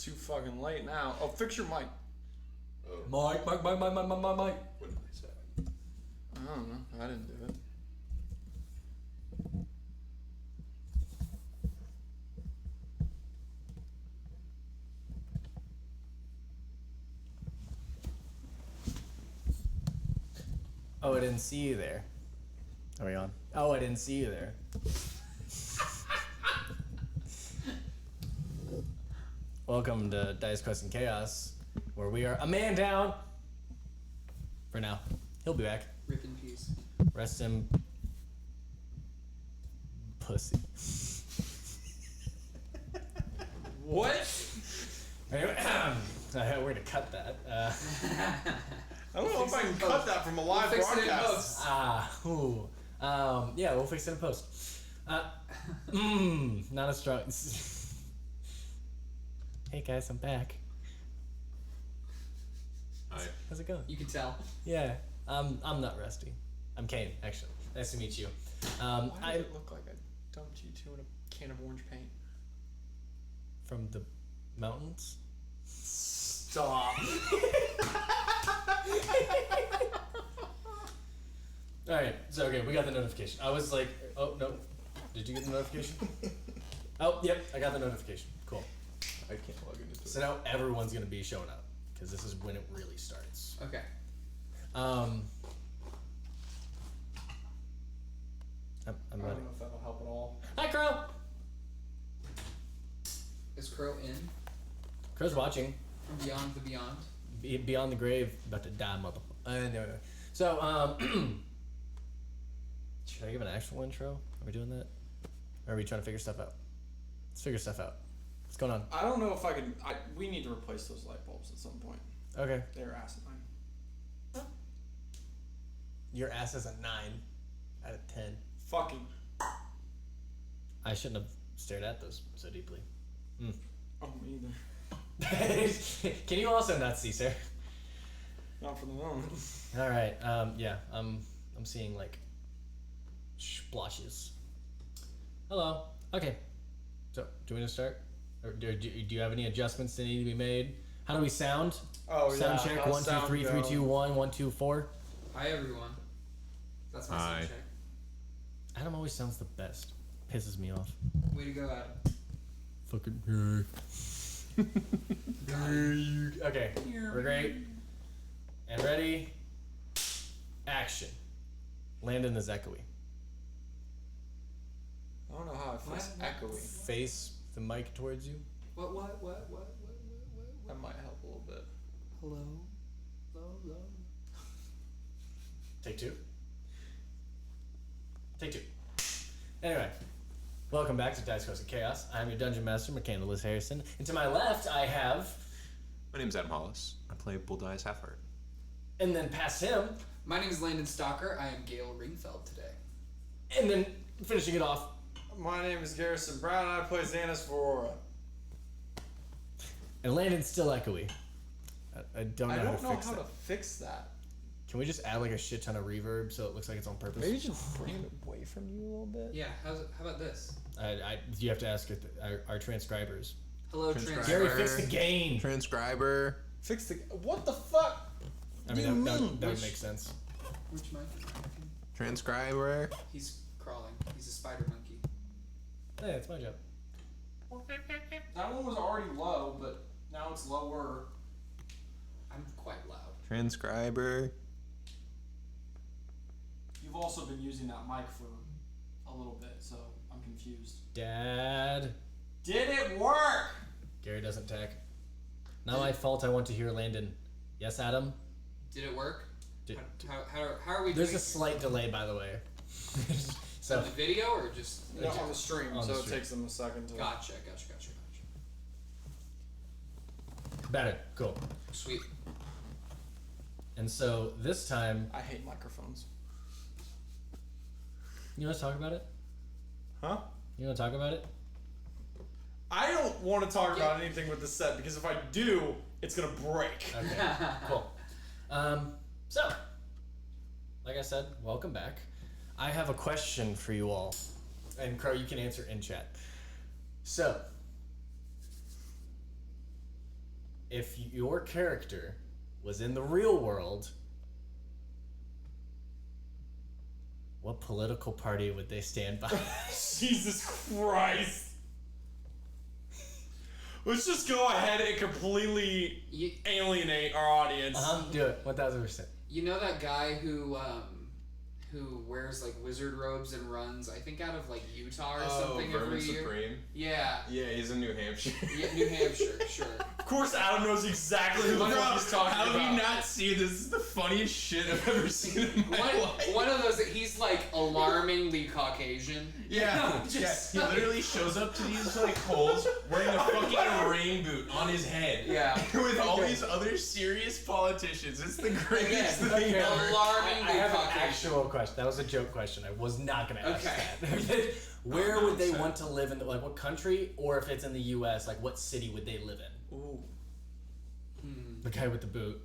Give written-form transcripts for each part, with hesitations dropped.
too fucking late now. Oh, fix your mic. Oh. Mike. What did I say? I don't know. I didn't do it. Oh, I didn't see you there. Are we on? Oh, I didn't see you there. Welcome to Dice Quest and Chaos, where we are a man down. For now. He'll be back. Rip in peace. Rest him. Pussy. What? Anyway, we're gonna cut that. I don't know if I can cut that from a live broadcast. Yeah, we'll fix it in post. Not a strong. Hey guys, I'm back. Hi. How's it going? You can tell. Yeah, I'm not Rusty. I'm Caine, actually. Nice to meet you. Why does it look like I dumped you two in a can of orange paint? From the mountains. Stop. Alright, so okay, we got the notification. I was like, oh, no. Did you get the notification? Oh, yep, I got the notification. Cool. I can't log into it. So now everyone's going to be showing up, because this is when it really starts. Okay. I'm I ready. don't know if that'll help at all. Hi, Crowe! Is Crowe in? Crow's watching. From Beyond the Beyond? Beyond the grave, about to die, motherfucker. No. So, should I give an actual intro? Are we doing that? Or are we trying to figure stuff out? Let's figure stuff out. What's going on? I don't know if I can. We need to replace those light bulbs at some point. Okay. They're asinine. Your ass is a 9 out of 10. Fucking. I shouldn't have stared at those so deeply. Oh, me either. Can you also not see, sir? Not for the moment. All right. Yeah. I'm seeing like splashes. Hello. Okay. So, do we want to start? Or do you have any adjustments that need to be made? How do we sound? Oh, sound yeah. check. How's 1 2 sound 3 3 go? 2 1 1 2 4. Hi, everyone. That's my Hi. sound check. Adam always sounds the best. Pisses me off. Way to go, Adam. Fucking. Okay, we're great. And ready. Action. Landan is echoey. I don't know how it feels What? echoey. Face the mic towards you. What? That might help a little bit. Hello? Hello? Take two. Take two. Anyway, welcome back to Dice Quest and Chaos. I'm your Dungeon Master, Caine Harrison. And to my left, I have... My name's Adam Hollis. I play Boldaius Halfheart. And then past him, My name is Landan Stocker. I am Gale Ringfeld today. and then finishing it off, My name is Garrison Brown and I play Zanis Verora. and Landon's still echoey. I don't know I how don't to know fix how that. to fix that. Can we just add like a shit ton of reverb so it looks like it's on purpose? Maybe just bring it away from you a little bit. Yeah, how about this? You have to ask our transcribers. Hello, Transcriber. Gary, fix the gain. Transcriber. Fix the. What the fuck? I mean, You that mean would which- make sense. Which mic is working? Transcriber. He's crawling. He's a spider monkey. Hey, it's my job. That one was already low, but now it's lower. I'm quite loud. Transcriber. You've also been using that mic for a little bit, so I'm confused. Dad. Did it work? Gary doesn't tack. Not my fault. I want to hear Landon. Yes, Adam. Did it work? Did- How are we There's doing a slight delay, by the way. So So the video or just No, on the stream, On so the it stream. takes them a second to. Gotcha. better. Cool. Sweet. And so this time, I hate microphones. you want to talk about it? Huh? You want to talk about it? I don't want to talk about anything with the set because if I do, it's gonna break. Okay. Cool. So, like I said, welcome back. I have a question for you all, and Crowe, you can answer in chat. So, if your character was in the real world, what political party would they stand by? Jesus Christ. Let's just go ahead and completely alienate our audience. Do it. 1000%. You know that guy who wears like wizard robes and runs, I think out of like Utah or something Vermin every year? Supreme? Yeah. Yeah, he's in New Hampshire. Yeah, New Hampshire, sure. Of course, Adam knows exactly who the Bro, fuck he's talking how about. have you not seen this? This is the funniest shit I've ever seen in my life. One of those, he's like alarmingly Caucasian. Yeah, Just- he literally shows up to these like holes wearing a fucking rain boot on his head. Yeah. With all these other serious politicians. It's the greatest Again, thing ever. alarmingly I have an Caucasian. actual question. That was a joke question. I was not going to ask Okay. that. Where Oh, no, would they it's want to live in? Like, what country? Or if it's in the U.S., like, what city would they live in? Ooh. The guy with the boot.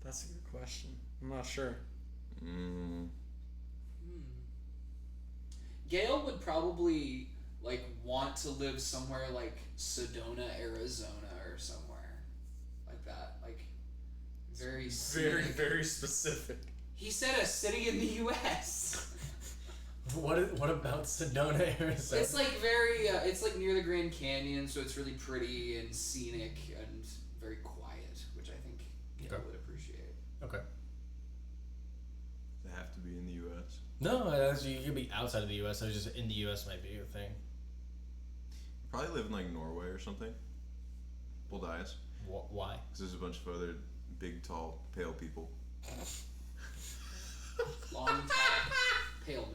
That's a good question. I'm not sure. Gale would probably like want to live somewhere like Sedona, Arizona, or somewhere like that. Like very Very, scenic. very specific. He said a city in the U.S. What about Sedona, Arizona? It's like very. It's like near the Grand Canyon, so it's really pretty and scenic and very quiet, which I think Gale Okay. would appreciate. Okay. They have to be in the U.S. No, you could be outside of the U.S. I was just in the U.S. might be a thing. Probably live in like Norway or something. Boldaius. Why? Because there's a bunch of other big, tall, pale people. Long top, paleman.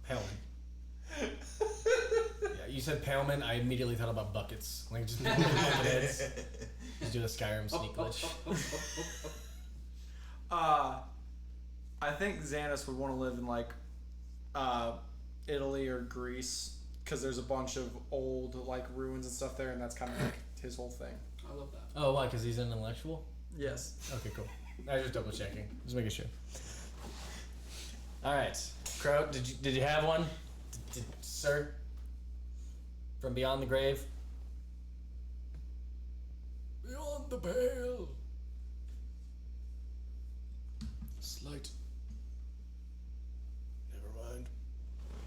Paleman. Yeah, you said Paleman. I immediately thought about buckets. Like just bucket heads. Just do the Skyrim sneak glitch. I think Zanis would want to live in like Italy or Greece because there's a bunch of old like ruins and stuff there, and that's kind of like his whole thing. I love that. Oh, why? Because he's an intellectual? Yes. Okay, cool. I was just double checking. Just making sure. All right, Crowe, did you have one, sir? From beyond the grave. Beyond the pale. Slight. Never mind.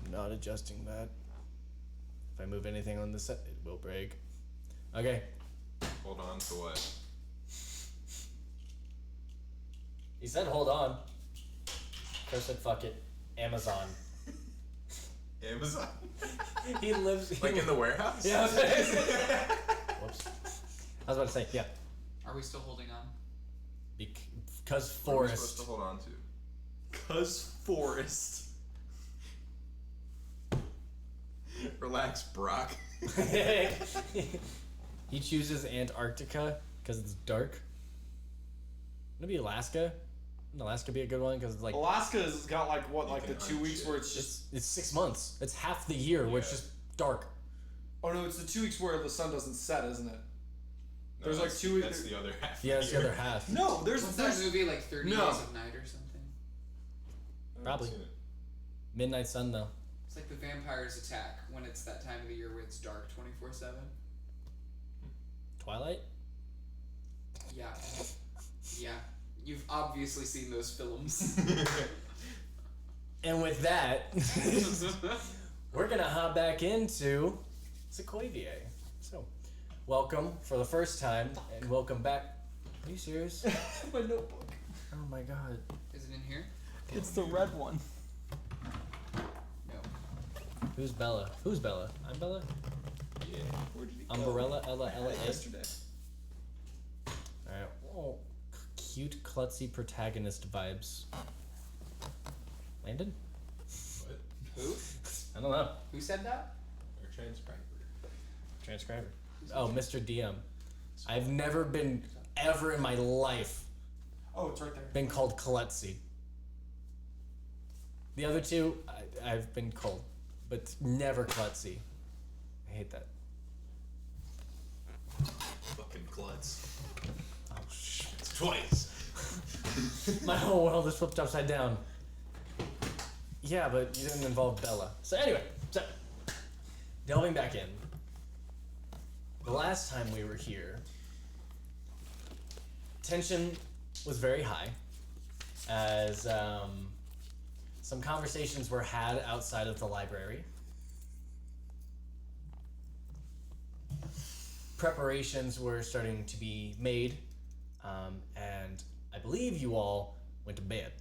I'm not adjusting that. If I move anything on the set, it will break. Okay. Hold on to what? He said, "Hold on." Crowe said, "Fuck it." Amazon. Amazon? He lives Like in the warehouse? Yeah. Whoops. I was about to say, yeah. Are we still holding on? Because What are we forest. supposed to hold on to? Cause forest. Relax, Brock. He chooses Antarctica because it's dark. Would it be Alaska? Wouldn't Alaska be a good one? Because it's like Alaska's got like what, like the can 2 weeks unship. where it's just. it's 6 months. It's half the year where it's Yeah. just dark. Oh no, it's the 2 weeks where the sun doesn't set, isn't it? No, There's like that's- 2 weeks. That's the other half. Yeah, it's the of other year. half. No, there's What's that movie like 30 No. Days of Night or something? I haven't Probably. seen it. Midnight sun though. It's like the vampires attack when it's that time of the year where it's dark 24/7. Twilight. Yeah. Yeah. You've obviously seen those films. And with that, we're gonna hop back into Sequoia. So, welcome for the first time, and welcome back. Are you serious? my notebook. Oh my god. Is it in here? It's the red one. No. Who's Bella? Who's Bella? I'm Bella. Yeah. Where did he go? Umbrella, Ella, A. Yesterday. Alright. Oh, cute, klutzy protagonist vibes. Landon? What? Who? I don't know. Who said that? Or transcriber. Transcriber. Oh, Mr. DM. I've never been, ever in my life, Oh, it's right there. been called klutzy. The other two, I've been called, but never klutzy. I hate that. Fucking klutz. Oh, shit. Twice. My whole world is flipped upside down. Yeah, but you didn't involve Bella. So anyway, delving back in. the last time we were here, tension was very high as some conversations were had outside of the library. Preparations were starting to be made, and I believe you all went to bed.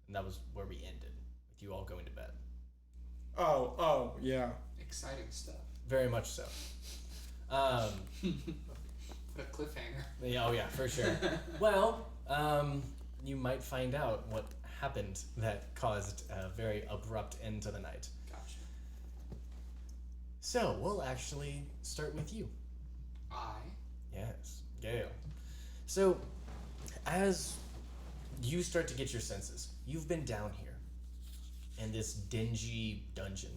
And that was where we ended, with you all going to bed. Oh, yeah. Exciting stuff. Very much so. A cliffhanger. Yeah, oh yeah, for sure. Well, you might find out what happened that caused a very abrupt end to the night. Gotcha. So, we'll actually start with you. Yes, Gale. So, as you start to get your senses, you've been down here in this dingy dungeon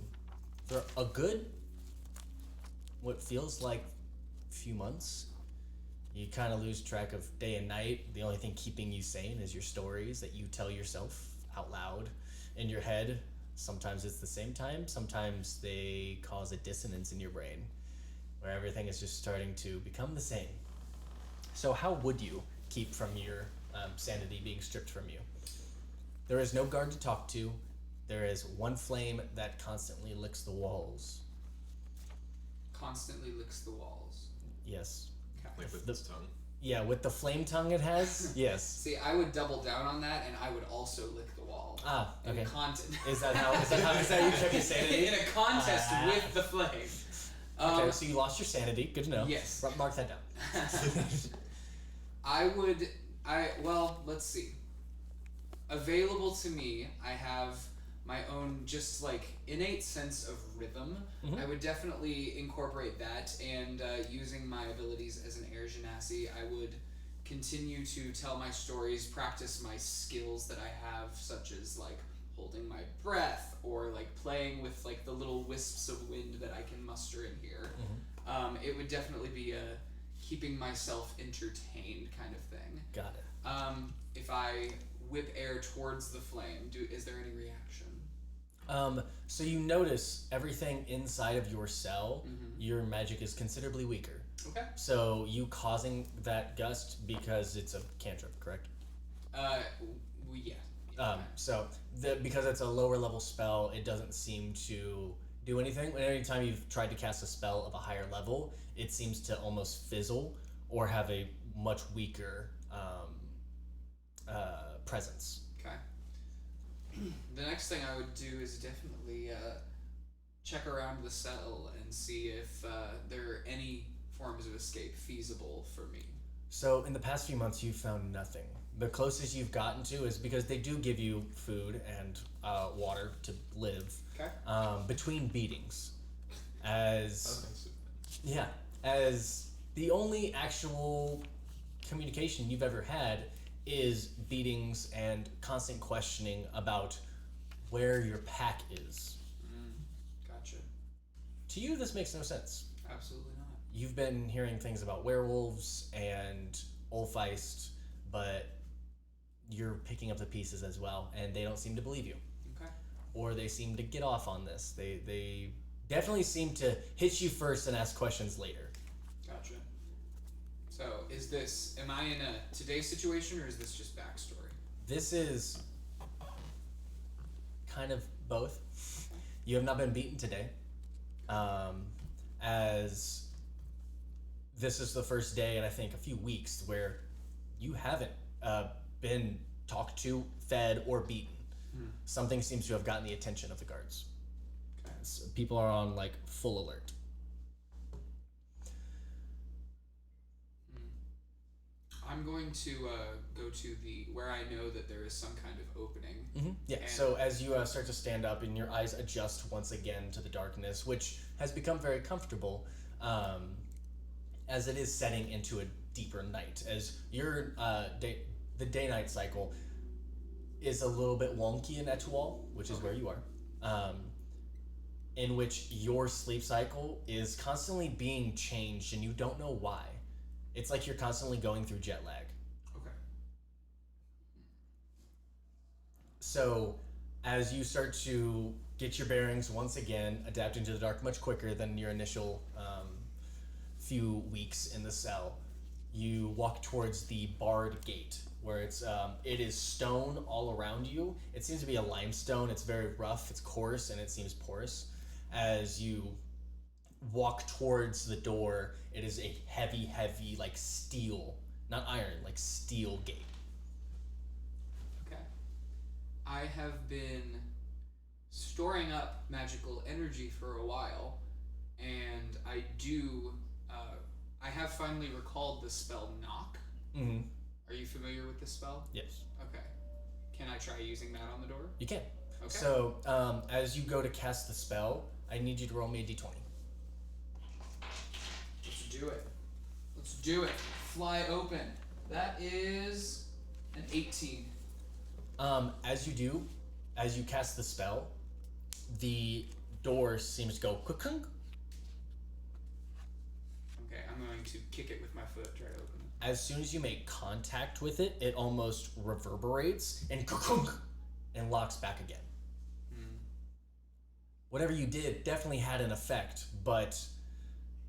for a good, what feels like a few months. You kind of lose track of day and night. The only thing keeping you sane is your stories that you tell yourself out loud in your head. Sometimes it's the same time, sometimes they cause a dissonance in your brain where everything is just starting to become the same. So how would you keep from your sanity being stripped from you? There is no guard to talk to. There is one flame that constantly licks the walls. Constantly licks the walls. Yes. Okay. Like with its tongue. Yeah, with the flame tongue it has. Yes. See, I would double down on that, and I would also lick the wall. Ah, In okay. a contest. Is that how you check your sanity? In a contest with the flame. Okay, so you lost your sanity. Good to know. Yes. Mark that down. Well, let's see. Available to me, I have my own just like innate sense of rhythm. Mhm. I would definitely incorporate that, and using my abilities as an air genasi, I would continue to tell my stories, practice my skills that I have, such as like holding my breath or like playing with like the little wisps of wind that I can muster in here. It would definitely be a keeping myself entertained kind of thing. Got it. If I whip air towards the flame, is there any reaction? So you notice everything inside of your cell, your magic is considerably weaker. Okay. So you causing that gust because it's a cantrip, correct? Yeah. Because it's a lower level spell, it doesn't seem to do anything. Anytime you've tried to cast a spell of a higher level, it seems to almost fizzle or have a much weaker presence. Okay. The next thing I would do is definitely check around the cell and see if there are any forms of escape feasible for me. So in the past few months, you've found nothing. The closest you've gotten to is because they do give you food and water to live. Okay. Between beatings, as the only actual communication you've ever had is beatings and constant questioning about where your pack is. Gotcha. To you, this makes no sense. Absolutely not. You've been hearing things about werewolves and Ulfeist, but you're picking up the pieces as well, and they don't seem to believe you. Okay. Or they seem to get off on this. They definitely seem to hit you first and ask questions later. Gotcha. So, am I in a today situation, or is this just backstory? This is kind of both. You have not been beaten today, as this is the first day in I think a few weeks where you haven't been talked to, fed, or beaten. Something seems to have gotten the attention of the guards. Okay. So people are on like full alert. I'm going to go to where I know that there is some kind of opening. Yeah, so as you start to stand up and your eyes adjust once again to the darkness, which has become very comfortable as it is setting into a deeper night, as your the day-night cycle is a little bit wonky in Etoile, which is where you are, in which your sleep cycle is constantly being changed and you don't know why. It's like you're constantly going through jet lag. Okay. So as you start to get your bearings once again, adapting to the dark much quicker than your initial few weeks in the cell, you walk towards the barred gate, where it is stone all around you. It seems to be a limestone. It's very rough, it's coarse, and it seems porous. As you walk towards the door, it is a heavy, like steel, not iron, like steel gate. Okay. I have been storing up magical energy for a while, and I have finally recalled the spell Knock. Mm-hmm. Are you familiar with this spell? Yes. Okay. Can I try using that on the door? You can. Okay. So, as you go to cast the spell, I need you to roll me a d20. Let's do it. Let's do it. Fly open. That is an 18. As you cast the spell, the door seems to go quick. Okay, I'm going to kick it with my foot, try to open it. As soon as you make contact with it, it almost reverberates and locks back again. Whatever you did definitely had an effect, but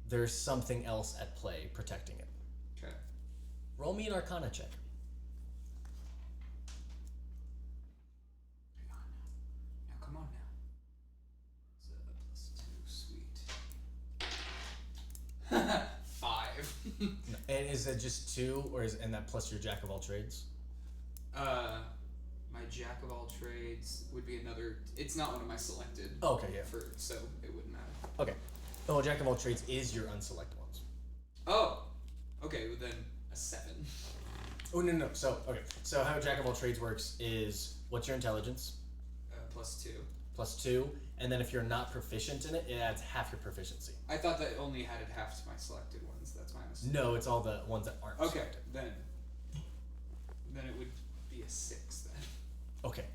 there's something else at play protecting it. Okay. Roll me an Arcana check. Hang on now. Now, come on now. It's a +2, sweet. 5. And is that just 2, and that plus your Jack of all trades? My Jack of all trades would be another. It's not one of my selected. Oh, okay, yeah. So it wouldn't matter. Okay. Oh, Jack of all trades is your unselected ones. Oh. Okay, well then a 7. Oh no. So how Jack of all trades works is what's your intelligence? +2. +2, and then if you're not proficient in it, it adds half your proficiency. I thought that only had it half to my selected ones. That's my mistake. No, it's all the ones that aren't. Okay, selected. then it would be a 6 then. Okay.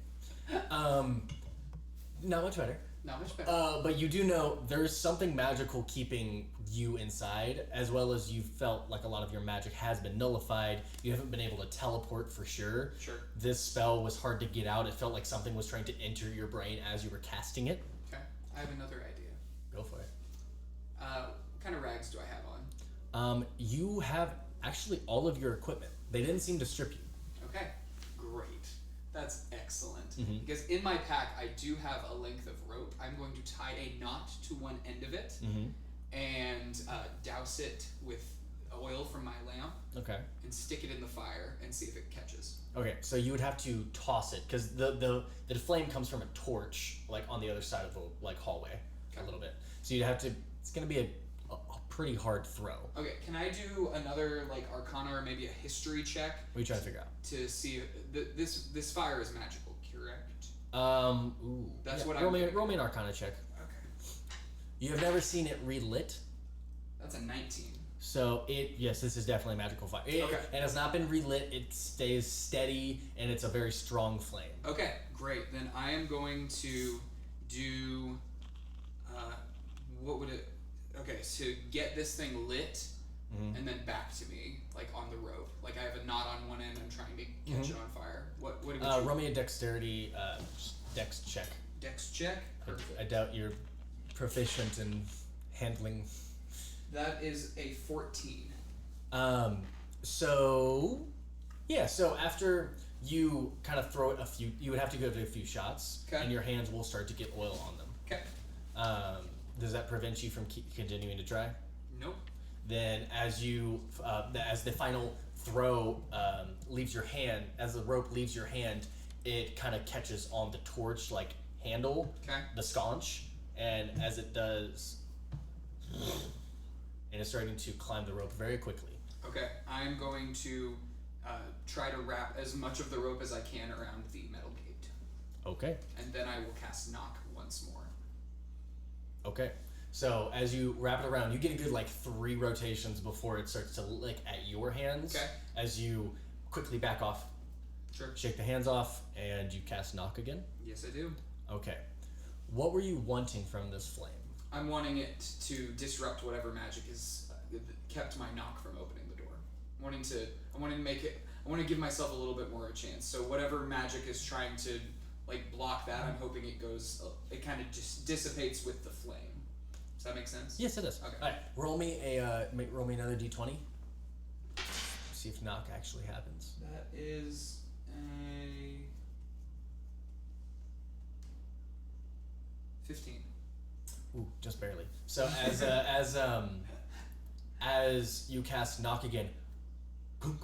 Not much better. Not much better. But you do know there's something magical keeping you inside, as well as you felt like a lot of your magic has been nullified. You haven't been able to teleport for sure. Sure. This spell was hard to get out. It felt like something was trying to enter your brain as you were casting it. Okay, I have another idea. Go for it. What kind of rags do I have on? You have actually all of your equipment. They didn't seem to strip you. Okay, great. That's excellent. Mm-hmm. Because in my pack, I do have a length of rope. I'm going to tie a knot to one end of it and douse it with oil from my lamp. Okay. And stick it in the fire and see if it catches. Okay, so you would have to toss it because the flame comes from a torch, like on the other side of the hallway, a little bit. So you'd have to. It's gonna be a pretty hard throw. Okay, can I do another Arcana or maybe a history check? What are you trying to figure out? To see if this fire is magical, correct? Ooh. That's what roll me an Arcana check. Okay. You have never seen it relit. That's a 19. So yes, this is definitely a magical fire. Okay. And it's not been relit. It stays steady, and it's a very strong flame. Okay, great. Then I am going to do. What would it? Okay, so get this thing lit, and then back to me, on the rope. I have a knot on one end. I'm trying to catch it on fire. What do you? Roll me a dexterity, dex check. Dex check. I doubt you're proficient in handling. That is a 14. So after you kind of throw it you would have to go to a few shots, and your hands will start to get oil on them. Okay. Does that prevent you from continuing to try? Nope. Then as the final throw leaves your hand, as the rope leaves your hand, it kind of catches on the torch handle, the sconce, and as it does, and it's starting to climb the rope very quickly. Okay, I'm going to try to wrap as much of the rope as I can around the metal gate. Okay. And then I will cast Knock once more. Okay. So as you wrap it around, you get a good 3 rotations before it starts to lick at your hands. Okay. As you quickly back off. Sure. Shake the hands off, and you cast Knock again? Yes, I do. Okay. What were you wanting from this flame? I'm wanting it to disrupt whatever magic is kept my knock from opening the door. I want to give myself a little bit more of a chance. So whatever magic is trying to block that, I'm hoping it kind of just dissipates with the flame. Does that make sense? Yes, it does. Okay. All right, roll me another d20. See if knock actually happens. That is a 15. Ooh, just barely. So as you cast knock again, you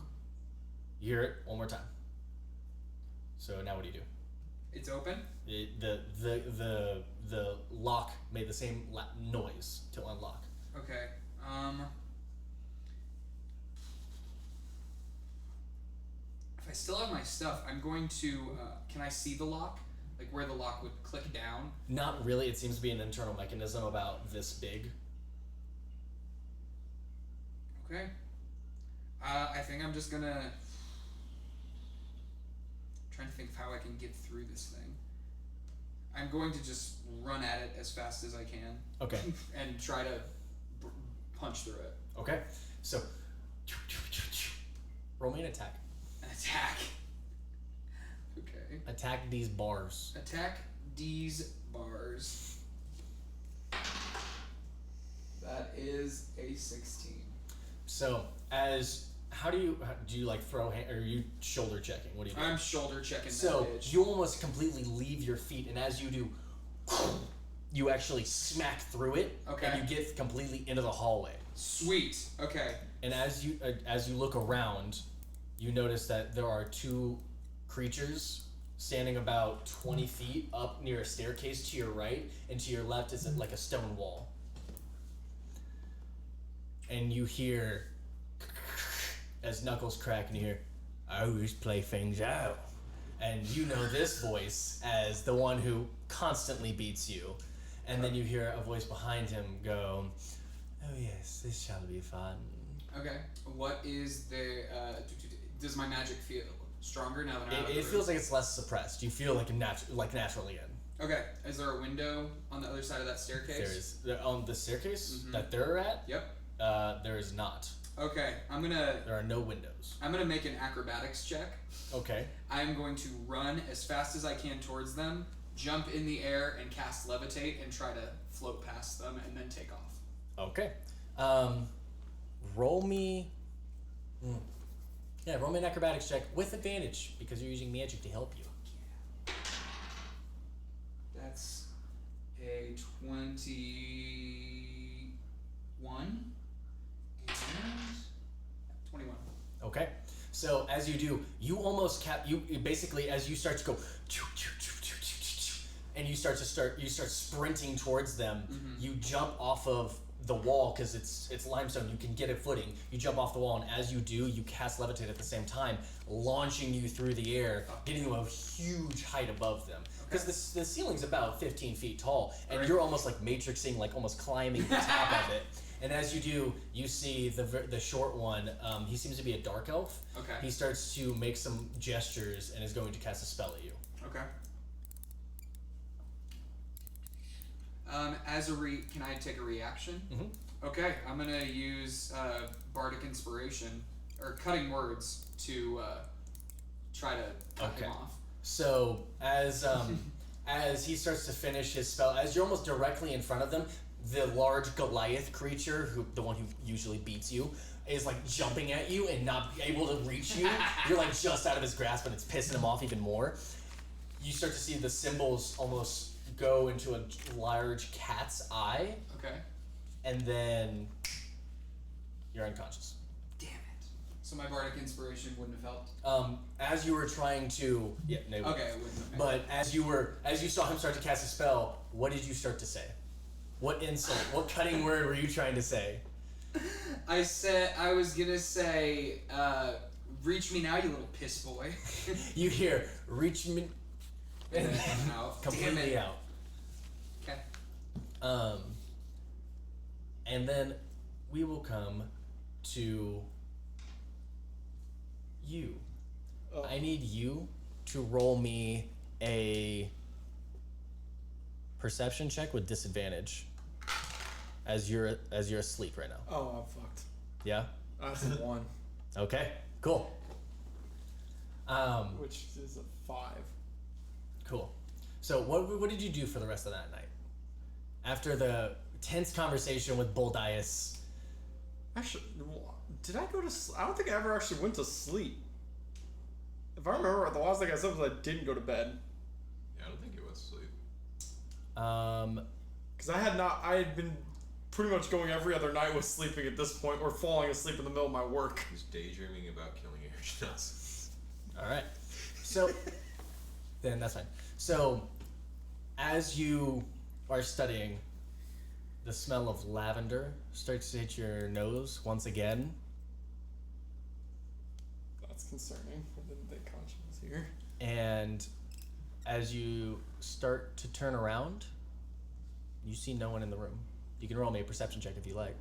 hear it one more time. So now what do you do? It's open. The lock made the same noise to unlock. Okay. If I still have my stuff, I'm going to. Can I see the lock? Like where the lock would click down? Not really. It seems to be an internal mechanism about this big. Okay. I think I'm just gonna. Trying to think of how I can get through this thing. I'm going to just run at it as fast as I can. Okay. And try to punch through it. Okay. So roll me an attack. An attack. Okay. Attack these bars. Attack these bars. That is a 16. So how do you like throw hand, or are you shoulder checking? What do you do? I'm shoulder checking So that bitch. you almost completely leave your feet, and as you do, you actually smack through it, Okay. and you get completely into the hallway. Sweet. Okay. And as you look around, you notice that there are two creatures standing about 20 feet up near a staircase to your right, and to your left is like a stone wall. And you hear as knuckles crack, and you hear, "I always play things out." And you know this voice as the one who constantly beats you. And then you hear a voice behind him go, "Oh yes, this shall be fun." Okay. What is the? Does my magic feel stronger now that I'm out of the It room? feels like it's less suppressed. You feel like naturally in. Okay. Is there a window on the other side of that staircase? On the staircase Mhm. that they're at. Yep. There is not. Okay. There are no windows. I'm gonna make an acrobatics check. Okay. I am going to run as fast as I can towards them, jump in the air, and cast levitate, and try to float past them, and then take off. Okay. Roll me. Yeah, roll me an acrobatics check with advantage because you're using magic to help you. That's a 21 and 21. Okay. So as you do, you almost you basically as you start to go, and you start sprinting towards them. Mhm. You jump off of the wall because it's limestone. You can get a footing. You jump off the wall, and as you do, you cast levitate at the same time, launching you through the air, getting you a huge height above them. Because the ceiling's about 15 feet tall, and Right. you're almost like matrixing, like almost climbing the top of it. And as you do, you see the short one. He seems to be a dark elf. Okay. He starts to make some gestures and is going to cast a spell at you. Okay. Can I take a reaction? Mhm. Okay, I'm gonna use bardic inspiration or cutting words to try to cut Okay. him off. So as he starts to finish his spell, as you're almost directly in front of them, the large Goliath creature, the one who usually beats you, is like jumping at you and not able to reach you. You're like just out of his grasp, and it's pissing him off even more. You start to see the symbols almost go into a large cat's eye, Okay. and then you're unconscious. Damn it. So my bardic inspiration wouldn't have helped. As you were trying to, no, Okay, it wouldn't have. But as you saw him start to cast a spell, what did you start to say? What insult? What cutting word were you trying to say? I was gonna say, reach me now, you little piss boy. You hear reach me, And then I'm out. completely Damn it. out. Okay. And then we will come to you. Oh. I need you to roll me a perception check with disadvantage, as you're asleep right now. Oh, I'm fucked. Yeah. That's a 1, Okay. Cool. which is a 5. Cool. So what did you do for the rest of that night? After the tense conversation with Boldaius. Actually, did I go to sleep? I don't think I ever actually went to sleep. If I remember, the last thing I said was I didn't go to bed. Yeah, I don't think you went to sleep. Because I had been pretty much going every other night with sleeping at this point, or falling asleep in the middle of my work. He's daydreaming about killing Airshnas. Alright. So, then that's fine. So, as you are studying, the smell of lavender starts to hit your nose once again. That's concerning. I didn't think Concha was here. And as you start to turn around, you see no one in the room. You can roll me a perception check if you like.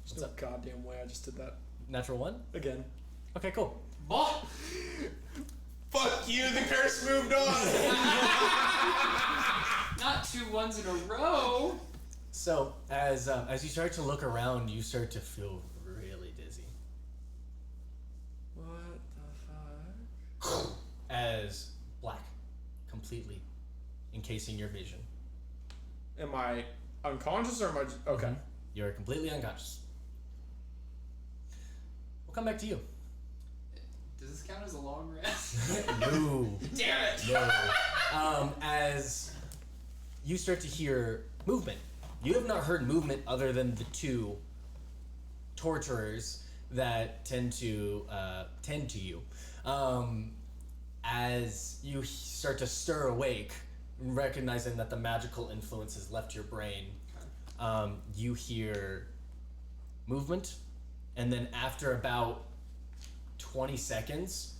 There's no goddamn way I just did that Natural 1? again. Okay, cool. Fuck you, the curse moved on! Not 2 1s in a row. So, as you start to look around, you start to feel really dizzy. What the fuck? As black, completely encasing your vision. Am I unconscious or am I? Okay. Mhm. You're completely unconscious. We'll come back to you. Does this count as a long rest? No. Damn it! No. As you start to hear movement. You have not heard movement other than the 2 torturers that tend to you. As you start to stir awake, recognizing that the magical influence has left your brain, you hear movement, and then after about 20 seconds,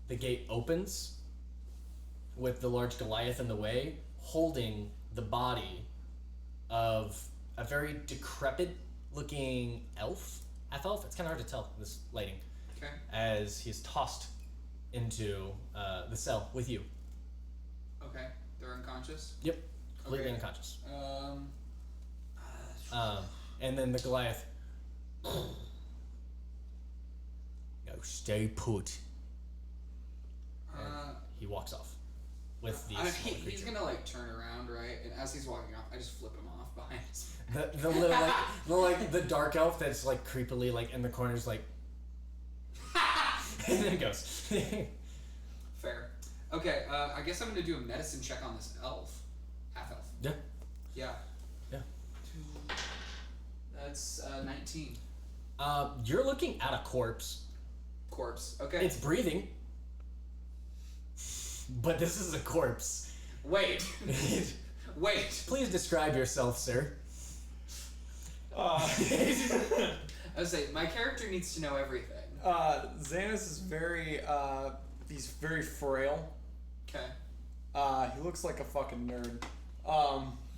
the gate opens with the large Goliath in the way, holding the body of a very decrepit looking half-elf. It's kind of hard to tell in this lighting. Okay. As he's tossed into the cell with you. Okay. They're unconscious? Yep, completely Okay. unconscious. And then the Goliath. No, stay put. And he walks off with the he's creature. gonna like turn around, right? And as he's walking off, I just flip him off behind his The little the dark elf that's like creepily like in the corners like and then it goes. Fair. Okay, I guess I'm gonna do a medicine check on this elf. Half elf. Yeah. Yeah. Yeah. That's 19. You're looking at a corpse. Corpse. Okay. It's breathing. But this is a corpse. Wait. Wait. Please describe yourself, sir. I was say my character needs to know everything. Zanis is he's very frail. Okay. He looks like a fucking nerd.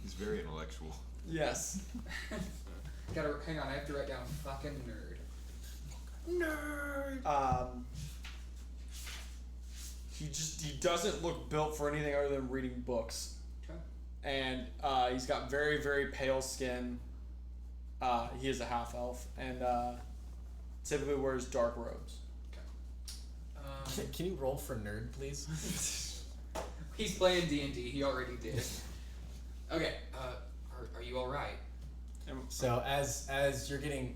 He's very intellectual. Yes. Hang on, I have to write down fucking nerd. He doesn't look built for anything other than reading books. Okay. And he's got very, very pale skin. He is a half elf and typically wears dark robes. Can you roll for nerd, please? He's playing D&D. He already did. Okay. Are you all right? So as you're getting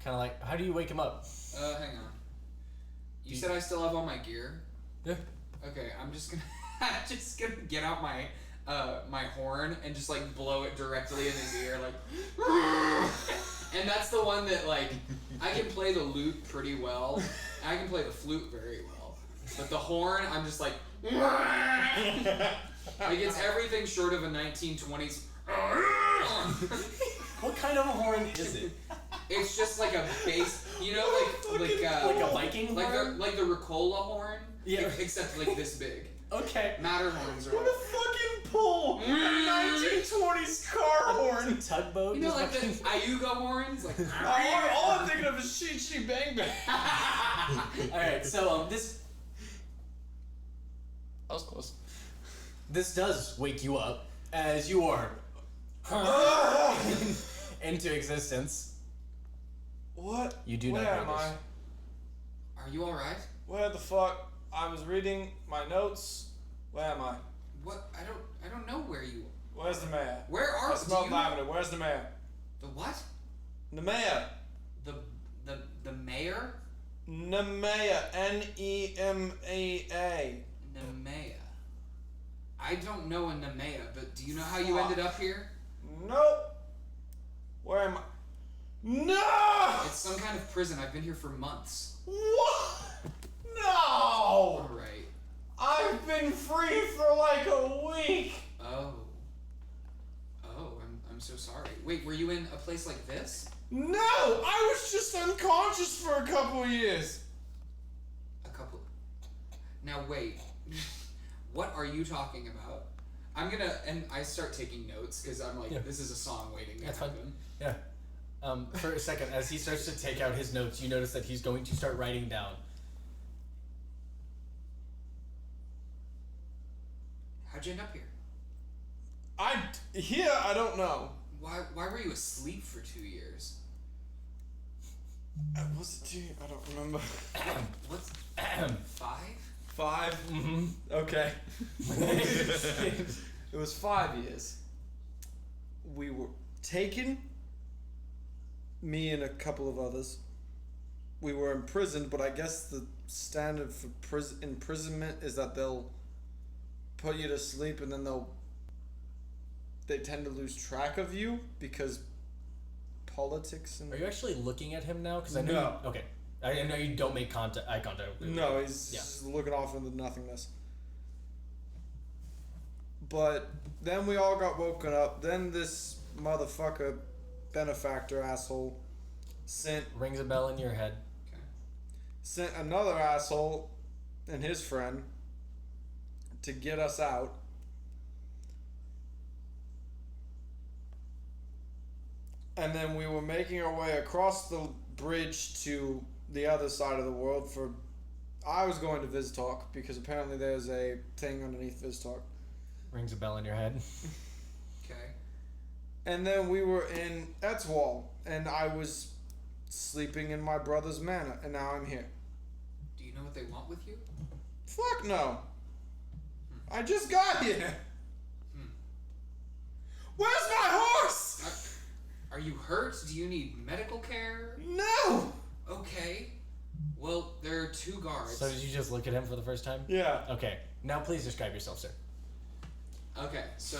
kind of like, how do you wake him up? Hang on. You said I still have all my gear. Yeah. Okay, I'm just gonna get out my my horn and just like blow it directly in his ear, like. And that's the one that like I can play the lute pretty well. And I can play the flute very well, but the horn I'm just like. Like it's everything short of a 1920s. What kind of a horn is it? It's just like a bass, you know, like a Viking like horn? the Ricola horn. Yeah. Except like this big. Okay. Matterhorns are. What a fucking pull! 1920s car horn! Tugboat. You know, like the Ayuga horns, like. All I'm thinking of is She Bang Bang. All right. So this. That was close. This does wake you up as you are into existence. What? You do Where not am notice. I? Are you all right? Where the fuck? I was reading my notes. Where am I? What? I don't know where you. Where's the mayor? Where are I smell you? lavender. Where's the mayor? The what? The mayor. The mayor? Nemea. Nemea. Nemea. I don't know a Nemea, but do you know how you ended up here? Nope. Where am I? No! It's some kind of prison. I've been here for months. What? No! Alright. I've been free for like a week. Oh. Oh, I'm so sorry. Wait, were you in a place like this? No! I was just unconscious for a couple years. A couple. Now wait. What are you talking about? I'm gonna, and I start taking notes because I'm like, this is a song waiting to happen. Yeah. For a second, as he starts to take out his notes, you notice that he's going to start writing down. How'd you end up here? I don't know. Why were you asleep for 2 years? Was it 2? I don't remember. What's 5? 5? Mm-hmm. Okay. It was 5 years. We were taken, me and a couple of others. We were imprisoned, but I guess the standard for imprisonment is that they'll put you to sleep and then they tend to lose track of you because politics and... Are you actually looking at him now? Because I know. No. You, okay. I know you don't make eye contact with him. No, he's just looking off into nothingness. But then we all got woken up. Then this motherfucker, benefactor asshole, Rings a bell in your head. sent another asshole and his friend to get us out. And then we were making our way across the bridge to the other side of the world for... I was going to Viztalk because apparently there's a thing underneath Viztalk. Rings a bell in your head. Okay. And then we were in Etzwall, and I was sleeping in my brother's manor, and now I'm here. Do you know what they want with you? Fuck no. I just got here. Where's my horse? Are you hurt? Do you need medical care? No. Okay. Well, there are 2 guards. So did you just look at him for the first time? Yeah. Okay. Now please describe yourself, sir. Okay, so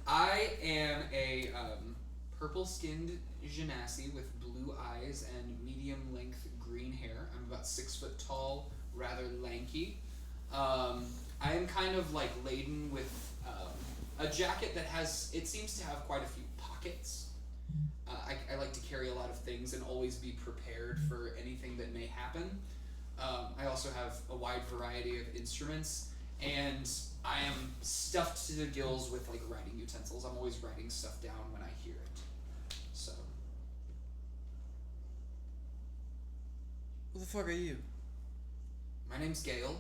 I am a purple-skinned genasi with blue eyes and medium-length green hair. I'm about 6 foot tall, rather lanky. I am kind of like laden with a jacket that it seems to have quite a few pockets. I like to carry a lot of things and always be prepared for anything that may happen. I also have a wide variety of instruments, and I am stuffed to the gills with like writing utensils. I'm always writing stuff down when I hear it. So. Who the fuck are you? My name's Gale.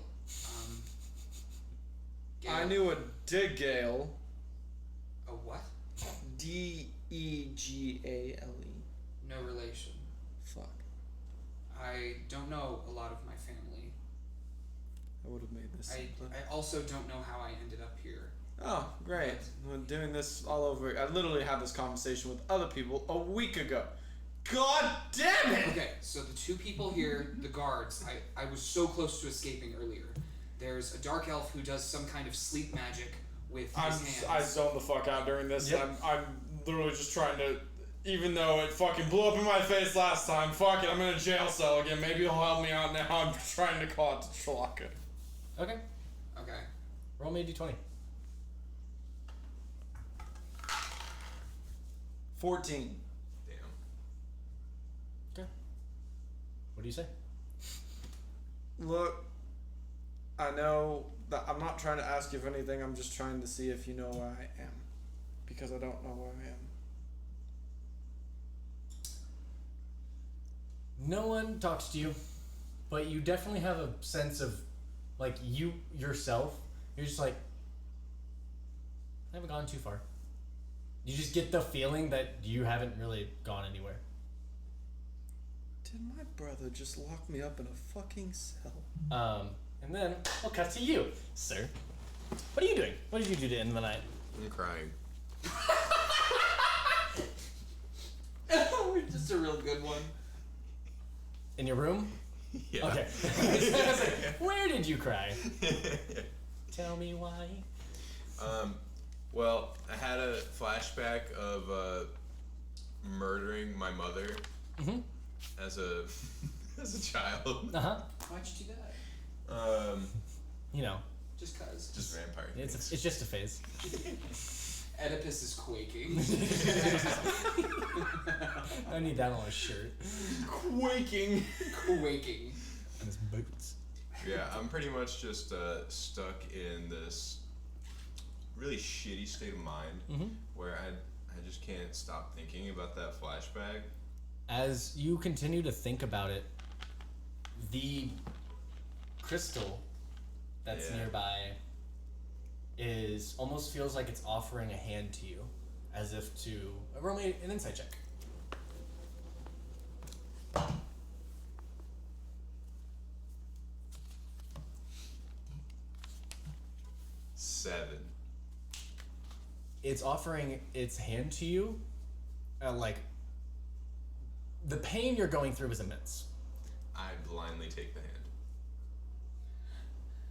Gale. I knew a DeGale. A what? Degale. No relation. Fuck. I don't know a lot of my family. I would have made this. I also don't know how I ended up here. Oh, great. We're doing this all over. I literally had this conversation with other people a week ago. God damn it! Okay, so the 2 people here, the guards, I was so close to escaping earlier. There's a dark elf who does some kind of sleep magic with his hands. I zoned the fuck out during this. Yep. I'm literally just trying to, even though it fucking blew up in my face last time, fuck it, I'm in a jail cell again. Maybe he'll help me out now. I'm trying to call it to Shalaka. Okay. Okay. Roll me a d20. 14. Damn. Okay. What do you say? Look, I know that I'm not trying to ask you for anything. I'm just trying to see if you know where I am. Because I don't know where I am. No one talks to you, but you definitely have a sense of, like, you yourself, you're just like, I haven't gone too far. You just get the feeling that you haven't really gone anywhere. Did my brother just lock me up in a fucking cell? And then we'll cut to you, sir. What are you doing? What did you do to end the night? I'm crying. Just a real good one. In your room? Yeah. Okay. Where did you cry? Tell me why. Well, I had a flashback of murdering my mother as a child. Uh-huh. Why'd you do that? You know, Just cause. Just vampire it's things. just a phase. Oedipus is quaking. I need that on a shirt. Quaking. Quaking. And his boots. Yeah, I'm pretty much just stuck in this really shitty state of mind where I just can't stop thinking about that flashback. As you continue to think about it, the crystal that's nearby almost feels like it's offering a hand to you, as if to roll me an insight check. Seven. It's offering its hand to you, like the pain you're going through is immense. I blindly take the hand.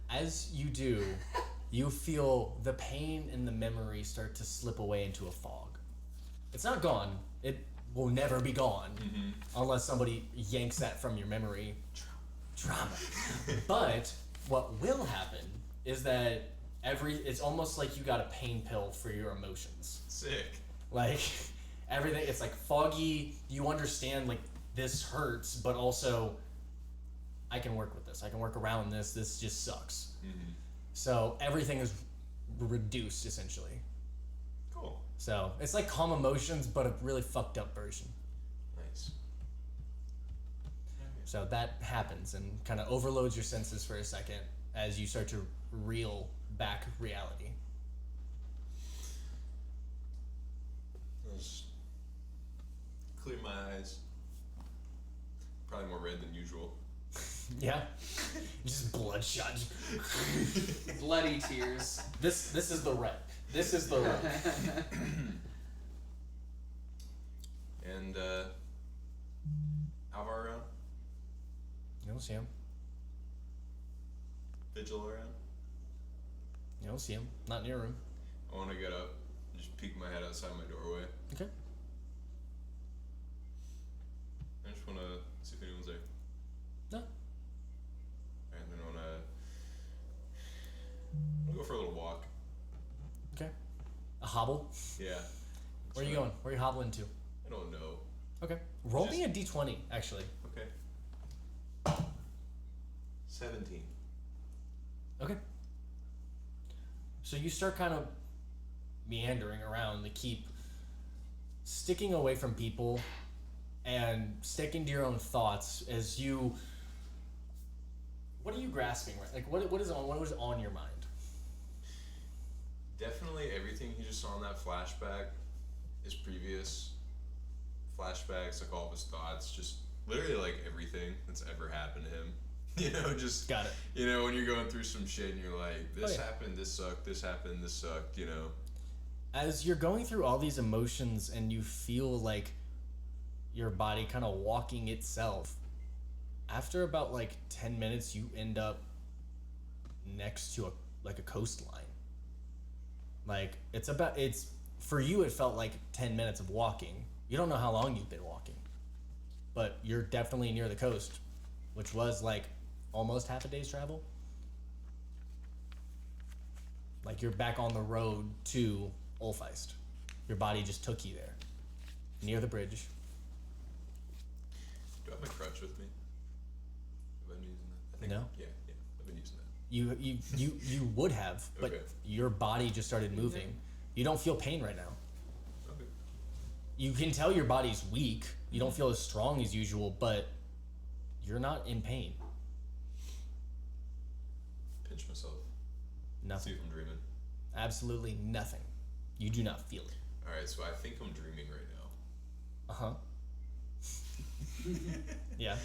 As you do, you feel the pain and the memory start to slip away into a fog. It's not gone. It will never be gone unless somebody yanks that from your memory. Trauma. But what will happen is that it's almost like you got a pain pill for your emotions. Sick. Like everything, it's like foggy. You understand like this hurts, but also I can work with this. I can work around this. This just sucks. So everything is reduced essentially. Cool. So it's like calm emotions, but a really fucked up version. Nice. So that happens and kind of overloads your senses for a second as you start to reel back reality. I'll just clear my eyes. Probably more red than usual. Yeah, just bloodshot. Bloody tears. This is the rep. This is the rep. And Alvar around? You don't see him. Vigil around? You don't see him. Not in your room. I want to get up and just peek my head outside my doorway. Okay. I just want to see if anyone's there. No. And then I want to go for a little walk. Okay. A hobble. Yeah. Where are you going? Where are you hobbling to? I don't know. Okay. Roll me a d20, actually. Okay. 17. Okay. So you start kind of meandering around the keep, sticking away from people and sticking to your own thoughts as you... What are you grasping? Like, what is on your mind? Definitely everything he just saw in that flashback, his previous flashbacks, like all of his thoughts, just literally like everything that's ever happened to him. You know, just... Got it. You know, when you're going through some shit and you're like, this yeah. happened, this sucked, this happened, this sucked, you know. As you're going through all these emotions and you feel like your body kind of walking itself, after about like 10 minutes, you end up next to a coastline. Like, for you, it felt like 10 minutes of walking. You don't know how long you've been walking, but you're definitely near the coast, which was like almost half a day's travel. Like, you're back on the road to Ulfheist. Your body just took you there, near the bridge. Do I have my crutch with me? Have I been using that? I think, No. Yeah, I've been using that. You would have, but Okay. your body just started moving. You don't feel pain right now. Okay. You can tell your body's weak. You don't feel as strong as usual, but you're not in pain. Pinch myself. See Nothing. if I'm dreaming. Absolutely nothing. You do not feel it. Alright, so I think I'm dreaming right now. Uh-huh. Yeah.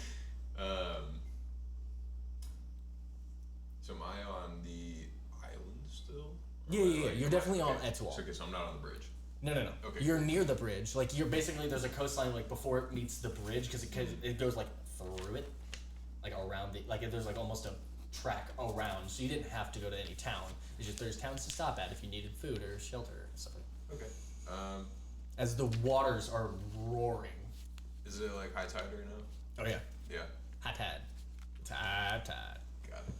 So am I on the island still? Yeah. You're definitely on Etoile. Okay, so I'm not on the bridge. No. Okay, You're cool. near the bridge. Like you're basically there's a coastline like before it meets the bridge because it goes like through it, like around the like there's like almost a track around. So you didn't have to go to any town. It's just there's towns to stop at if you needed food or shelter or something. Okay. As the waters are roaring. Is it like high tide right now? Oh yeah. Yeah. High tide. Tide. Got it.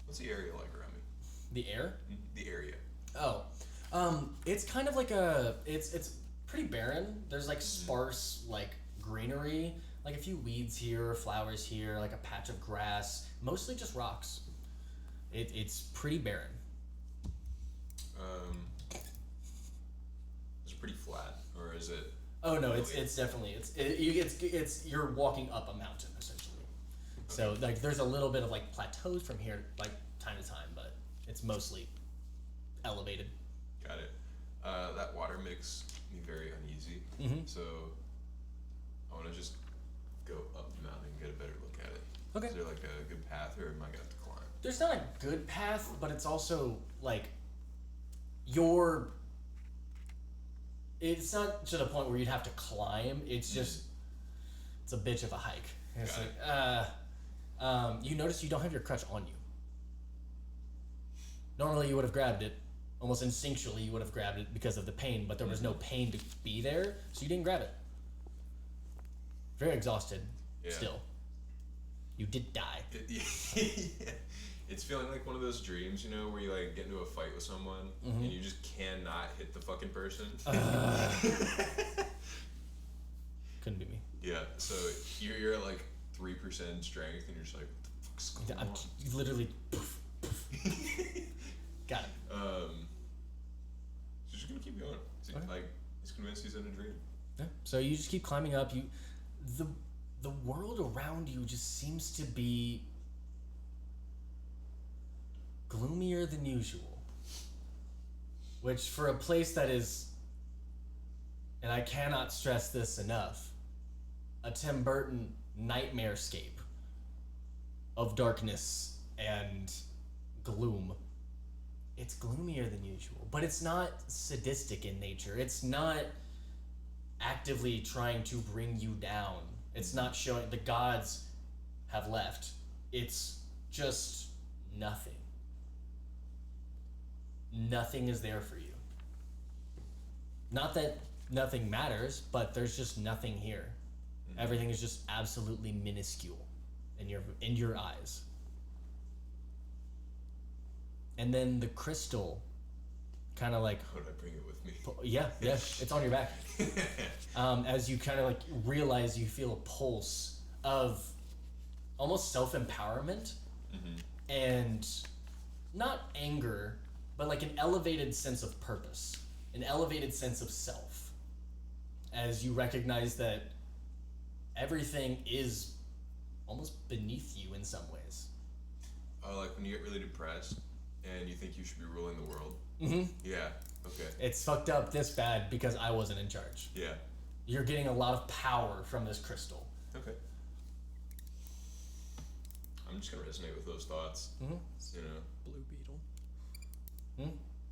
What's the area like around me? The air? The area. Oh. It's kind of like it's pretty barren. There's like sparse like greenery, like a few weeds here, flowers here, like a patch of grass, mostly just rocks. It's pretty barren. Is it pretty flat, or is it? Oh no, it's definitely it's you're walking up a mountain essentially. Okay. So like there's a little bit of like plateaus from here like time to time, but it's mostly elevated. Got it. That water makes me very uneasy. So I want to just go up the mountain and get a better look at it. Okay. Is there like a good path, or am I gonna have to climb? There's not a good path, but it's also like it's not to the point where you'd have to climb. It's just it's a bitch of a hike. It's you notice you don't have your crutch on you. Normally you would have grabbed it. Almost instinctually you would have grabbed it because of the pain, but there was no pain to be there, so you didn't grab it. Very exhausted still. You did die. It's feeling like one of those dreams, you know, where you like get into a fight with someone and you just cannot hit the fucking person. Couldn't be me. Yeah, so you're at like 3% strength and you're just like, what the fuck's going on? You literally got it. So just gonna keep going. So, like, he's convinced he's in a dream. Yeah. So you just keep climbing up. The world around you just seems to be gloomier than usual. Which for a place that is, and I cannot stress this enough, a Tim Burton nightmarescape of darkness and gloom. It's gloomier than usual, but it's not sadistic in nature. It's not actively trying to bring you down. It's not showing the gods have left. It's just nothing. Nothing is there for you. Not that nothing matters, but there's just nothing here. Everything is just absolutely minuscule in your eyes. And then the crystal kind of like... How would I bring it with me? Yeah, it's on your back. As you kind of like realize you feel a pulse of almost self-empowerment and not anger, but like an elevated sense of purpose, an elevated sense of self. As you recognize that everything is almost beneath you in some ways. Like when you get really depressed and you think you should be ruling the world. Yeah. Okay. It's fucked up this bad because I wasn't in charge. Yeah. You're getting a lot of power from this crystal. Okay. I'm just gonna resonate with those thoughts. You know. Blue beetle.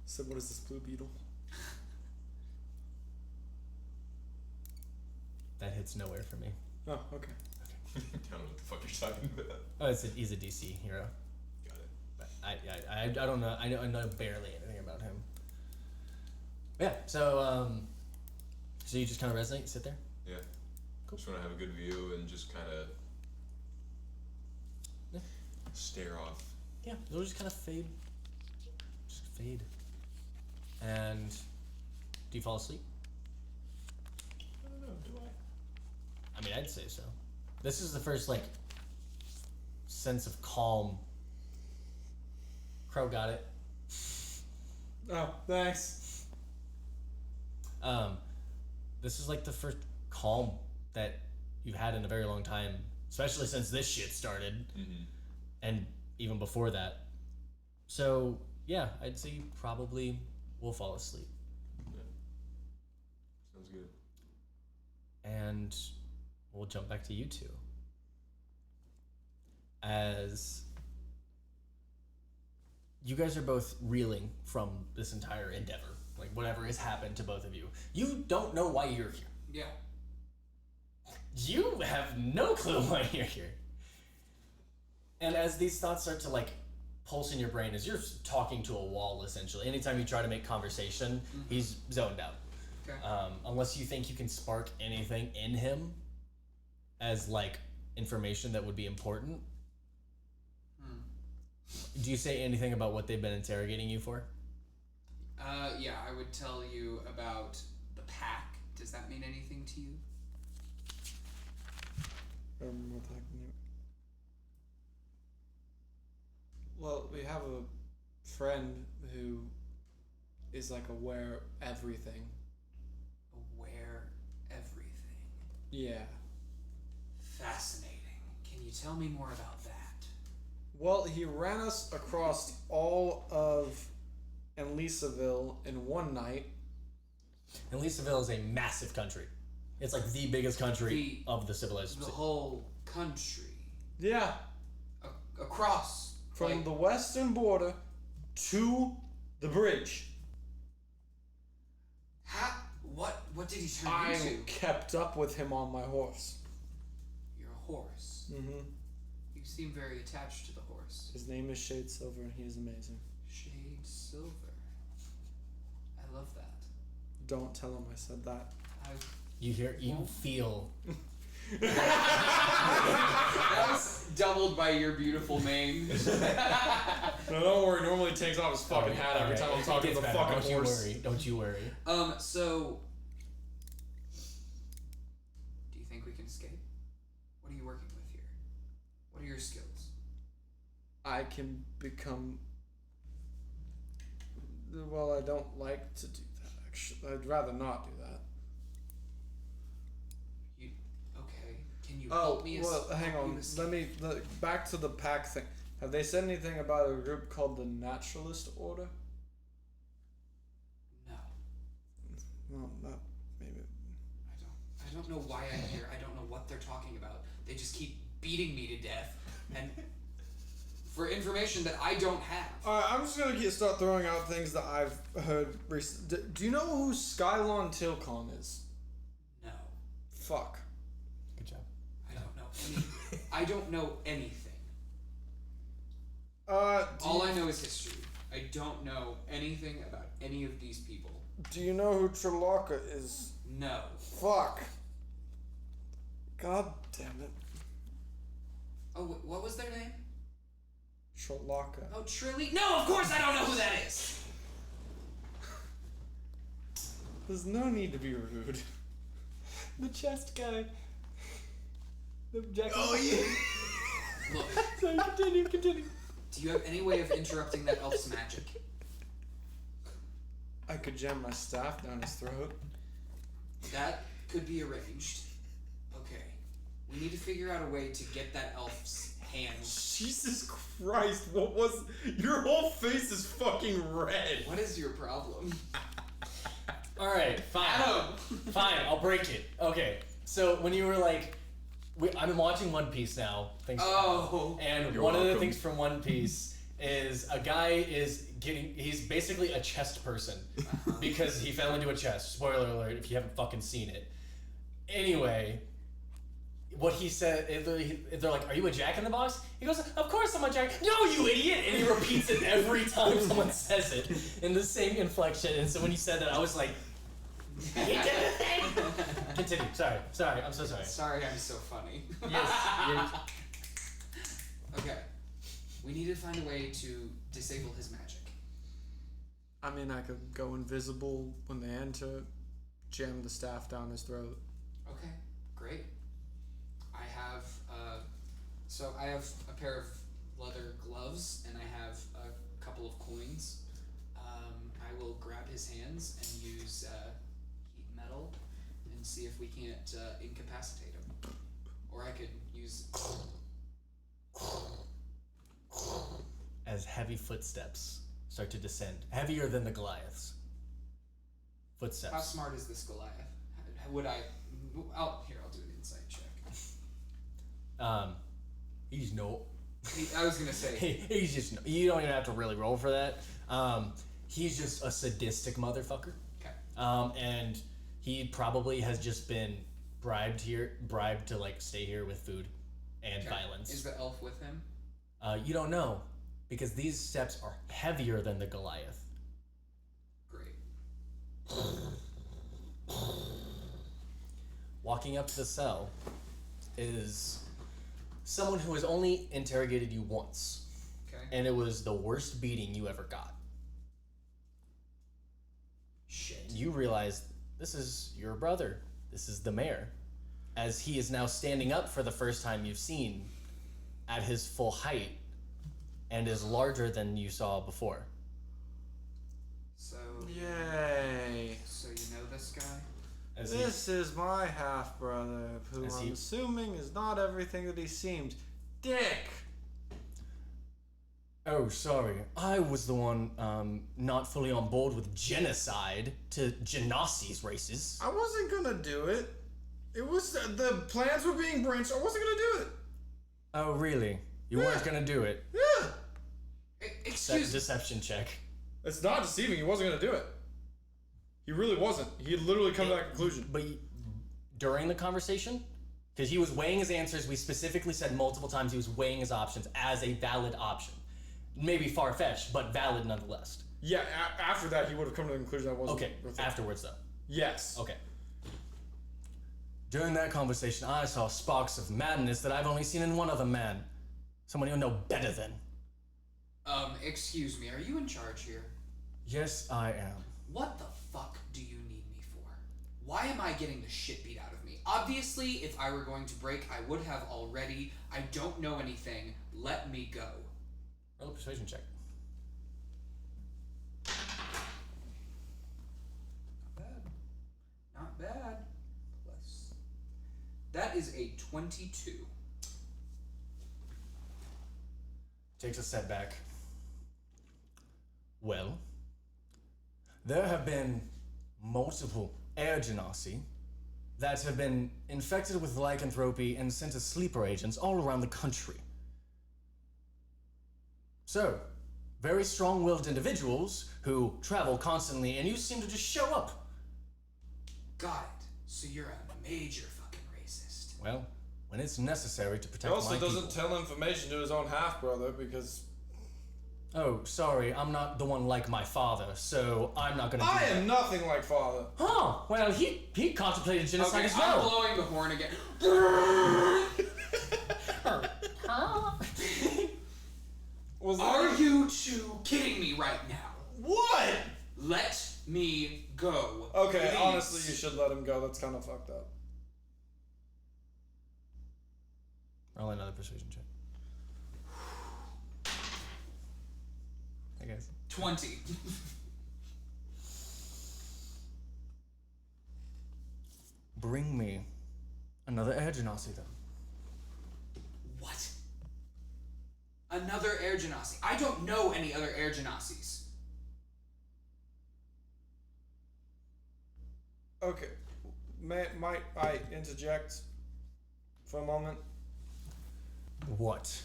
So what is this blue beetle? That hits nowhere for me. Oh, okay. I don't know what the fuck you're talking about. Oh, he's a DC hero. Got it. But I don't know. I know barely anything about him. Yeah. So so you just kind of resonate, sit there. Yeah. Cool. Just want to have a good view and just kind of stare off. Yeah. They'll just kind of fade. Just fade. And do you fall asleep? I don't know. Do I? I mean, I'd say so. This is the first like sense of calm. Crowe got it. Oh, thanks. This is like the first calm that you've had in a very long time, especially since this shit started, and even before that. So yeah, I'd say you probably will fall asleep. Yeah. Sounds good. And We'll jump back to you two. As you guys are both reeling from this entire endeavor, like whatever has happened to both of you. You don't know why you're here. Yeah. You have no clue why you're here. And as these thoughts start to like pulse in your brain, as you're talking to a wall essentially, anytime you try to make conversation, he's zoned out. Okay. Unless you think you can spark anything in him as like information that would be important. Do you say anything about what they've been interrogating you for? Yeah, I would tell you about the pack. Does that mean anything to you? Well, we have a friend who is like aware everything. Aware everything. Yeah. Fascinating. Can you tell me more about that? Well, he ran us across all of Enlisaville in one night. Enlisaville is a massive country. It's like the biggest country of the civilized. The whole country. Yeah. Across. From like, the western border to the bridge. What did he turn I into? kept up with him on my horse. Your horse. Mm-hmm. You seem very attached to the horse. His name is Shade Silver and he is amazing. Shade Silver. I love that. Don't tell him I said that. You feel. That was doubled by your beautiful mane. No, don't worry. Normally he takes off his fucking hat every time I'm talking to the fucking horse. Don't you worry. So... do you think we can escape? What are you working with here? What are your skills? I can become... Well, I don't like to do that, actually. I'd rather not do that. Can you help me? Well, hang on. Back to the pack thing. Have they said anything about a group called the Naturalist Order? No. Well, not maybe. I don't know why I'm here. I don't know what they're talking about. They just keep beating me to death, and for information that I don't have. All right, I'm just gonna start throwing out things that I've heard recently. Do you know who Skylon Tilcon is? No. Fuck. Good job. I don't know anything. All I know is history. I don't know anything about any of these people. Do you know who Trelawka is? No. Fuck. God damn it. Oh, what was their name? Trelawka. Oh, Trilly? No, of course I don't know who that is! There's no need to be rude. The chest guy. The jacket. Oh yeah. Look, Sorry, continue. do you have any way of interrupting that elf's magic? I could jam my staff down his throat. That could be arranged. Okay. We need to figure out a way to get that elf's hands. Jesus Christ, what was... Your whole face is fucking red. What is your problem? Alright, fine. Adam! Fine, I'll break it. Okay, so when you were like... I've been watching One Piece now. Thanks. Oh. And You're one of the welcome. things from One Piece is a guy he's basically a chest person because he fell into a chest. Spoiler alert if you haven't fucking seen it. Anyway, what he said, they're like, "Are you a Jack in the Box?" He goes, "Of course I'm a Jack." No, you idiot! And he repeats it every time someone says it in the same inflection. And so when he said that, I was like, "He did the thing." Continue. Sorry. I'm so sorry. Sorry, I'm so funny. Yes. Okay. We need to find a way to disable his magic. I mean, I could go invisible when they enter, jam the staff down his throat. Okay, great. I have a pair of leather gloves and I have a couple of coins. I will grab his hands and use heat metal and see if we can't incapacitate him. Or I could use... As heavy footsteps start to descend, heavier than the Goliaths. Footsteps. How smart is this Goliath? I'll do an insight check. He's no. I was gonna say. He's just no. You don't even have to really roll for that. He's just a sadistic motherfucker. Okay. And he probably has just been bribed to like stay here with food and violence. Is the elf with him? You don't know, because these steps are heavier than the Goliath. Great. Walking up to the cell is someone who has only interrogated you once. Okay. And it was the worst beating you ever got. Shit. You realize this is your brother. This is the mayor. As he is now standing up for the first time you've seen at his full height and is larger than you saw before. So. Yay. So you know this guy? As This is my half brother, who As I'm he- assuming is not everything that he seemed. Dick! Oh, sorry. I was the one not fully on board with genocide to Genasi's races. I wasn't gonna do it. It was the plans were being branched. I wasn't gonna do it. Oh, really? You weren't gonna do it? Yeah. Excuse me. Deception check. It's not deceiving. He wasn't gonna do it. He really wasn't. He had literally come to that conclusion. But during the conversation, because he was weighing his answers, we specifically said multiple times he was weighing his options as a valid option. Maybe far-fetched, but valid nonetheless. Yeah. After that, he would have come to the conclusion that wasn't. Okay, worth it. afterwards though. Yes. Okay. During that conversation, I saw sparks of madness that I've only seen in one other man. Someone you know better than. Excuse me, are you in charge here? Yes, I am. What the fuck do you need me for? Why am I getting the shit beat out of me? Obviously, if I were going to break, I would have already. I don't know anything. Let me go. Roll a persuasion check. Not bad. Not bad. Plus. That is a 22. Takes a step back. Well, there have been multiple air genasi that have been infected with lycanthropy and sent as sleeper agents all around the country. So, very strong-willed individuals who travel constantly, and you seem to just show up. Got it. So you're a major fucking racist. Well, when it's necessary to He protect also my doesn't people. tell information to his own half brother because Oh, sorry, I'm not the one like my father, so I'm not gonna do I that. am nothing like father. Huh, well, he contemplated genocide Okay, as I'm well. blowing the horn again. Are you two kidding me right now? What? Let me go. Okay, please. honestly, you should let him go. That's kind of fucked up. Roll another persuasion check. I guess. 20. Bring me another air genasi then. What? Another air genasi. I don't know any other air genasis. Okay, might I interject for a moment? What?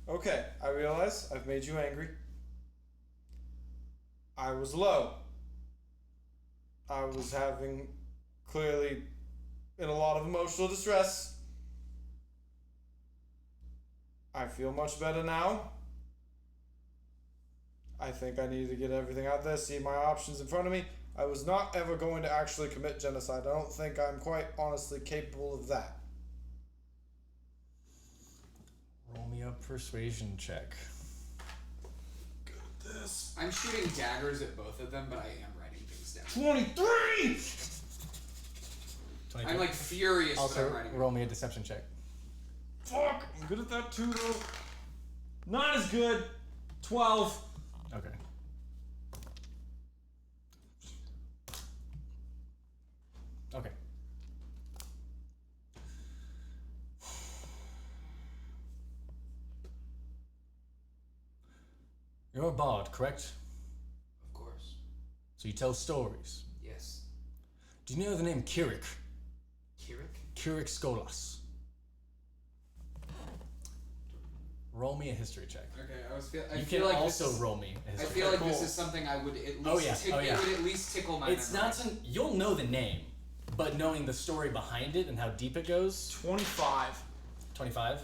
Okay, I realize I've made you angry. I was low. I was having clearly in a lot of emotional distress. I feel much better now. I think I need to get everything out there, see my options in front of me. I was not ever going to actually commit genocide. I don't think I'm quite honestly capable of that. Roll me a persuasion check. This I'm shooting daggers at both of them, but I am writing things down. 23! 22. I'm like furious that I'm Also, writing. roll me a deception check. Fuck! I'm good at that too, though. Not as good. 12. Okay. Okay. You're a bard, correct? Of course. So you tell stories. Yes. Do you know the name Kirik? Kirik? Kirik Skolas. roll me a history check. Okay, You feel can like also this is, roll me a I history feel check. like this is something I would at least It would at least tickle my It's memory. not you'll know the name, but knowing the story behind it and how deep it goes. 25. 25?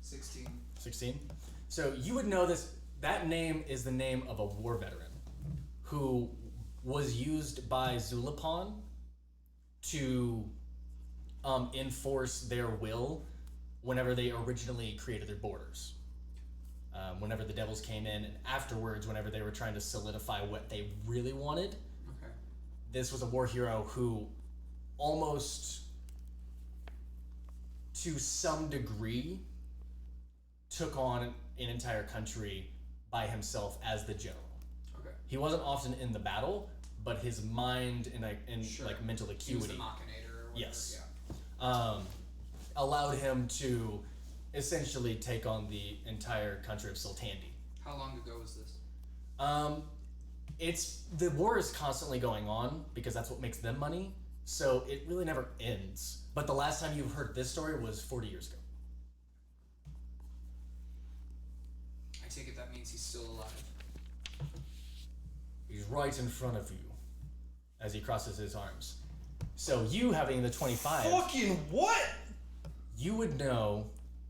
16. 16? So you would know this. That name is the name of a war veteran who was used by Zulapon to enforce their will whenever they originally created their borders. Whenever the devils came in, and afterwards, whenever they were trying to solidify what they really wanted, Okay. this was a war hero who almost, to some degree, took on an entire country by himself as the general. Okay. He wasn't often in the battle, but his mind and Sure. like mental He was acuity, the Machinator or whatever. Yes. Yeah. allowed him to essentially take on the entire country of Sultandi. How long ago was this? It's the war is constantly going on because that's what makes them money. So it really never ends. But the last time you've heard this story was 40 years ago. I take it that means he's still alive. He's right in front of you as he crosses his arms. So you having the 25, Fucking what? you would know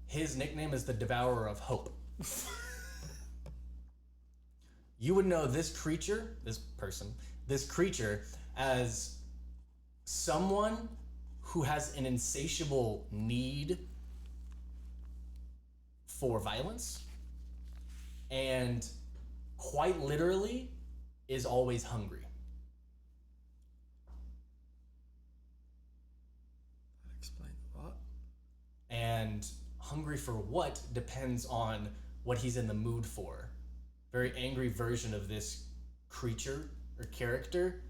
his nickname is the Devourer of Hope. You would know this creature as someone who has an insatiable need for violence and quite literally is always hungry. That explains a lot. And hungry for what depends on what he's in the mood for. Very angry version of this creature or character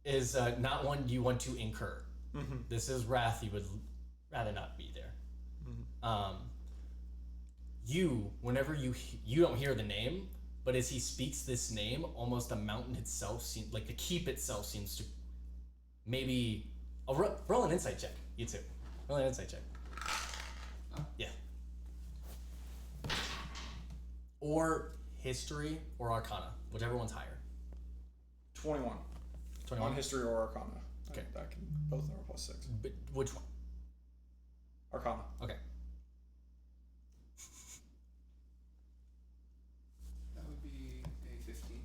is not one you want to incur. Mm-hmm. This is wrath you would rather not be there. Mm-hmm. Whenever you don't hear the name, but as he speaks this name, almost the mountain itself seems like the keep itself seems to maybe roll an insight check. You too. Roll an insight check. Yeah. Or history or arcana, whichever one's higher. 21. 21. On history or arcana. Okay. I can both are +6. But which one? Arcana. Okay. That would be a 15.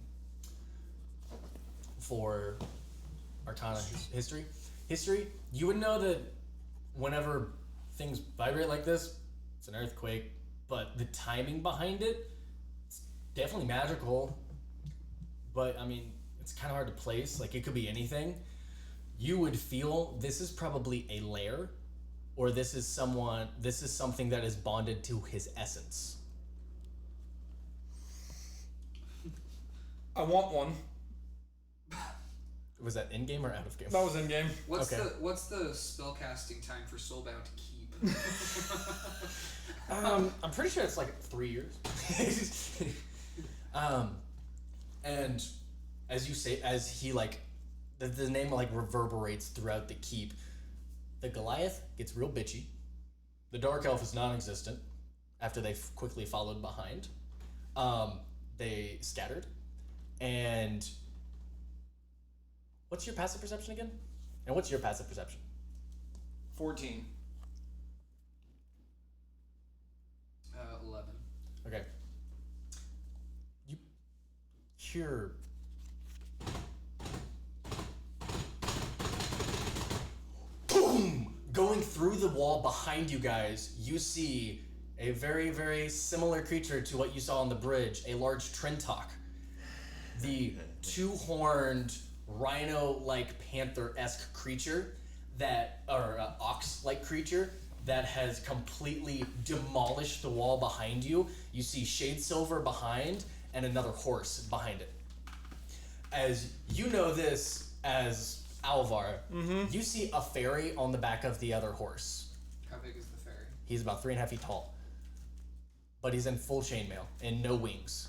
For arcana history. History, you would know that whenever things vibrate like this, it's an earthquake, but the timing behind it, it's definitely magical, but I mean, it's kind of hard to place. Like, it could be anything. You would feel this is probably a lair, or this is something that is bonded to his essence. I want one. Was that in game or out of game? That was in game. What's Okay. the spellcasting time for Soulbound to keep? I'm pretty sure it's like 3 years. And as you say, as he like, the name like reverberates throughout the keep. The Goliath gets real bitchy. The Dark Elf is non-existent after they quickly followed behind. They scattered. And what's your passive perception again? And what's your passive perception? 14. 11. Okay. You hear boom! Going through the wall behind you guys, you see a very, very similar creature to what you saw on the bridge, a large Trentok. The two-horned, rhino-like panther-esque creature or ox-like creature that has completely demolished the wall behind you. You see Shade Silver behind and another horse behind it. As you know this as Alvar, you see a fairy on the back of the other horse. How big is the fairy? He's about 3.5 feet tall. But he's in full chainmail and no wings.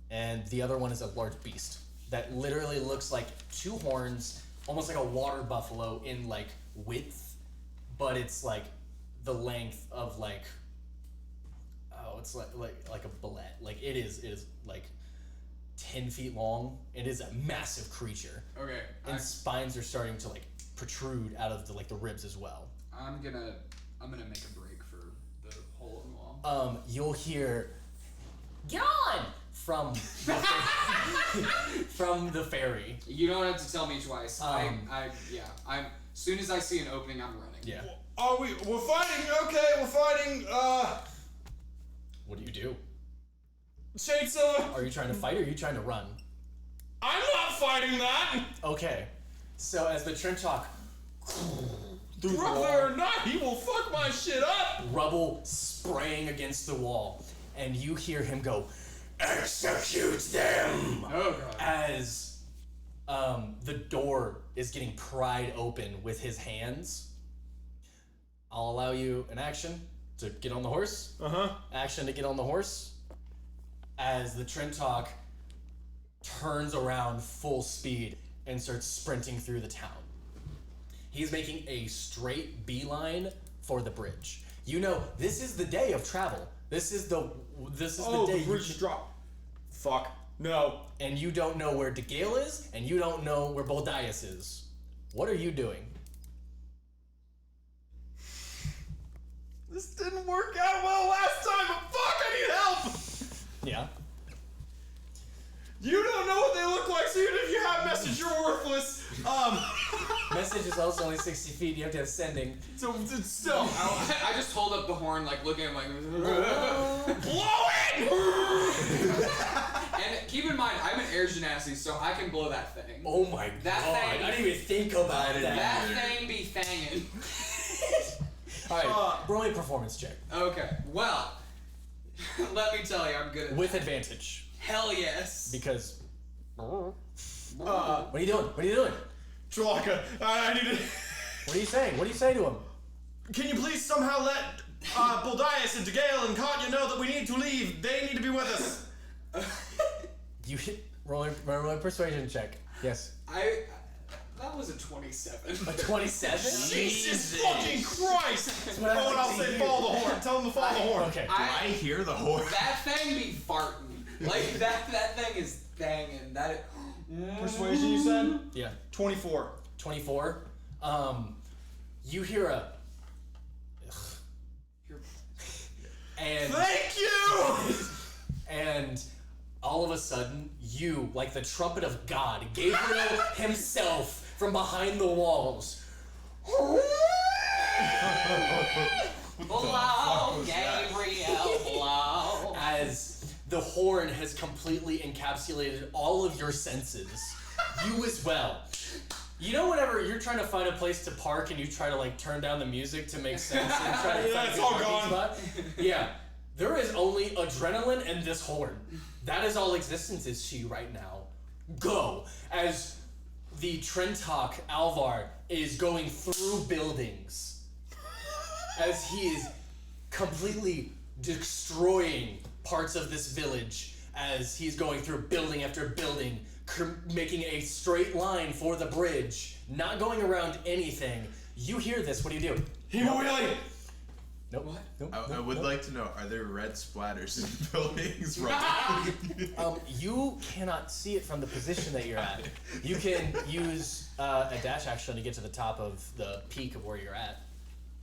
And the other one is a large beast that literally looks like two horns, almost like a water buffalo in like width, but it's like the length of like wow, it's like a bullet. Like it is like 10 feet long. It is a massive creature. Okay. And spines are starting to like protrude out of the ribs as well. I'm gonna make a break for the hole in the wall. You'll hear "Yawn" from from the ferry. You don't have to tell me twice. I'm soon as I see an opening, I'm running. Yeah. We're fighting. Okay, we're fighting. What do you do? Chainsaw. Are you trying to fight or are you trying to run? I'm not fighting that. Okay. So as the trench hawk Brother or not, he will fuck my shit up. rubble spraying against the wall, and you hear him go, "Execute them!" Oh god. As the door is getting pried open with his hands. I'll allow you an action to get on the horse. Action to get on the horse. As the Trentalk turns around full speed and starts sprinting through the town. He's making a straight beeline for the bridge. You know, this is the day of travel. This is the day the bridge drop. Fuck. No. and you don't know where DeGale is, and you don't know where Boldaius is. What are you doing? This didn't work out well last time, but fuck, I need help! Yeah. You don't know what they look like, so even if you have message, you're worthless. Message is also only 60 feet. You have to have sending. So it's still. I just hold up the horn, like looking at him, like. Blow it! And keep in mind, I'm an air genasi, so I can blow that thing. Oh my That god! thing- I didn't even think about that. That thing be fangin'. All right, roll me a performance check Okay, well, let me tell you, I'm good at with advantage Hell yes. because. What are you doing? What are you doing? Trelaka, I need to. What are you saying? What do you say to him? Can you please somehow let Boldaius and DeGale and Katya know that we need to leave? They need to be with us. You roll a persuasion check. Yes. That was a 27. A 27? Jesus fucking Christ! what Oh, and I'll happens to say you. follow the horn. Tell him to follow the horn. Okay. I hear the horse. That thing be farting. Like, that thing is banging. Persuasion, you said? Yeah. 24. 24. You hear a. And Thank you! and all of a sudden, you, like the trumpet of God, Gabriel himself from behind the walls. Blow, Gabriel, blow. As the horn has completely encapsulated all of your senses. You as well. You know whenever you're trying to find a place to park and you try to like turn down the music to make sense and try to Yeah, find it's a all parking gone. spot? Yeah. There is only adrenaline and this horn. That is all existence is to you right now. Go. As the Trentalk Alvar is going through buildings. As he is completely destroying parts of this village as he's going through building after building, making a straight line for the bridge, not going around anything. You hear this, what do you do? Hemo-wheelie! Nope. What? Nope. I would like to know, are there red splatters in buildings? You cannot see it from the position that you're at. You can use a dash action to get to the top of the peak of where you're at.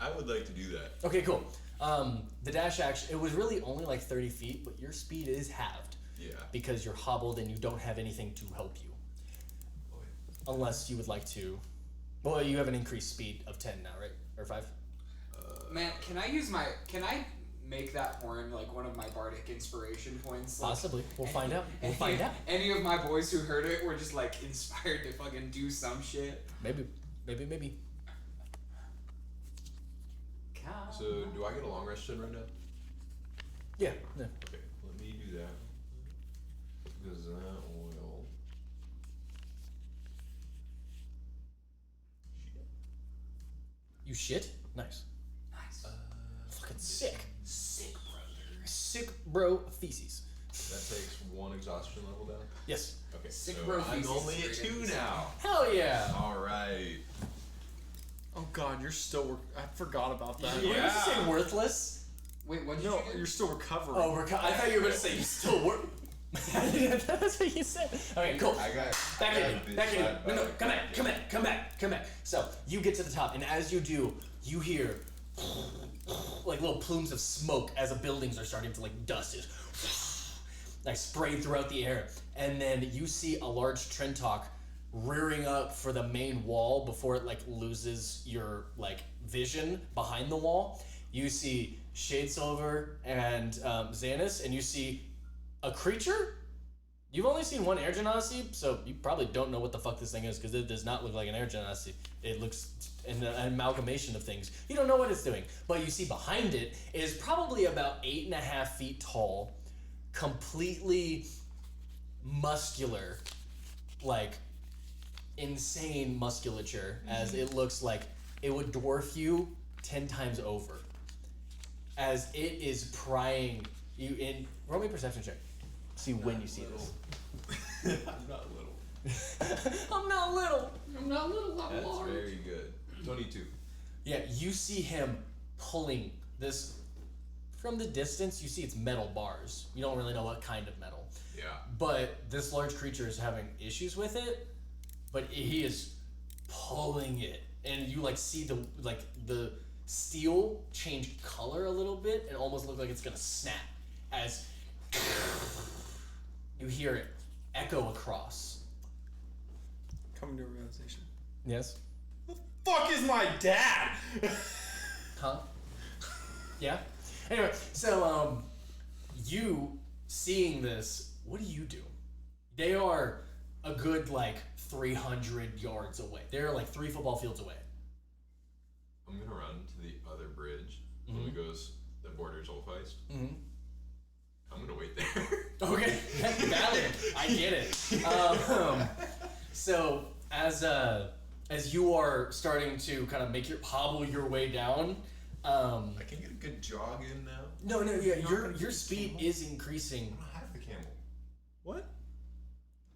I would like to do that. Okay, cool. The dash action, it was really only like 30 feet, but your speed is halved. Yeah. Because you're hobbled and you don't have anything to help you. Unless you would like to. Well, you have an increased speed of 10 now, right? Or 5? Man, can I make that horn like one of my bardic inspiration points? Like, Possibly. We'll find out. We'll find out. Any of my boys who heard it were just like inspired to fucking do some shit. Maybe. So, do I get a long rest right now? Yeah. Okay, let me do that. Because that will... You shit? Nice. Nice. Fucking sick. Sick, brother. Sick bro feces. That takes 1 exhaustion level down? Yes. Okay, Sick so bro I'm feces only at is 2 great. now. Hell yeah. Alright. Oh god, you're still I forgot about that. What did you say, worthless? Wait, what did No, you do? you're still recovering. Oh, I thought you were going to say you still work. That's what you said. Okay, cool. Back in. No, come back. So, you get to the top, and as you do, you hear like little plumes of smoke as the buildings are starting to like dust is like sprayed throughout the air. And then you see a large Trentalk rearing up for the main wall before it like loses your like vision behind the wall. You see Shadesilver and Zanis, and you see a creature. You've only seen one air genasi, so you probably don't know what the fuck this thing is, because it does not look like an air genasi. It looks an amalgamation of things. You don't know what it's doing, but you see behind it is probably about 8.5 feet tall, completely muscular, like insane musculature, as it looks like it would dwarf you 10 times over. As it is prying you in. Roll me a perception check. See when you see this. I'm not little. I'm not little. I'm not little, I'm That's large. very good. 22. Yeah, you see him pulling this from the distance. You see it's metal bars. You don't really know what kind of metal. Yeah. But this large creature is having issues with it. But he is pulling it, and you like see the steel change color a little bit and almost look like it's gonna snap as you hear it echo across. Coming to a realization. Yes. The fuck is my dad? Huh? Yeah. Anyway, so you seeing this, what do you do? They are a good like 300 yards away. They're like 3 football fields away. I'm gonna run to the other bridge when it goes that borders Olfeist. Mm-hmm. I'm gonna wait there. Okay, valid. I get it. So as you are starting to kind of hobble your way down, I can get a good jog in now. no, yeah, your speed is increasing. I don't have the camel. What?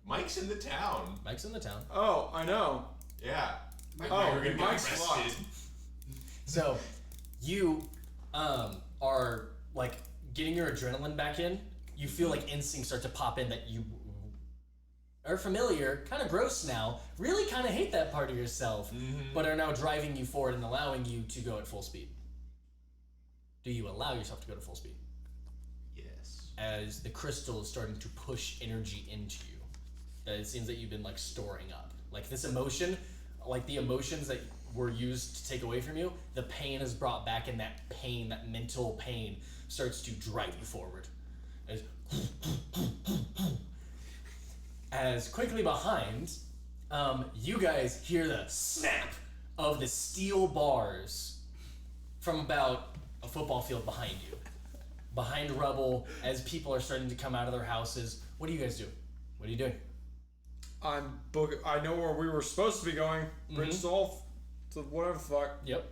Mike's in the town. Mike's in the town. Oh, I know. Yeah. Oh, Mike's arrested. fucked. So you are like getting your adrenaline back in. You feel like instincts start to pop in that you are familiar, kind of gross now, really kind of hate that part of yourself, but are now driving you forward and allowing you to go at full speed. Do you allow yourself to go to full speed? Yes. As the crystal is starting to push energy into you, that it seems that you've been like storing up. Like this emotion, like the emotions that were used to take away from you, the pain is brought back, and that pain, that mental pain, starts to drive you forward. As quickly behind, you guys hear the snap of the steel bars from about a football field behind you. Behind rubble, as people are starting to come out of their houses. What do you guys do? What are you doing? I know where we were supposed to be going. Bridge Solve to whatever the fuck. Yep.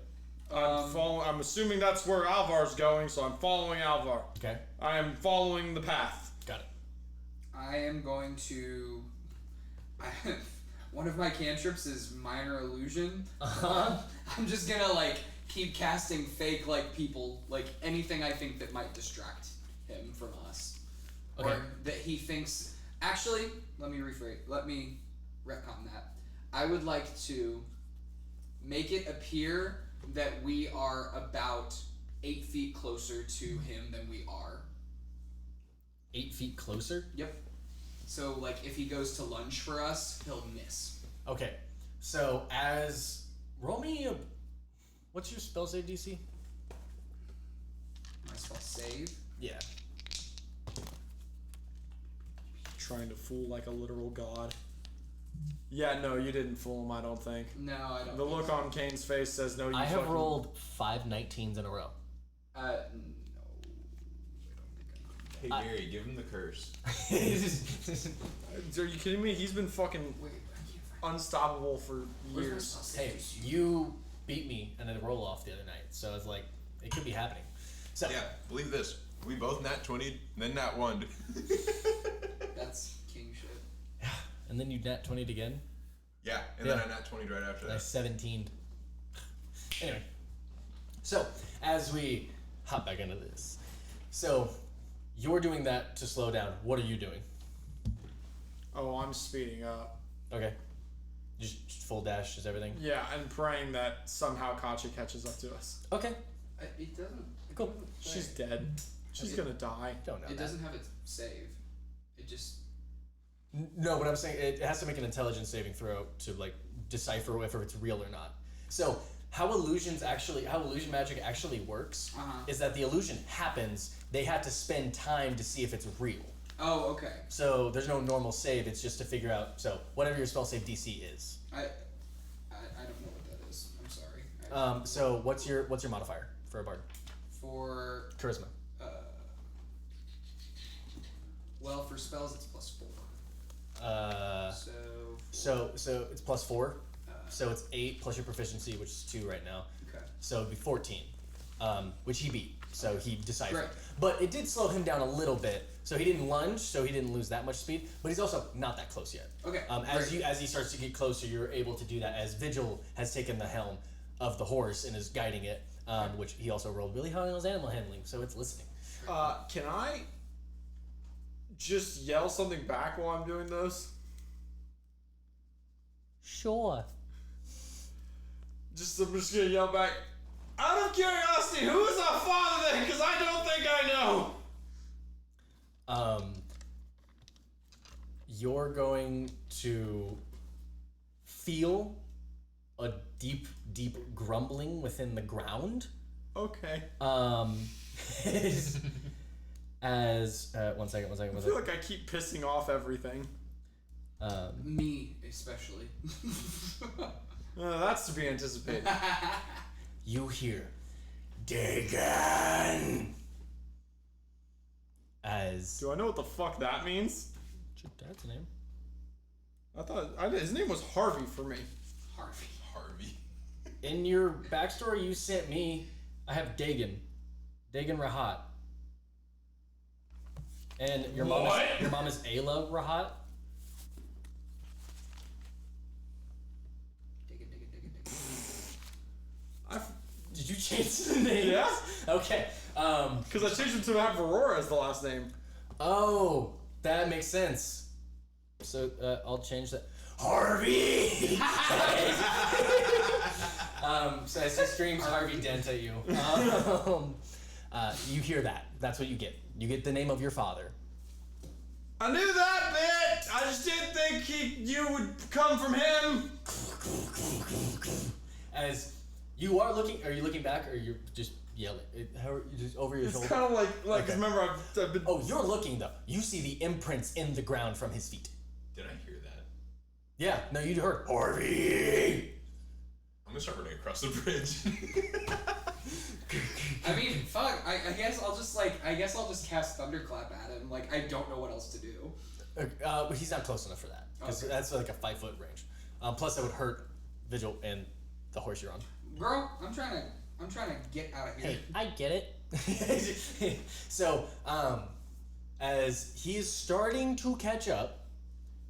I'm assuming that's where Alvar's going, so I'm following Alvar. Okay. I am following the path. Got it. I am going to. One of my cantrips is minor illusion. I'm just gonna like keep casting fake like people, like anything I think that might distract him from us, Okay. or that he thinks. Actually, let me rephrase. Let me retcon that. I would like to make it appear that we are about 8 feet closer to him than we are. 8 feet closer? Yep. So, like, if he goes to lunge for us, he'll miss. Okay. So, roll me a... What's your spell save DC? My spell save. Yeah. Trying to fool like a literal god. Yeah, no, you didn't fool him, I don't think. No, I don't. The look on Caine's face says no, you I have fucking... rolled 5 19s in a row. No. I don't think Hey Gary, give him the curse. Are you kidding me? He's been fucking Wait, I can't find unstoppable for Where's my years. spell save Hey, DC? you beat me in a roll off the other night, so it's like, it could be happening. So, Yeah, believe this. We both nat 20, then nat 1. That's king shit. and then you nat 20'd again. Yeah, and then I nat 20 right after I that. 17'd. Anyway, so as we hop back into this. So, you're doing that to slow down. What are you doing? Oh, I'm speeding up. Okay. Just full dash is everything? Yeah, and praying that somehow Katya catches up to us. Okay. It doesn't. Cool. She's dead. She's gonna die. Don't know It that. doesn't have its save. It just. No, but I'm saying it has to make an intelligence saving throw to like decipher if it's real or not. So how illusion magic actually works is that the illusion happens. They have to spend time to see if it's real. Oh, okay. So there's no normal save. It's just to figure out. So whatever your spell save DC is. I don't know what that is. I'm sorry. So what's your modifier for a bard? For Charisma. well, for spells it's +4. So it's +4. So it's 8 plus your proficiency, which is 2 right now. Okay. So it'd be 14, which he beat. So he deciphered. Great. But it did slow him down a little bit. So he didn't lunge, so he didn't lose that much speed. But he's also not that close yet. Okay. As he starts to get closer, you're able to do that. As Vigil has taken the helm of the horse and is guiding it, which he also rolled really high on his animal handling, so it's listening. Can I just yell something back while I'm doing those? Sure. I'm just gonna yell back. Out of curiosity, who is our father then? Because I don't think I know. You're going to feel a deep, deep grumbling within the ground. Okay. As one second. I feel like I keep pissing off everything. Me especially. That's to be anticipated. You hear DeGale as Do I know what the fuck that means? what's your dad's name? I thought his name was Harvey for me. Harvey. In your backstory you sent me, I have Dagon Rahat. And your mom is Ayla Rahat. Dig it. Did you change the name? Yeah. Okay. Because I changed him to have Verora as the last name. Oh, that makes sense. So I'll change that. Harvey. So as he screams Harvey Dent at you, you hear that. That's what you get. You get the name of your father. I knew that bit. I just didn't think you would come from him. As you are looking, are you looking back, or you're just yelling? How are you just over your It's shoulder? kind of like Okay. remember I've been. Oh, you're looking though. You see the imprints in the ground from his feet. Did I hear that? Yeah. No, you heard Harvey. I'm gonna start running across the bridge. I mean, fuck. I guess I'll just cast Thunderclap at him. Like I don't know what else to do. But he's not close enough for that because Okay. that's like a 5-foot range. Plus, that would hurt Vigil and the horse you're on. Bro, I'm trying to get out of here. Hey, I get it. So, as he's starting to catch up,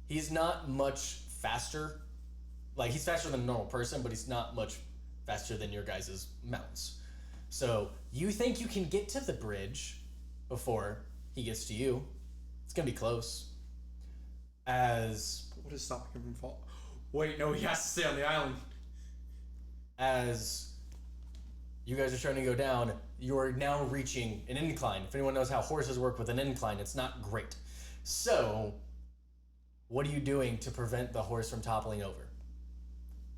he's not much faster. Like, he's faster than a normal person, but he's not much faster than your guys' mounts. So, you think you can get to the bridge before he gets to you. It's gonna be close. What is stopping him from falling? Wait, no, he has to stay on the island. As you guys are starting to go down, you're now reaching an incline. If anyone knows how horses work with an incline, it's not great. So, what are you doing to prevent the horse from toppling over?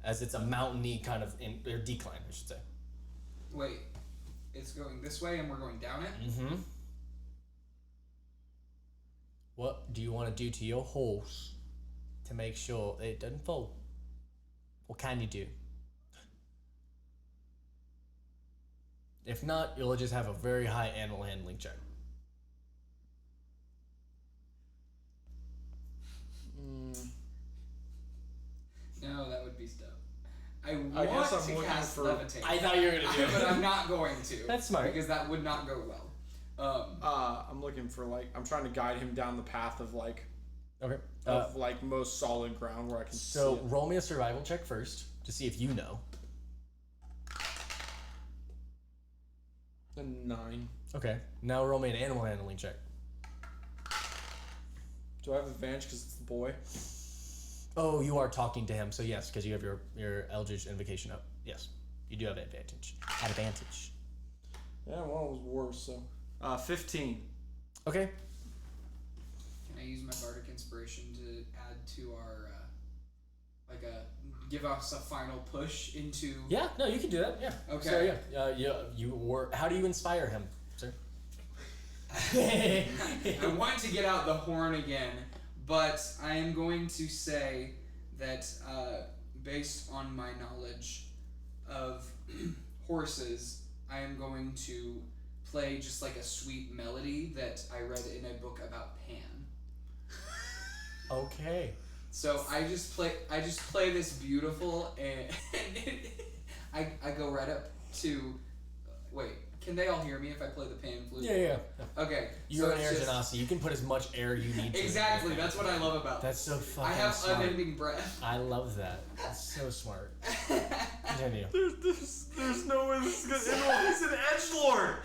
As it's a mountainy kind of or decline, I should say. Wait, it's going this way and we're going down it? Mm-hmm. What do you want to do to your horse to make sure it doesn't fall? What can you do? If not, you'll just have a very high animal handling check. No, that would be stuff. I I want guess I'm to looking cast for- levitate. I thought you were gonna do it. But I'm not going to. That's smart. Because that would not go well. I'm looking for I'm trying to guide him down the path of Okay. most solid ground where I can So see it. roll me a survival check first to see if you know. A 9. Okay. Now roll me an animal handling check. Do I have advantage because it's the boy? Oh, you are talking to him, so yes, because you have your Eldritch Invocation up. Yes, you do have advantage. Advantage. Yeah, well, it was worse, so. 15. Okay. Can I use my Bardic Inspiration to add to our, give us a final push into... Yeah, no, you can do that, yeah. Okay. So, you were... How do you inspire him, sir? I want to get out the horn again, but I am going to say that, based on my knowledge of horses, I am going to play just like a sweet melody that I read in a book about Pan. Okay. So I just play this beautiful and I go right up to wait, can they all hear me if I play the pan flute? Yeah. Okay. You're so an air genasi. You can put as much air you need to. Exactly, that's what I love about That's so fucking I have smart. unending breath. I love that. That's so smart. Continue. There's no way this is gonna end well. He's an edgelord!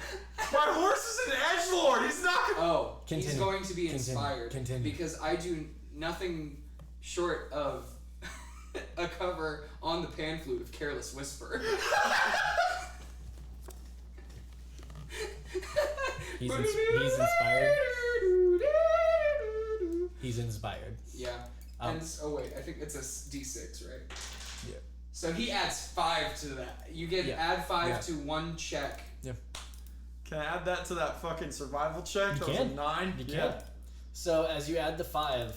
My horse is an edgelord! He's not gonna... Oh, he's Continue. going to be inspired. Continue. Because I do nothing short of a cover on the pan flute of Careless Whisper. He's inspired. He's inspired. Yeah. And oh wait, I think it's a D6, right? Yeah. So he adds 5 to that. You get add 5 to one check. Yeah. Can I add that to that fucking survival check? That was a 9? You can. So as you add the 5,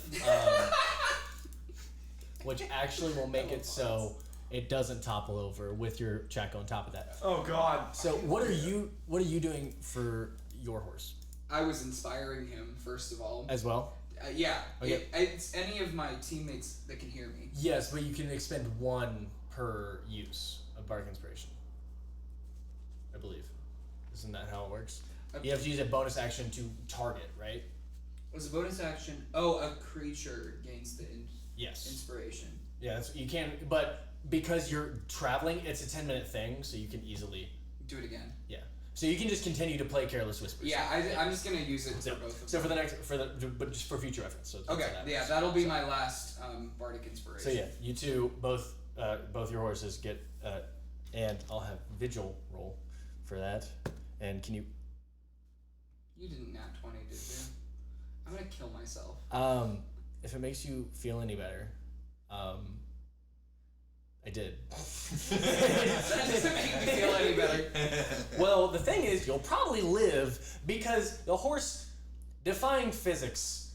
which actually will make it so it doesn't topple over with your check on top of that. Oh god. So what are you doing for your horse? I was inspiring him first of all. As well? Yeah. Okay. It's any of my teammates that can hear me. Yes, but you can expend 1 per use of Bardic Inspiration. I believe. Isn't that how it works? You have to use a bonus action to target, right? Was a bonus action? Oh, a creature gains the Yes. inspiration. Yeah, you can, but because you're traveling, it's a 10-minute thing, so you can easily... Do it again. Yeah. So you can just continue to play Careless Whispers. Yeah, I'm just gonna use it for both of them. So but just for future reference. So okay, yeah, that'll be my last Bardic Inspiration. So yeah, you two, both your horses get, and I'll have Vigil roll for that. And can you... You didn't nat 20, did you? I'm gonna kill myself. If it makes you feel any better, I did. That doesn't make me feel any better. Well, the thing is, you'll probably live because the horse, defying physics,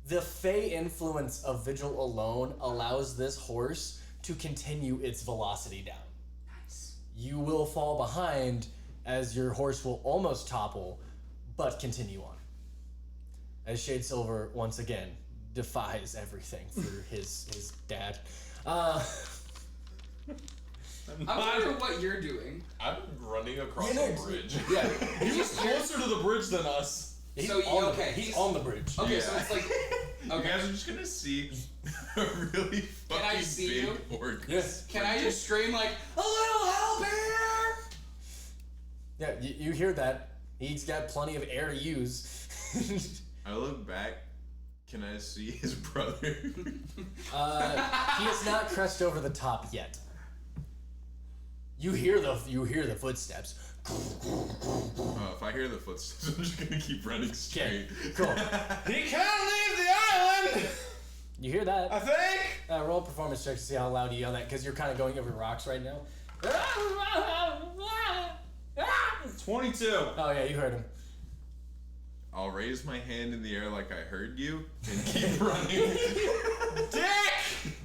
the Fey influence of Vigil alone allows this horse to continue its velocity down. Nice. You will fall behind as your horse will almost topple, but continue on. As Shade Silver once again defies everything for his dad. I wonder what you're doing. I'm running across a bridge. Yeah. He was closer to the bridge than us. He's So, on okay, he's he's- on the bridge. Okay, Yeah. so it's like You okay. guys are just gonna see a really Can I fucking see big you? orc. Yes. Can I just scream like a little help here? Yeah, you hear that. He's got plenty of air to use. I look back. Can I see his brother? He has not crashed over the top yet. You hear the footsteps. If I hear the footsteps, I'm just gonna keep running straight. Cool. He can't leave the island! You hear that? I think! Roll a performance check to see how loud you yell that, because you're kind of going over rocks right now. 22. Oh yeah, you heard him. I'll raise my hand in the air like I heard you and keep running. Dick!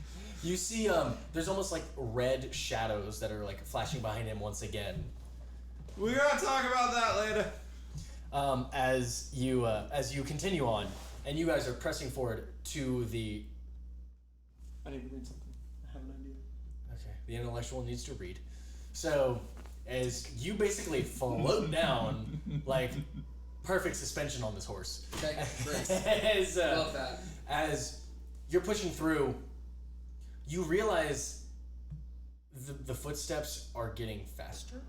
You see, there's almost like red shadows that are like flashing behind him once again. We're gonna talk about that later. As you continue on, and you guys are pressing forward to the. I need to read something. I have an idea. Okay, the intellectual needs to read. So, as you basically float down, like perfect suspension on this horse. Okay, great. as, Love that. as you're pushing through, you realize the footsteps are getting faster.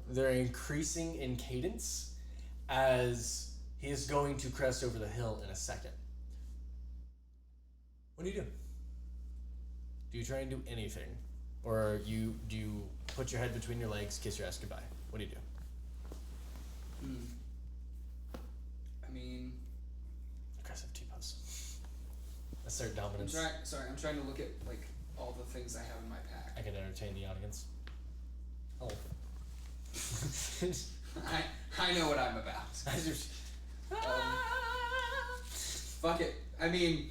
They're increasing in cadence as he is going to crest over the hill in a second. What do you do? Do you try and do anything? Or do you put your head between your legs, kiss your ass goodbye? What do you do? I mean... Aggressive T-pose. Assert dominance. I'm trying to look at, like, all the things I have in my pack. I can entertain the audience. Oh. I know what I'm about. Fuck it. I mean...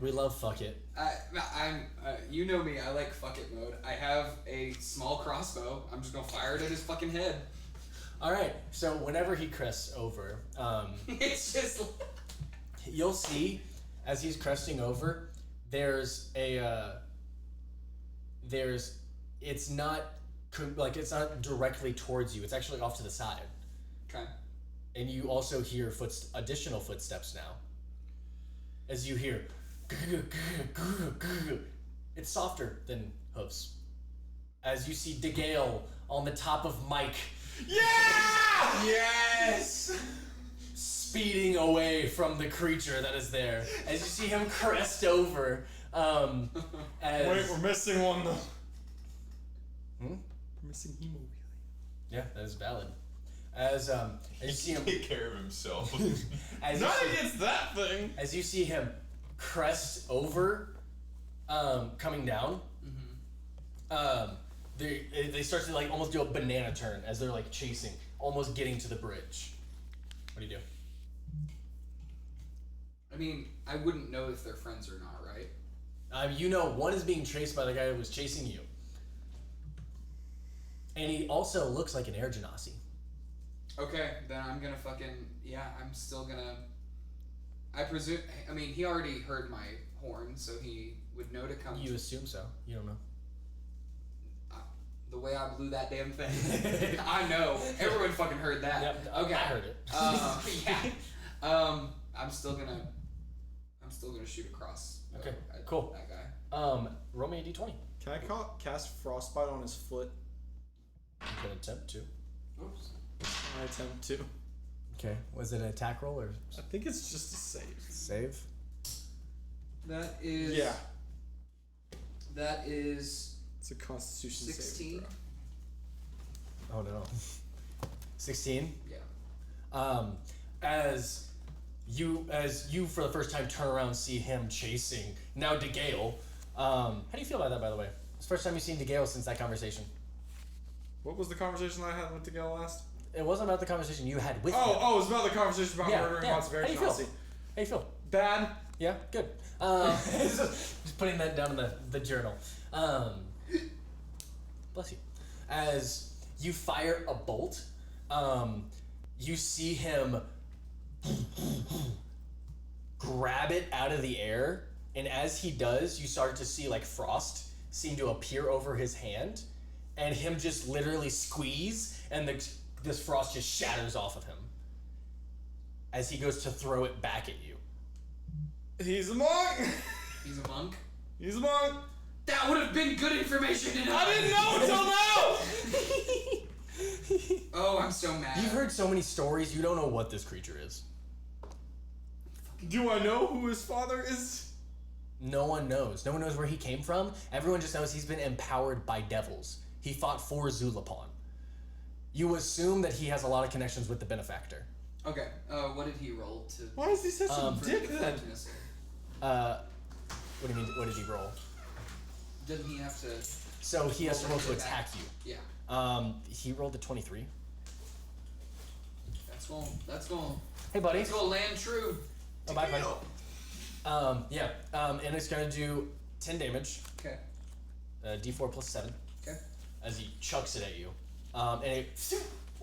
We love fuck it. I'm you know me, I like fuck it mode. I have a small crossbow. I'm just gonna fire it at his fucking head. Alright, so whenever he crests over, It's just... you'll see, as he's cresting over, it's not directly towards you. It's actually off to the side. Okay. And you also hear additional footsteps now. As you hear, it's softer than hooves. As you see DeGale on the top of Mike. Yeah! Yes! Speeding away from the creature that is there. As you see him crest over. Wait, we're missing one though. Hmm? We're missing Hemo. Yeah, that is valid. As you see him take care of himself. Not against that thing! As you see him crest over, coming down, they start to like almost do a banana turn as they're like chasing, almost getting to the bridge. What do you do? I mean, I wouldn't know if they're friends or not, right? You know, one is being chased by the guy who was chasing you. And he also looks like an air genasi. Okay, then I'm gonna I'm still gonna... I presume... I mean, he already heard my horn, so he would know to come... You assume so. You don't know. The way I blew that damn thing. I know. Everyone fucking heard that. Yep, okay. I heard it. Yeah. I'm still gonna shoot across. Okay, at cool. That guy. Roll me a d20. Can I cast Frostbite on his foot? You can attempt to. Oops. I attempt to. Okay. Was it an attack roll or I think it's just a save. save? That is... Yeah. That is... It's a Constitution 16. save. Oh no. 16? Yeah. As you for the first time turn around and see him chasing now DeGale. How do you feel about that, by the way? It's the first time you've seen DeGale since that conversation. What was the conversation that I had with DeGale last? It wasn't about the conversation you had with him. Oh, it was about the conversation about murdering lots of air How do you feel? genasi. How do you feel? Bad. Yeah, good. Just putting that down in the journal. Bless you. As you fire a bolt, you see him grab it out of the air, and as he does, you start to see like frost seem to appear over his hand, and him just literally squeeze, and this frost just shatters off of him as he goes to throw it back at you. He's a monk! He's a monk? He's a monk! That would have been good information to know! I didn't know until now! Oh, I'm so mad. You've heard so many stories, you don't know what this creature is. Do I know who his father is? No one knows. No one knows where he came from. Everyone just knows he's been empowered by devils. He fought for Zulapon. You assume that he has a lot of connections with the benefactor. Okay, what did he roll to... Why is he such a dick then? What do you mean, what did he roll? Didn't he have to... So he has to roll to attack you. Yeah. He rolled a 23. That's going... Hey, buddy. Let's go land true. Oh, bye, buddy. And it's gonna do 10 damage. Okay. D4 plus 7. Okay. As he chucks it at you. And it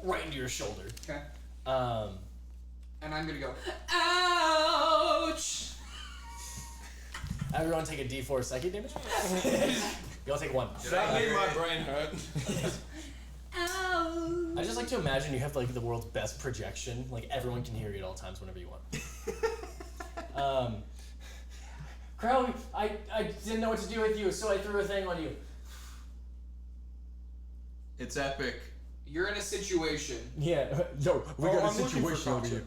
right into your shoulder. Okay. And I'm gonna go, ouch! Everyone take a D4 psychic damage. You all take 1. That made my brain hurt. Ouch! I just like to imagine you have like the world's best projection. Like everyone can hear you at all times whenever you want. Crowe, I didn't know what to do with you, so I threw a thing on you. It's epic. You're in a situation. Yeah. Yo, we got a I'm looking for situation over Katya.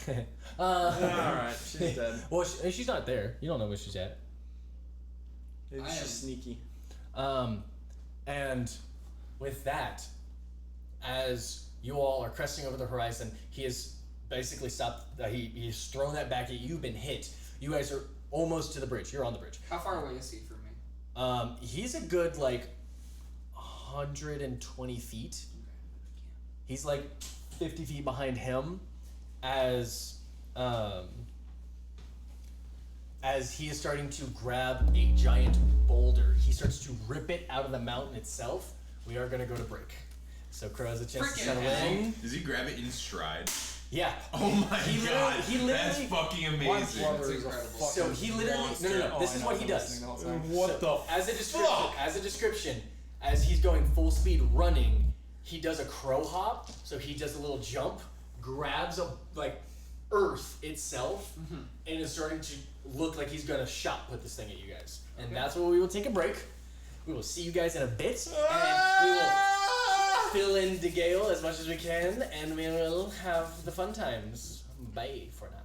here. Alright, she's dead. Well, she's not there. You don't know where she's at. Maybe I she's am. sneaky. And with that, as you all are cresting over the horizon, he has basically stopped. He's thrown that back at you. You've been hit. You guys are almost to the bridge. You're on the bridge. How far away is he from me? He's a good 120 feet. He's 50 feet behind him, as he is starting to grab a giant boulder. He starts to rip it out of the mountain itself. We are gonna go to break. So Crowe has a chance to Frickin' settle hell. in. Does he grab it in stride? Yeah. Oh my He god. literally- That's fucking amazing. That's incredible. So he literally no. This is what he does. What the As a description, as he's going full speed running, he does a crow hop. So he does a little jump, grabs earth itself, and is starting to look like he's gonna shot put this thing at you guys. And that's where we will take a break. We will see you guys in a bit, and we will fill in DeGale as much as we can, and we will have the fun times. Bye for now.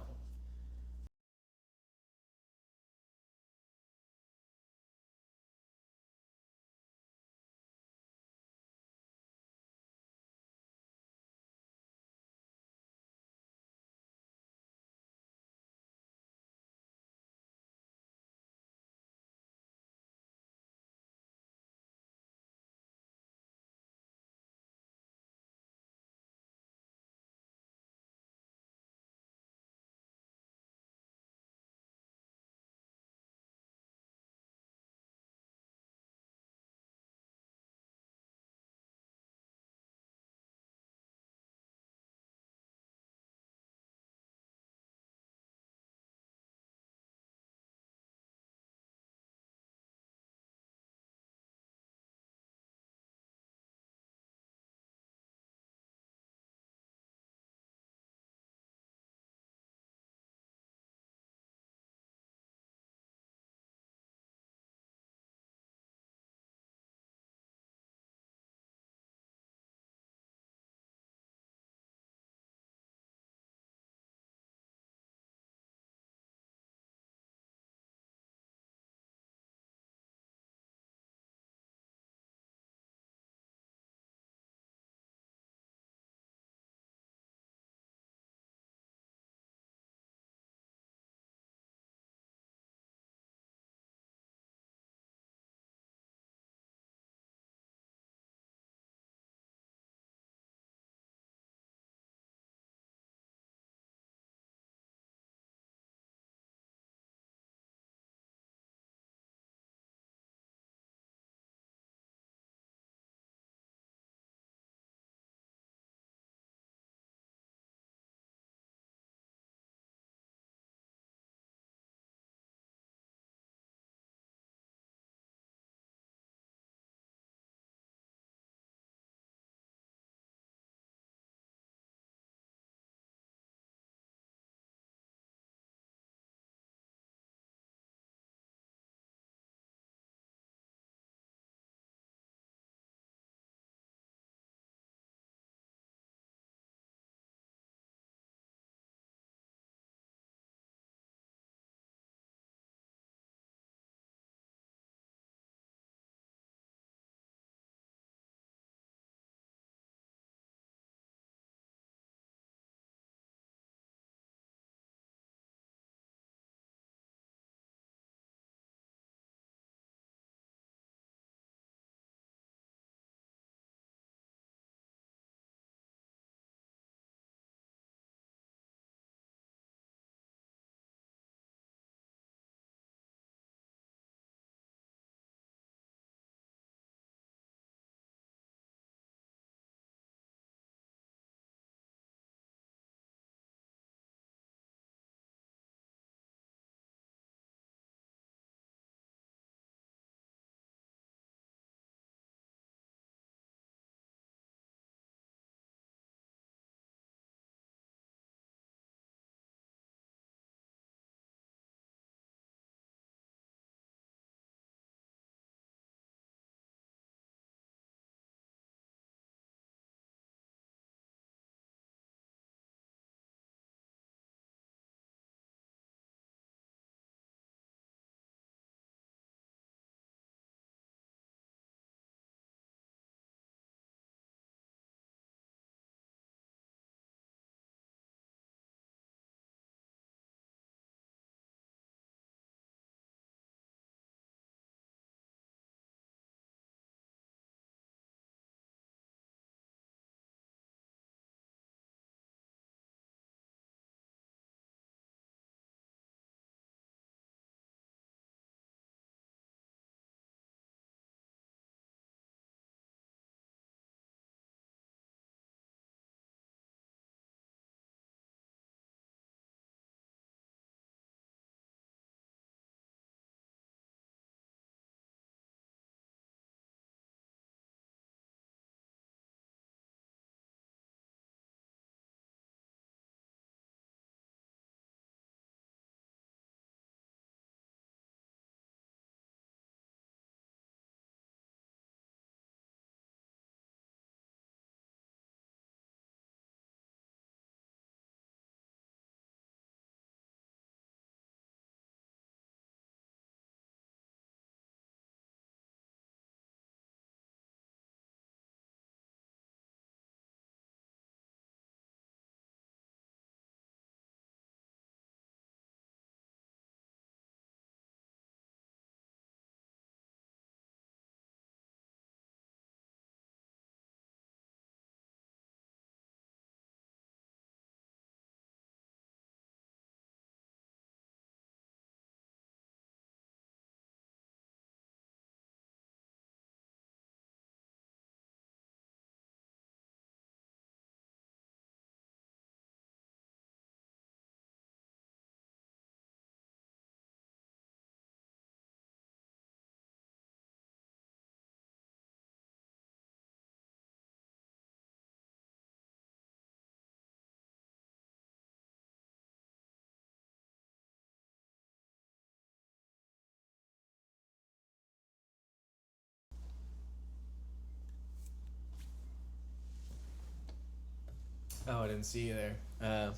Oh, I didn't see you there.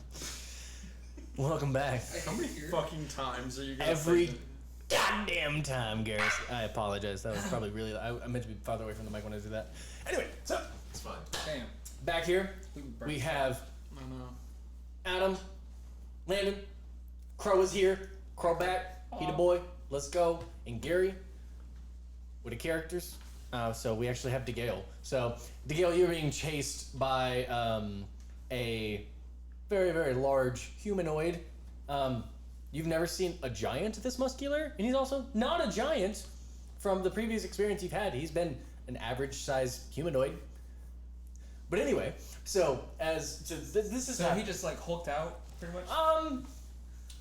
Welcome back. How many fucking times are you gonna Every say that? goddamn time, Garrison. I apologize. That was probably really. I meant to be farther away from the mic when I do that. Anyway, so It's fine. Damn. back here we have I know. Adam, Landan, Crowe is here. Crowe back. He the boy. Let's go. And Gary with the characters. So we actually have DeGale. So DeGale, you're being chased by a very, very large humanoid. You've never seen a giant this muscular, and he's also not a giant from the previous experience you've had. He's been an average-sized humanoid. But anyway, so this is So he just like hulked out, pretty much.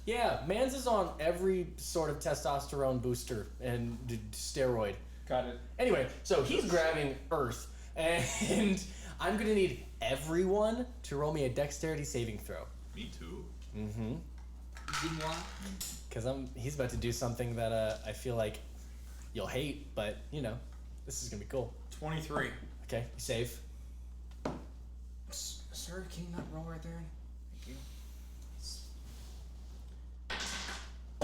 yeah, Mans is on every sort of testosterone booster and steroid. Got it. Anyway, so he's grabbing Earth, and I'm gonna need everyone to roll me a dexterity saving throw. Me too. Mm-hmm. Dis-moi. Because he's about to do something that I feel like you'll hate, but you know, this is gonna be cool. 23. Okay, you save. Sir, can you not roll right there? Thank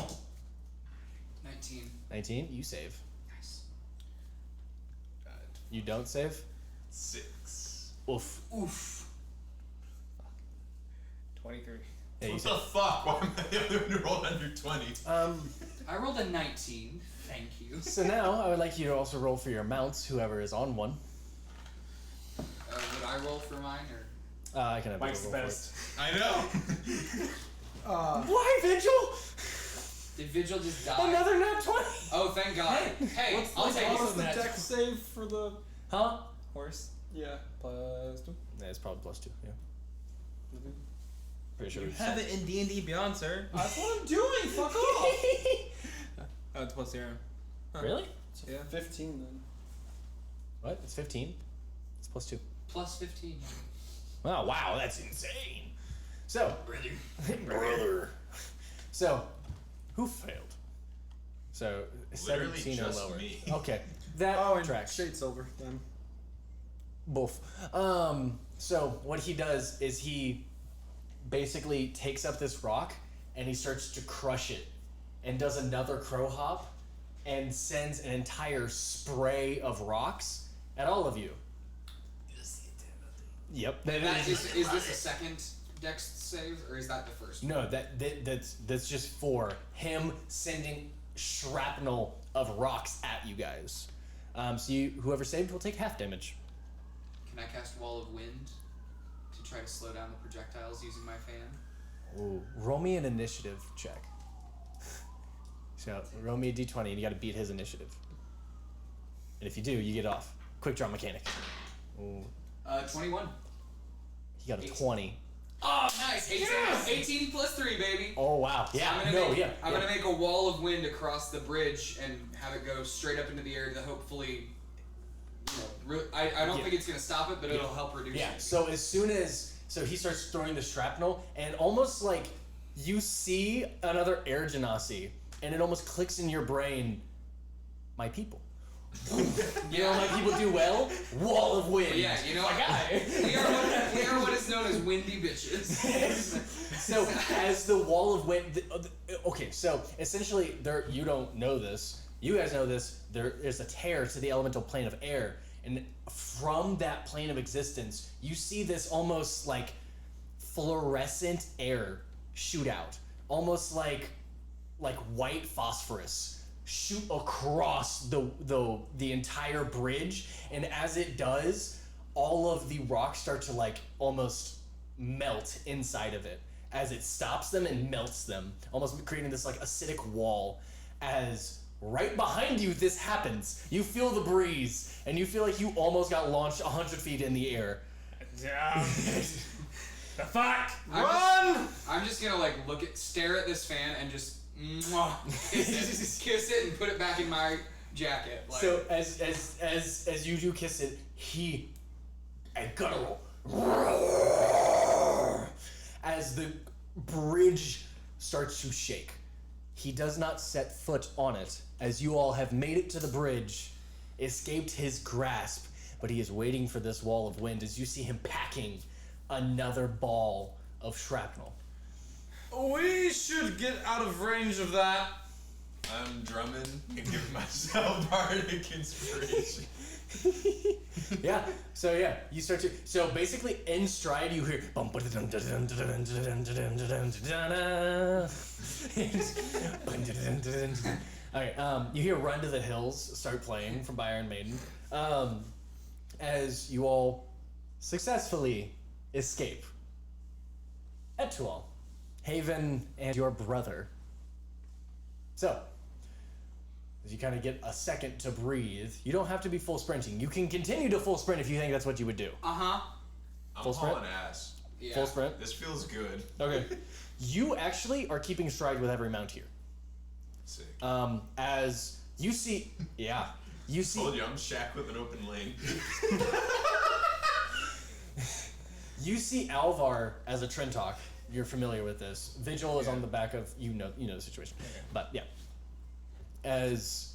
you. 19. 19, you save. Nice. You don't save? 6. Oof. Oof. 23. Yeah, you What save. the fuck? Why am I the only one who rolled under 20? I rolled a 19. Thank you. So now I would like you to also roll for your mounts, whoever is on one. Would I roll for mine or? I can have you Mike's roll the for it. best. I know. Why, Vigil? Did Vigil just die? Another nat 20! Oh, thank God. Hey, I'll take What was it. the that? dex save for the? Huh? Horse Yeah. plus 2. Yeah, it's probably +2, yeah. Pretty sure You we have it in D&D Beyond, sir. That's what I'm doing. Fuck off. Oh, it's +0. Huh. Really? Yeah. 15 then. What? It's 15? It's +2. Plus 15. Oh, wow, that's insane. So, brother. So, who failed? So, Literally 17 or just lower. me. Okay, that Oh, and tracks. Shade Silver then. Both. So what he does is he basically takes up this rock and he starts to crush it and does another crow hop and sends an entire spray of rocks at all of you. Yep. Is this a second dex save or is that the first? No, that's just for him sending shrapnel of rocks at you guys. So whoever saved will take half damage. Can I cast Wall of Wind to try to slow down the projectiles using my fan? Ooh, roll me an initiative check. So roll me a d20 and you gotta beat his initiative. And if you do, you get off. Quick draw mechanic. Ooh, 21. he got a 18. 20. Oh, nice. 18 plus 3, baby. Oh wow, yeah, I'm gonna make a wall of wind across the bridge and have it go straight up into the air to hopefully, I don't think it's gonna stop it, but it'll help reduce Yeah, it. so as soon as he starts throwing the shrapnel, and almost like you see another air genasi, and it almost clicks in your brain, my people. You know what my people do well? Wall of wind. Yeah, you know, my guy. we are what is known as windy bitches. So as the wall of wind, okay, so essentially you don't know this. You guys know this. There is a tear to the elemental plane of air, and from that plane of existence, you see this almost like fluorescent air shoot out, almost like white phosphorus shoot across the entire bridge, and as it does, all of the rocks start to like almost melt inside of it as it stops them and melts them, almost creating this like acidic wall. As right behind you this happens, you feel the breeze and you feel like you almost got launched 100 feet in the air. The fuck? I'm just gonna like stare at this fan and just kiss it and put it back in my jacket. Like, So as you do kiss it, he and guttural as the bridge starts to shake. He does not set foot on it, as you all have made it to the bridge, escaped his grasp, but he is waiting for this wall of wind as you see him packing another ball of shrapnel. We should get out of range of that. I'm drumming and giving myself bardic inspiration. Yeah. So yeah, you start to. So basically, in stride, you hear. Alright, you hear Run to the Hills start playing from by Iron Maiden. As you all successfully escape. Etual, Haven, and your brother. So, as you kind of get a second to breathe, you don't have to be full sprinting. You can continue to full sprint if you think that's what you would do. Uh-huh. I'm Full sprint? hauling ass. Yeah. Full sprint? This feels good. Okay. You actually are keeping stride with every mount here. Sick. As you see, yeah, you see. Told you I'm Shaq with an open lane. You see Alvar as a Trentalk. You're familiar with this. Vigil is on the back of you know the situation. But yeah. As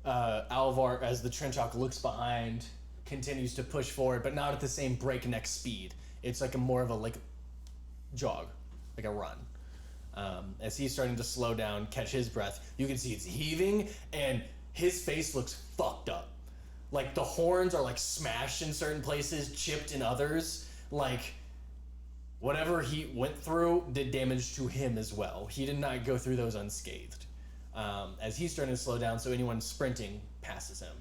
Alvar, as the Trentalk looks behind, continues to push forward, but not at the same breakneck speed. It's like a more of a like jog, like a run. As he's starting to slow down, catch his breath, you can see it's heaving, and his face looks fucked up. Like the horns are like smashed in certain places, chipped in others. Like whatever he went through did damage to him as well. He did not go through those unscathed. As he's starting to slow down, so anyone sprinting passes him.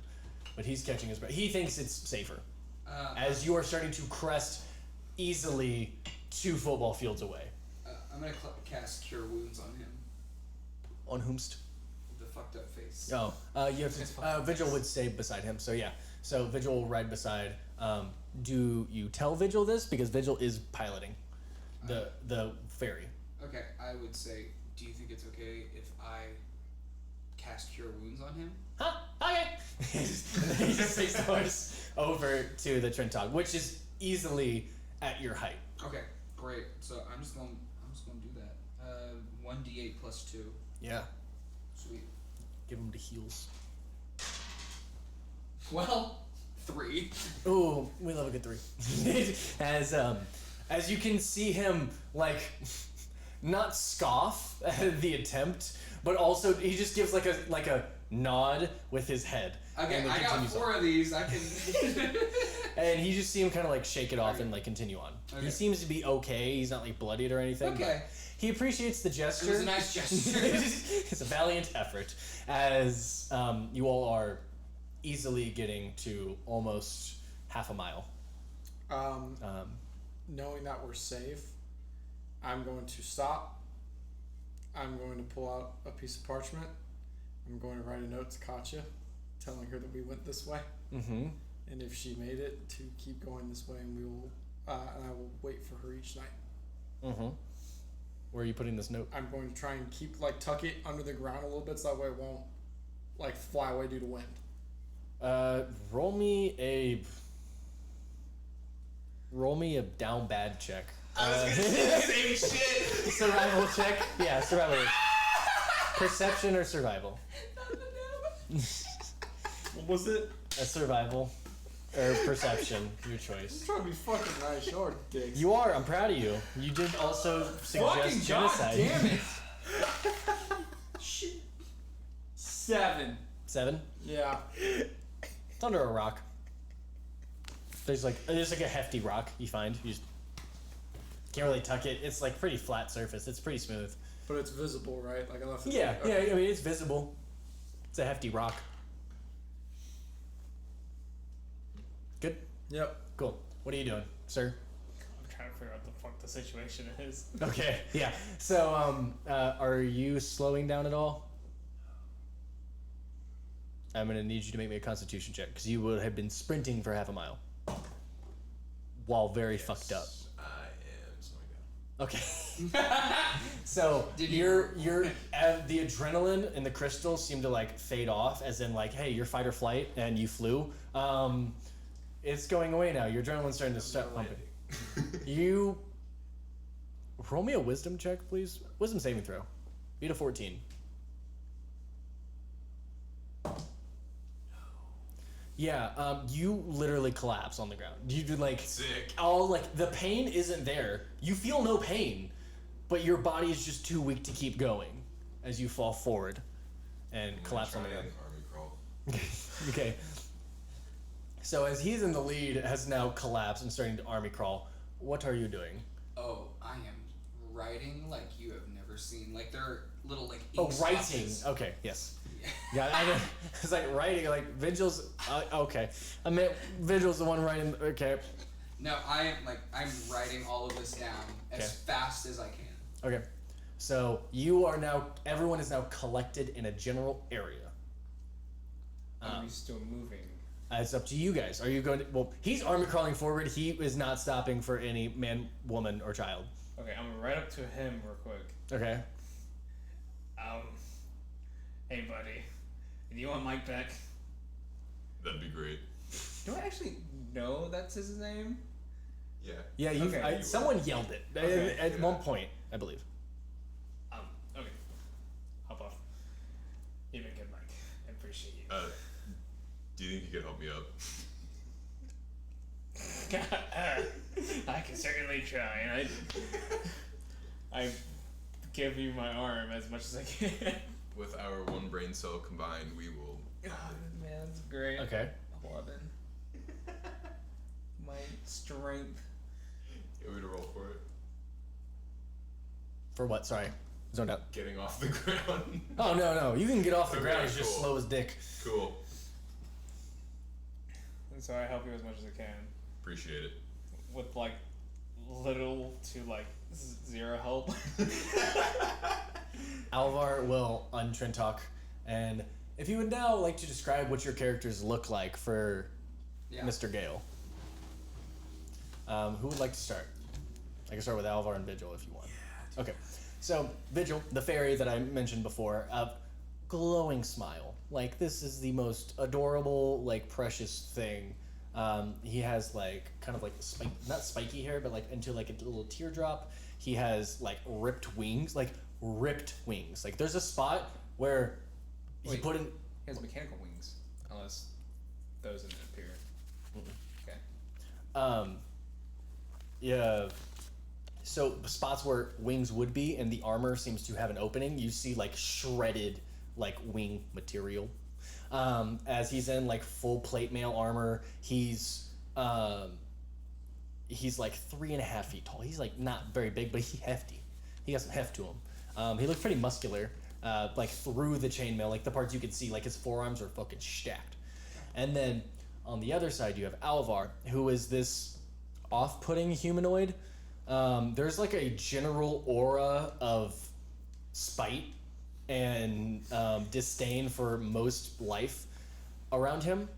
But he's catching his breath. He thinks it's safer. As you are starting to crest easily 2 football fields away. I'm gonna cast Cure Wounds on him. On whomst? The fucked up face. Oh, you have to. Vigil would stay beside him, so yeah. So Vigil will ride beside. Do you tell Vigil this? Because Vigil is piloting the ferry. Okay, I would say, do you think it's okay if I cast Cure Wounds on him? Huh? Okay. He just takes the horse over to the Trentalk, which is easily at your height. Okay, great. So I'm just gonna do that. 1d8 plus 2. Yeah. Sweet. Give him the heals. Well, 3. Ooh, we love a good 3. As you can see him like not scoff at the attempt, but also he just gives like a nod with his head. Okay, and then I got continues 4 on. of these. I can. And you just see him kind of like shake it off Okay. and like continue on. Okay. He seems to be okay. He's not like bloodied or anything. Okay. But he appreciates the gesture. It was a nice gesture. It's a valiant effort. As you all are easily getting to almost half a mile. Knowing that we're safe, I'm going to stop. I'm going to pull out a piece of parchment. I'm going to write a note to Katya, telling her that we went this way, Mm-hmm. and if she made it, to keep going this way, and we will. And I will wait for her each night. Mm-hmm. Where are you putting this note? I'm going to try and tuck it under the ground a little bit, so that way it won't fly away due to wind. Roll me a down bad check. I was gonna say the same shit. Survival check? Yeah, survival. Perception or survival? What was it? A survival. Or perception, your choice. I'm trying to be fucking nice, you are dicks. You are, I'm proud of you. You did also suggest genocide. Damn it. 7. 7? Yeah. It's under a rock. There's like a hefty rock you find. You just can't really tuck it. It's like pretty flat surface. It's pretty smooth. But it's visible, right? Like I left it. Yeah, okay. yeah. I mean, it's visible. It's a hefty rock. Good. Yep. Cool. What are you doing, sir? I'm trying to figure out what the fuck the situation is. Okay. Yeah. So, are you slowing down at all? I'm gonna need you to make me a Constitution check because you would have been sprinting for half a mile while very fucked up. I am. So I Okay. So Did you're the adrenaline and the crystals seem to like fade off, as in like, hey, you're fight or flight and you flew. It's going away now. Your adrenaline's starting to start pumping. You roll me a wisdom check, please. Wisdom saving throw. Beat a 14. Yeah, you literally collapse on the ground. You do like Sick. all like the pain isn't there. You feel no pain, but your body is just too weak to keep going as you fall forward and collapse on the ground. Army crawl. Okay. So as he's in the lead, has now collapsed and starting to army crawl. What are you doing? Oh, I am writing like you have never seen. Like they're little like ink Oh, writing. splotches. Okay, yes. Yeah, I know. It's like writing. Like Vigil's. Okay, I meant Vigil's the one writing. Okay. No, I'm writing all of this down as fast as I can. Okay. So you are now. Everyone is now collected in a general area. Are we still moving? It's up to you guys. Are you going to? Well, he's army crawling forward. He is not stopping for any man, woman, or child. Okay, I'm gonna right up to him real quick. Okay. Hey buddy, do you want Mike back? That'd be great. Do I actually know that's his name? Yeah. Yeah, you. Okay. Someone yelled it Okay, at one point, I believe. Okay. Hop off. You've been good, Mike. I appreciate you. Do you think you could help me up? I can certainly try, and I give you my arm as much as I can. With our one brain cell combined, we will. Man, that's great. Okay. 11. My strength. You want me to roll for it? For what? Sorry, zoned out. Getting off the ground. Oh no! You can get off the Okay, ground. He's just cool. slow as dick. Cool. And so I help you as much as I can. Appreciate it. With like little to like zero help. Alvar will untrintalk, and if you would now like to describe what your characters look like for Mr. Gale. Who would like to start? I can start with Alvar and Vigil if you want. Yeah. Okay. So Vigil, the fairy that I mentioned before, glowing smile. Like this is the most adorable, like precious thing. He has like kind of like not spiky hair, but like into like a little teardrop. He has like ripped wings. Like there's a spot where he put in. He has mechanical wings, unless those didn't appear. Okay. Yeah. So spots where wings would be, and the armor seems to have an opening. You see like shredded like wing material. As he's in like full plate mail armor, he's like 3.5 feet tall. He's like not very big, but he's hefty. He got some heft to him. He looks pretty muscular, like through the chainmail, like the parts you can see, like his forearms are fucking stacked. And then on the other side, you have Alvar, who is this off-putting humanoid. There's like a general aura of spite and disdain for most life around him,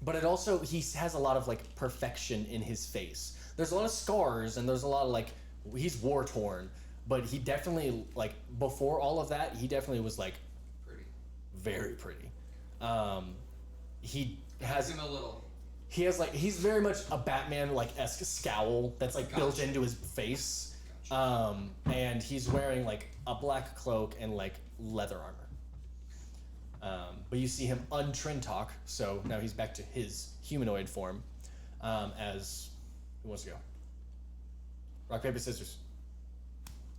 but it also he has a lot of like perfection in his face. There's a lot of scars and there's a lot of like he's war torn, but he definitely like before all of that he definitely was like Pretty. very pretty. He has him a little. He has like he's very much a Batman like esque scowl that's like built into his face. And he's wearing like a black cloak and like leather armor. But you see him untrintalk, so now he's back to his humanoid form. As who wants to go? Rock, paper, scissors.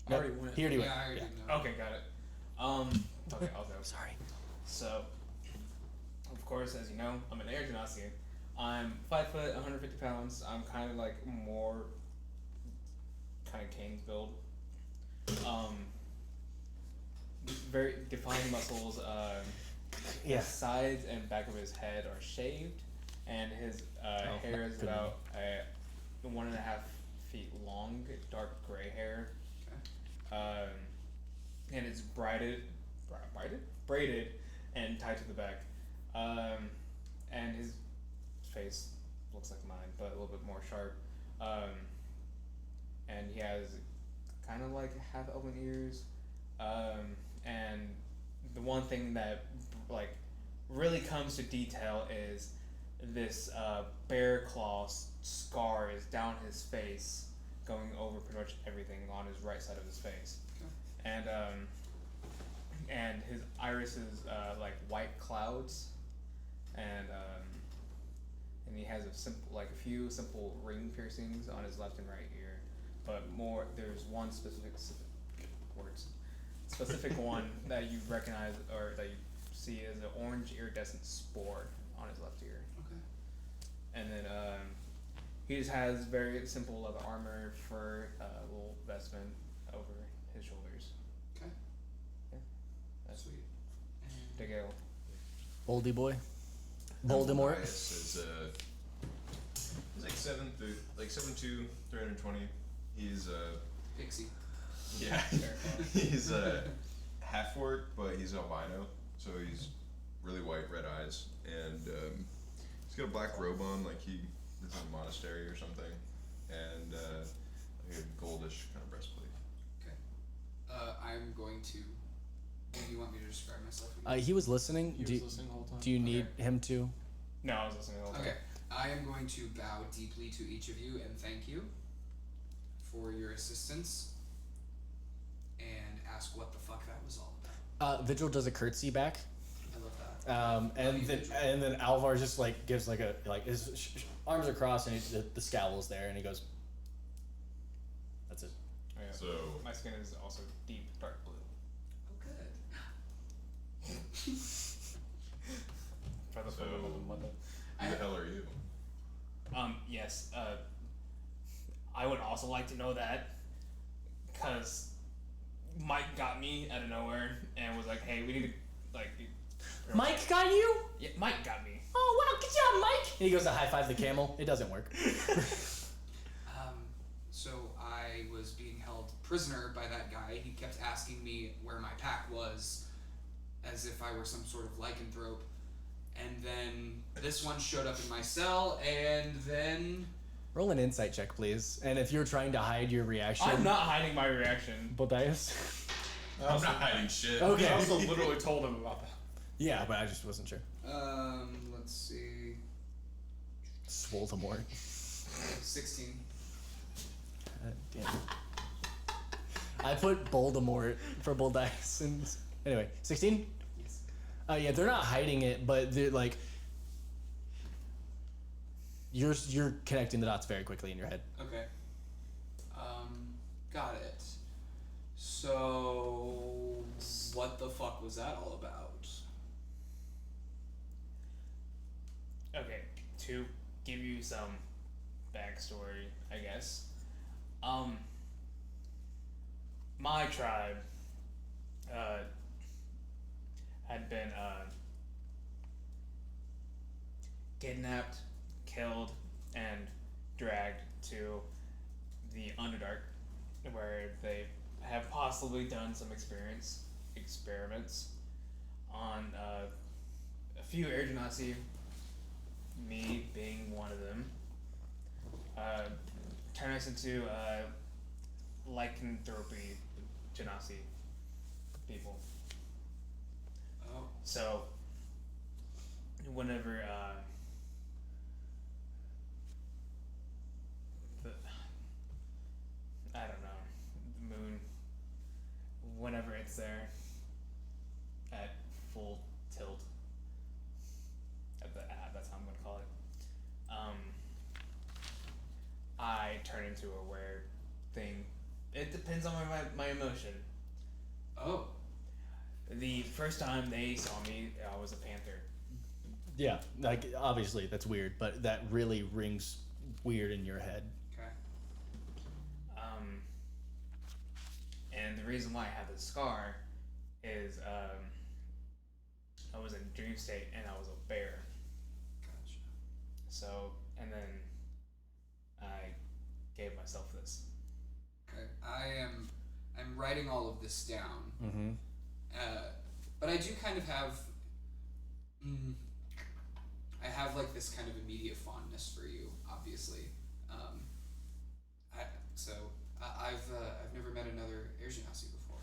I already went. He already went. Yeah, I already know. Okay, got it. Okay, I'll go. Sorry. So, of course, as you know, I'm an air genasi. I'm 5 foot, 150 pounds. I'm kind of like more kind of Caine's build. Very defined muscles. Yeah. His sides and back of his head are shaved, and his hair is couldn't about 1.5 feet long, dark gray hair. And it's braided and tied to the back. And his face looks like mine, but a little bit more sharp. And he has kind of like half elven ears. And the one thing that like really comes to detail is this bear claw scar is down his face, going over pretty much everything on his right side of his face. And his iris is like white clouds, and and he has a few simple ring piercings on his left and right ear, but there's one specific one that you recognize or that you see as an orange iridescent spore on his left ear. Okay. And then he just has very simple leather armor, fur, little vestment over his shoulders. Okay. Yeah. That's Sweet. And DeGale. Boldy boy. Voldemort. Boldaius is he's like 7'2", 320. He's Pixie. yeah. He's half-orc, but he's albino, so he's really white, red eyes, and he's got a black robe on, like he is in a monastery or something, and like a goldish kind of breastplate. I'm going to. Do you want me to describe myself again? He was listening. He was listening the whole time. Do you need him to? No, I was listening the whole time. Okay. I am going to bow deeply to each of you and thank you for your assistance and ask what the fuck that was all about. Vigil does a curtsy back. I love that. And then Alvar just like gives like his arms are crossed and the scowl is there and he goes. That's it. Oh, yeah. So My skin is also deep dark blue. Oh, good. For the So- photo of the mother. who the hell are you? Yes. I would also like to know that, cause Mike got me out of nowhere and was like, "Hey, we need to like." Mike got you? Yeah, Mike got me. Oh wow, good job, Mike! And he goes to high five the camel. It doesn't work. So I was being held prisoner by that guy. He kept asking me where my pack was, as if I were some sort of lycanthrope. And then this one showed up in my cell, and then Roll an insight check, please. And if you're trying to hide your reaction, I'm not hiding my reaction. Boldaius. I'm not hiding shit. Okay. I also literally told him about that. Yeah, but I just wasn't sure. let's see, Swoldemort. 16. Damn. I put Voldemort for Boldaius. And anyway, 16. Yes. Yeah, they're not hiding it, but they're like. You're connecting the dots very quickly in your head. Okay. Got it. So, what the fuck was that all about? Okay, to give you some backstory, I guess. My tribe had been kidnapped, killed, and dragged to the Underdark, where they have possibly done some experiments on a few air genasi, me being one of them. Turn us into lycanthropy genasi people. Oh, So whenever I don't know, the moon, whenever it's there at full tilt, that's how I'm gonna call it. I turn into a weird thing. It depends on my emotion. oh, The first time they saw me, I was a panther. Yeah, like obviously that's weird, but that really rings weird in your head. okay. And the reason why I have the scar is I was in dream state and I was a bear. Gotcha. So, and then I gave myself this. Okay. I'm writing all of this down. Mm-hmm. But I do kind of have, I have like this kind of immediate fondness for you, obviously. I've never met another Air Genasi before.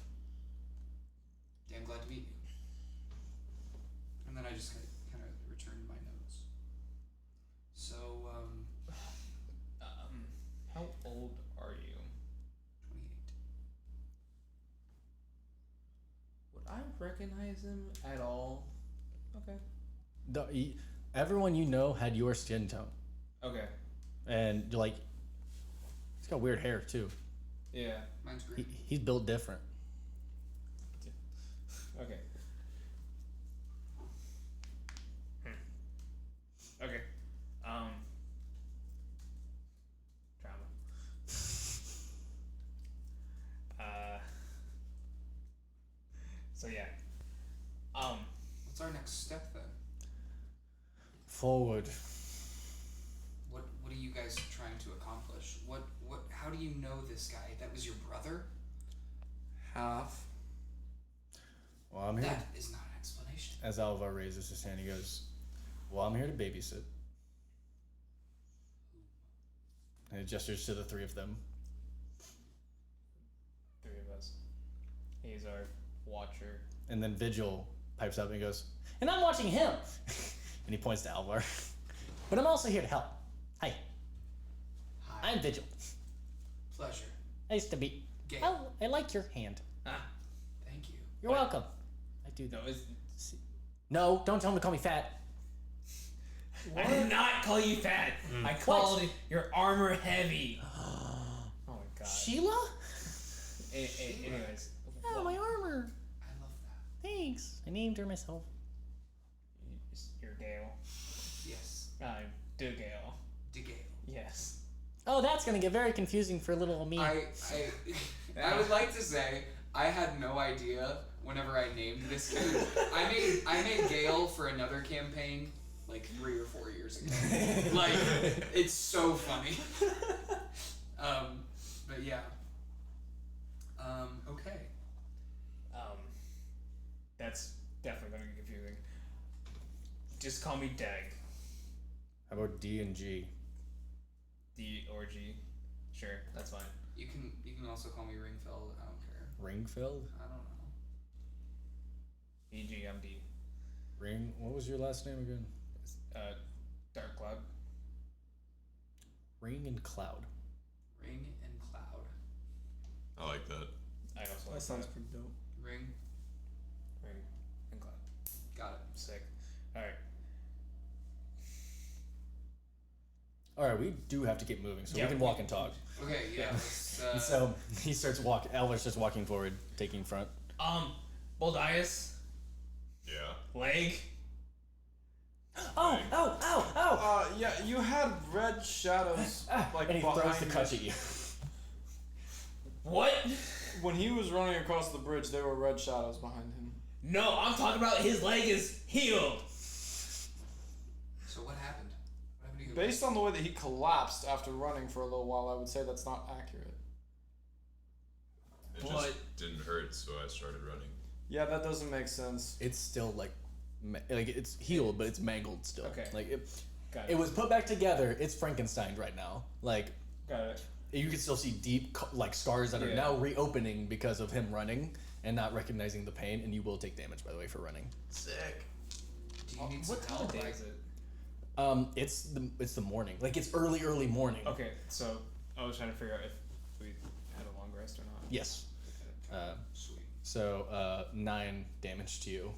Damn glad to meet you. And then I just kind of returned my notes. So, How old are you? 28. Would I recognize him at all? Okay. everyone you know had your skin tone. Okay. And you're like, he's got weird hair too. Yeah. Mine's green. He's built different. Okay. Okay. Trauma. So yeah. What's our next step then? Forward. What are you guys trying to accomplish? How do you know this guy? That was your brother? Half. Well, I'm here. That is not an explanation. As Alvar raises his hand, he goes, well, I'm here to babysit. And he gestures to the three of them. 3 of us. He's our watcher. And then Vigil pipes up and goes, and I'm watching him. And he points to Alvar. But I'm also here to help. Hi, Hi. I'm Vigil. Pleasure. Nice to meet. Gale. Oh, I like your hand. Thank you. You're welcome. I do No, that. No, don't tell him to call me fat. I did not call you fat. I called your armor heavy. Oh my god. Sheila? Anyways. Oh, my armor. I love that. Thanks. I named her myself. You're Gale. Yes. I'm DeGale. DeGale. Yes. Oh, that's gonna get very confusing for little me. I would like to say I had no idea whenever I named this kid. I made Gale for another campaign like 3 or 4 years ago. Like it's so funny. But yeah. Okay. That's definitely gonna be confusing. Just call me Dag. How about D and G? D or G. Sure, that's fine. You can also call me Ringfeld. I don't care. Ringfeld? I don't know. E.G. I'm D. Ring? What was your last name again? Darkcloud. Ring and Cloud. Ring and Cloud. I like that. I also like That sounds that. pretty dope. Ring. Ring and Cloud. Got it. Sick. Alright. Alright, we do have to keep moving, so Yeah. we can walk and talk. Okay. Yeah. Let's, And so he starts walking. Alvar starts walking forward, taking front. Boldaius. Yeah. Leg. Oh! Oh! Oh! Oh! Yeah, you had red shadows like And he behind throws the you. clutch at you. What? When he was running across the bridge, there were red shadows behind him. No, I'm talking about his leg is healed. So what happened? What happened to you? Based on the way that he collapsed after running for a little while, I would say that's not accurate. It But- just didn't hurt, so I started running. Yeah, that doesn't make sense. It's still like it's healed, but it's mangled still. Okay. Like Got it. it was put back together. It's Frankenstein right now. Like Got it. you can still see deep like scars that are Yeah. now reopening because of him running and not recognizing the pain. And you will take damage, by the way, for running. Sick. Do you need some What time help? of day Like, is it? It's the morning. Like it's early morning. Okay, so I was trying to figure out if we had a long rest or not. Yes. sweet. So 9 damage to you,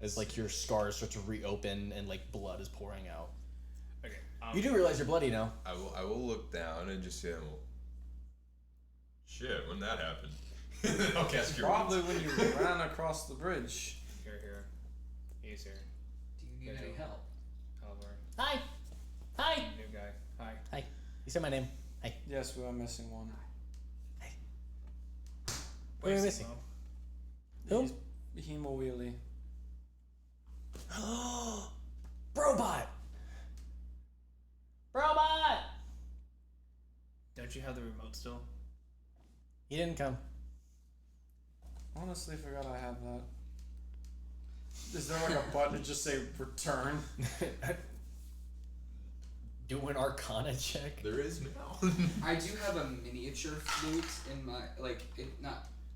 as like your scars start to reopen and like blood is pouring out. Okay. You do realize you're bloody now. I will look down and just say, well, shit, when that happened. I'll cast Cure Probably Wounds. when you ran across the bridge. Here. He's here. Do you need any help? Halfheart. Hi. Hi. New guy. Hi. Hi. You said my name. Hi. Yes, we are missing one. Who are we missing? Who? Hemo Wheelie. Brobot. Brobot. Don't you have the remote still? He didn't come. Honestly, forgot I had that. Is there like a button to just say return? Do an Arcana check. There is now. I do have a miniature flute in my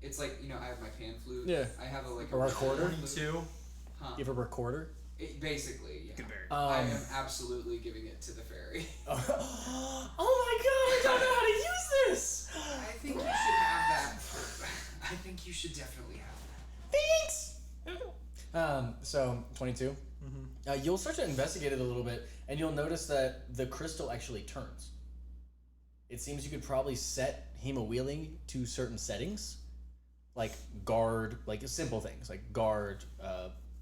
it's like, you know, I have my pan flute. Yeah. I have a recorder? flute. Huh. You have a recorder. Basically, yeah. Good berry. I am absolutely giving it to the fairy. Oh my god! I don't know how to use this. I think you should have that. I think you should definitely have that. Thanks. So 22. You'll start to investigate it a little bit, and you'll notice that the crystal actually turns. It seems you could probably set hemowheeling to certain settings, like guard, like simple things, like guard,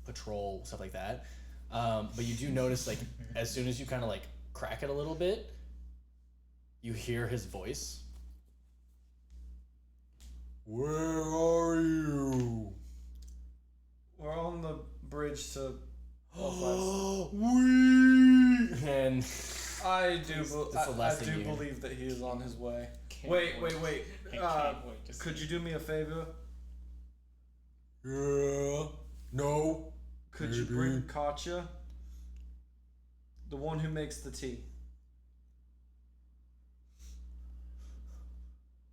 patrol, stuff like that. But you do notice, like, as soon as you kind of, like, crack it a little bit, you hear his voice. Where are you? We're on the bridge to. And I do. It's the last I thing do you hear. believe that he is on his way. Can't Wait. I can't wait to Could see you do me a favor? yeah, no. Could you bring Katya? The one who makes the tea.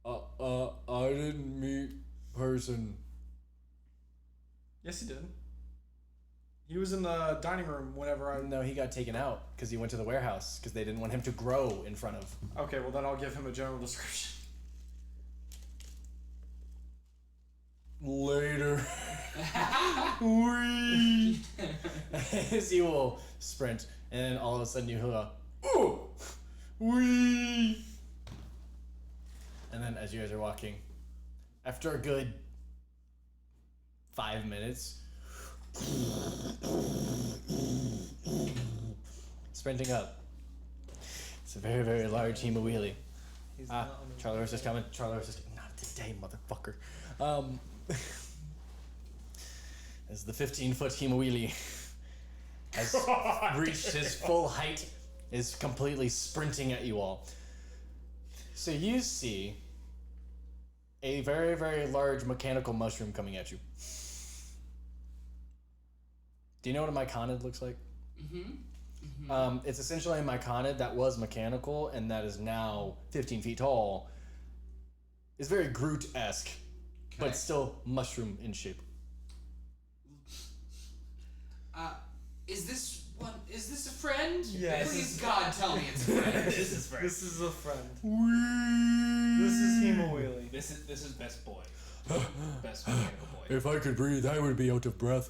I didn't meet person. Yes, he did. He was in the dining room whenever I. No, he got taken out because he went to the warehouse because they didn't want him to grow in front of. Okay, well then I'll give him a general description. Later. Wee. As you will sprint, and then all of a sudden you hear a ooh, wee. And then as you guys are walking, after a good 5 minutes, sprinting up. It's a very, very large hemowheelie. He's not on the Charlie Horse is coming. Charlie Horse is not today, motherfucker. As the 15-foot hemowheelie has reached his full height, is completely sprinting at you all. So you see a very, very large mechanical mushroom coming at you. Do you know what a myconid looks like? It's essentially a myconid that was mechanical and that is now 15 feet tall. It's very Groot-esque, but still mushroom in shape. Is this one? Is this a friend? Yes. Please, God, tell me it's a friend. This is right. This is a friend. This is Hemowheelie. This is best boy. Best mechanical boy. If I could breathe, I would be out of breath.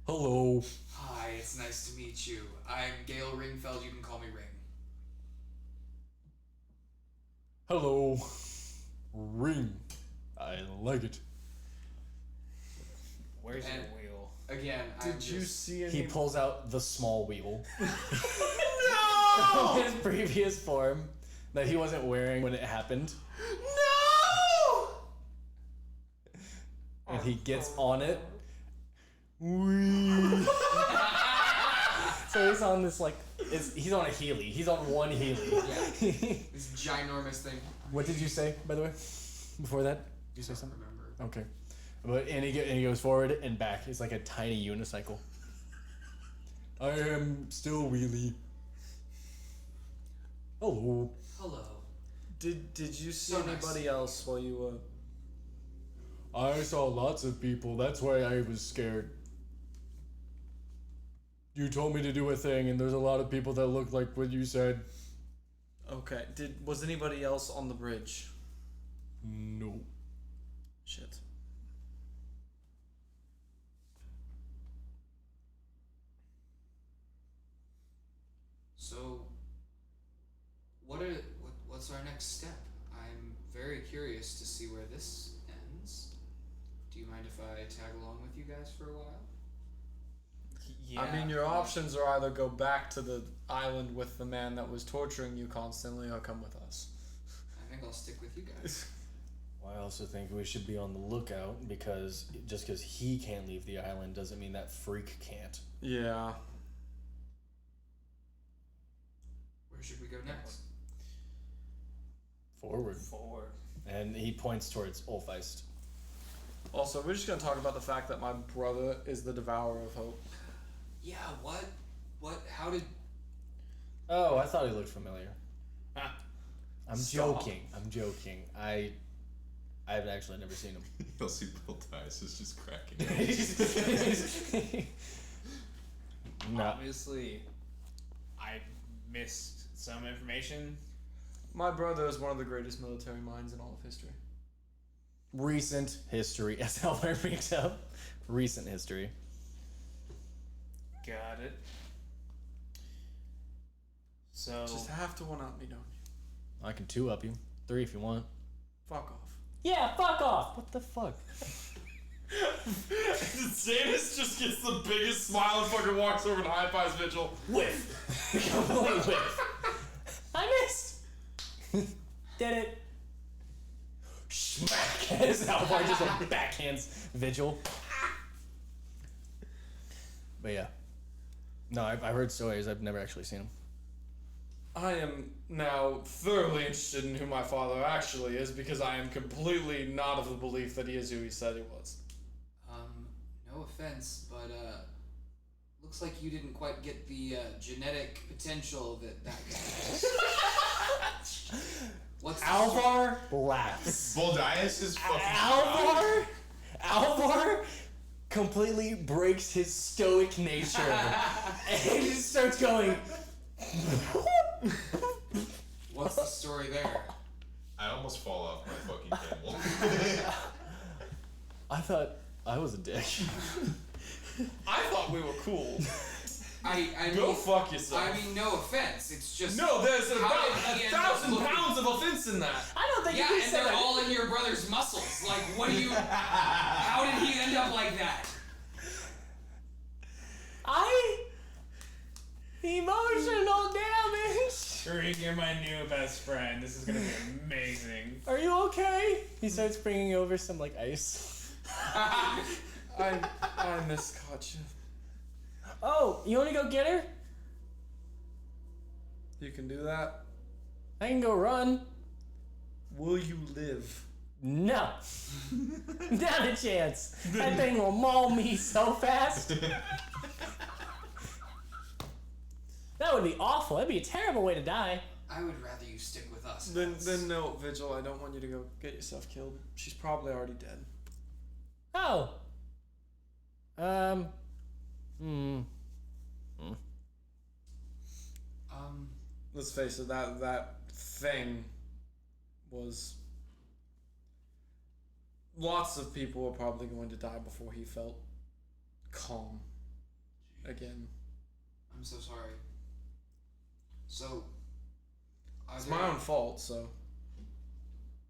Hello. Hi, it's nice to meet you. I'm Gale Ringfeld. You can call me Ring. Hello. Ring. I like it. Where's And- your wheel? Again, Did you see any? He pulls out the small wheel. No! His previous form that he wasn't wearing when it happened. No! And he gets on it. So he's on this, like, he's on a Healy. He's on one Healy. Yeah. This ginormous thing. What did you say, by the way? Before that? Did you say I don't something? remember. Okay. But and he goes forward and back. It's like a tiny unicycle. I am still wheelie. Hello. Hello. Did you see So nice. anybody else while you were? I saw lots of people. That's why I was scared. You told me to do a thing, and there's a lot of people that look like what you said. Okay. Was anybody else on the bridge? No. Shit. So, what's our next step? I'm very curious to see where this ends. Do you mind if I tag along with you guys for a while? Yeah. I mean, your options are either go back to the island with the man that was torturing you constantly, or come with us. I think I'll stick with you guys. I also think we should be on the lookout because just because he can't leave the island doesn't mean that freak can't. Yeah. Where should we go next? Forward. Forward. And he points towards Ulfeist. Also, we're just gonna talk about the fact that my brother is the Devourer of Hope. Yeah, what? How did... Oh, I thought he looked familiar. Ah. I'm Stop. joking. I'm joking. I've actually never seen him. You'll see Boldaius is just cracking up. No. Obviously, I missed some information. My brother is one of the greatest military minds in all of history. Recent history, as Halfheart brings up. Recent history. Got it. So Just have to one-up me, don't you? I can 2-up you. 3 if you want. Fuck off. Yeah, fuck off. What the fuck? Zanis just gets the biggest smile and fucking walks over and high-fives Vigil. Whiff. Complete whiff. I missed. Did it. Smack. As Halfheart just like backhands Vigil. But yeah. No, I've heard stories. I've never actually seen them. I am now thoroughly interested in who my father actually is because I am completely not of the belief that he is who he said he was. No offense, but looks like you didn't quite get the genetic potential that guy has. What's Alvar laughs. Boldaius is fucking Alvar completely breaks his stoic nature and he just starts going. What's the story there? I almost fall off my fucking camel. I thought I was a dick. I thought we were cool. I Go mean, fuck yourself. I mean, no offense. It's just No, there's how about did he end up 1,000 looking- pounds of offense in that. I don't think Yeah, he and said they're that. all in your brother's muscles. Like, what do you? How did he end up like that? Emotional damage. Tariq, you're my new best friend. This is gonna be amazing. Are you okay? He starts bringing over some like ice. I miscaught you. Oh, you want to go get her? You can do that. I can go run. Will you live? No. Not a chance. That thing will maul me so fast. That would be awful. That'd be a terrible way to die. I would rather you stick with us. Then Vance. no, Vigil, I don't want you to go get yourself killed. She's probably already dead. Oh. Let's face it, that thing was... Lots of people were probably going to die before he felt calm again. I'm so sorry. So, It's my own fault, so...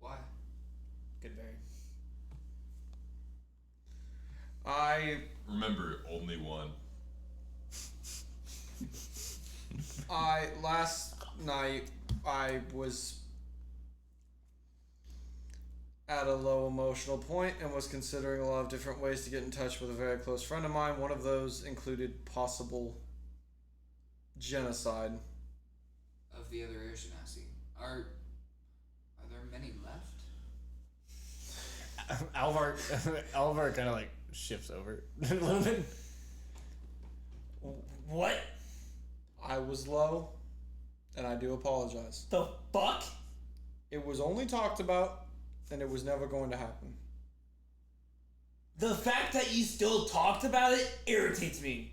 Why? Goodberry. Remember, only one. Last night, I was at a low emotional point and was considering a lot of different ways to get in touch with a very close friend of mine. One of those included possible genocide. Of the other air genasi. Are there many left? Alvar kind of like shifts over a little bit. What I was low, and I do apologize. the fuck? It was only talked about, and it was never going to happen. The fact that you still talked about it irritates me.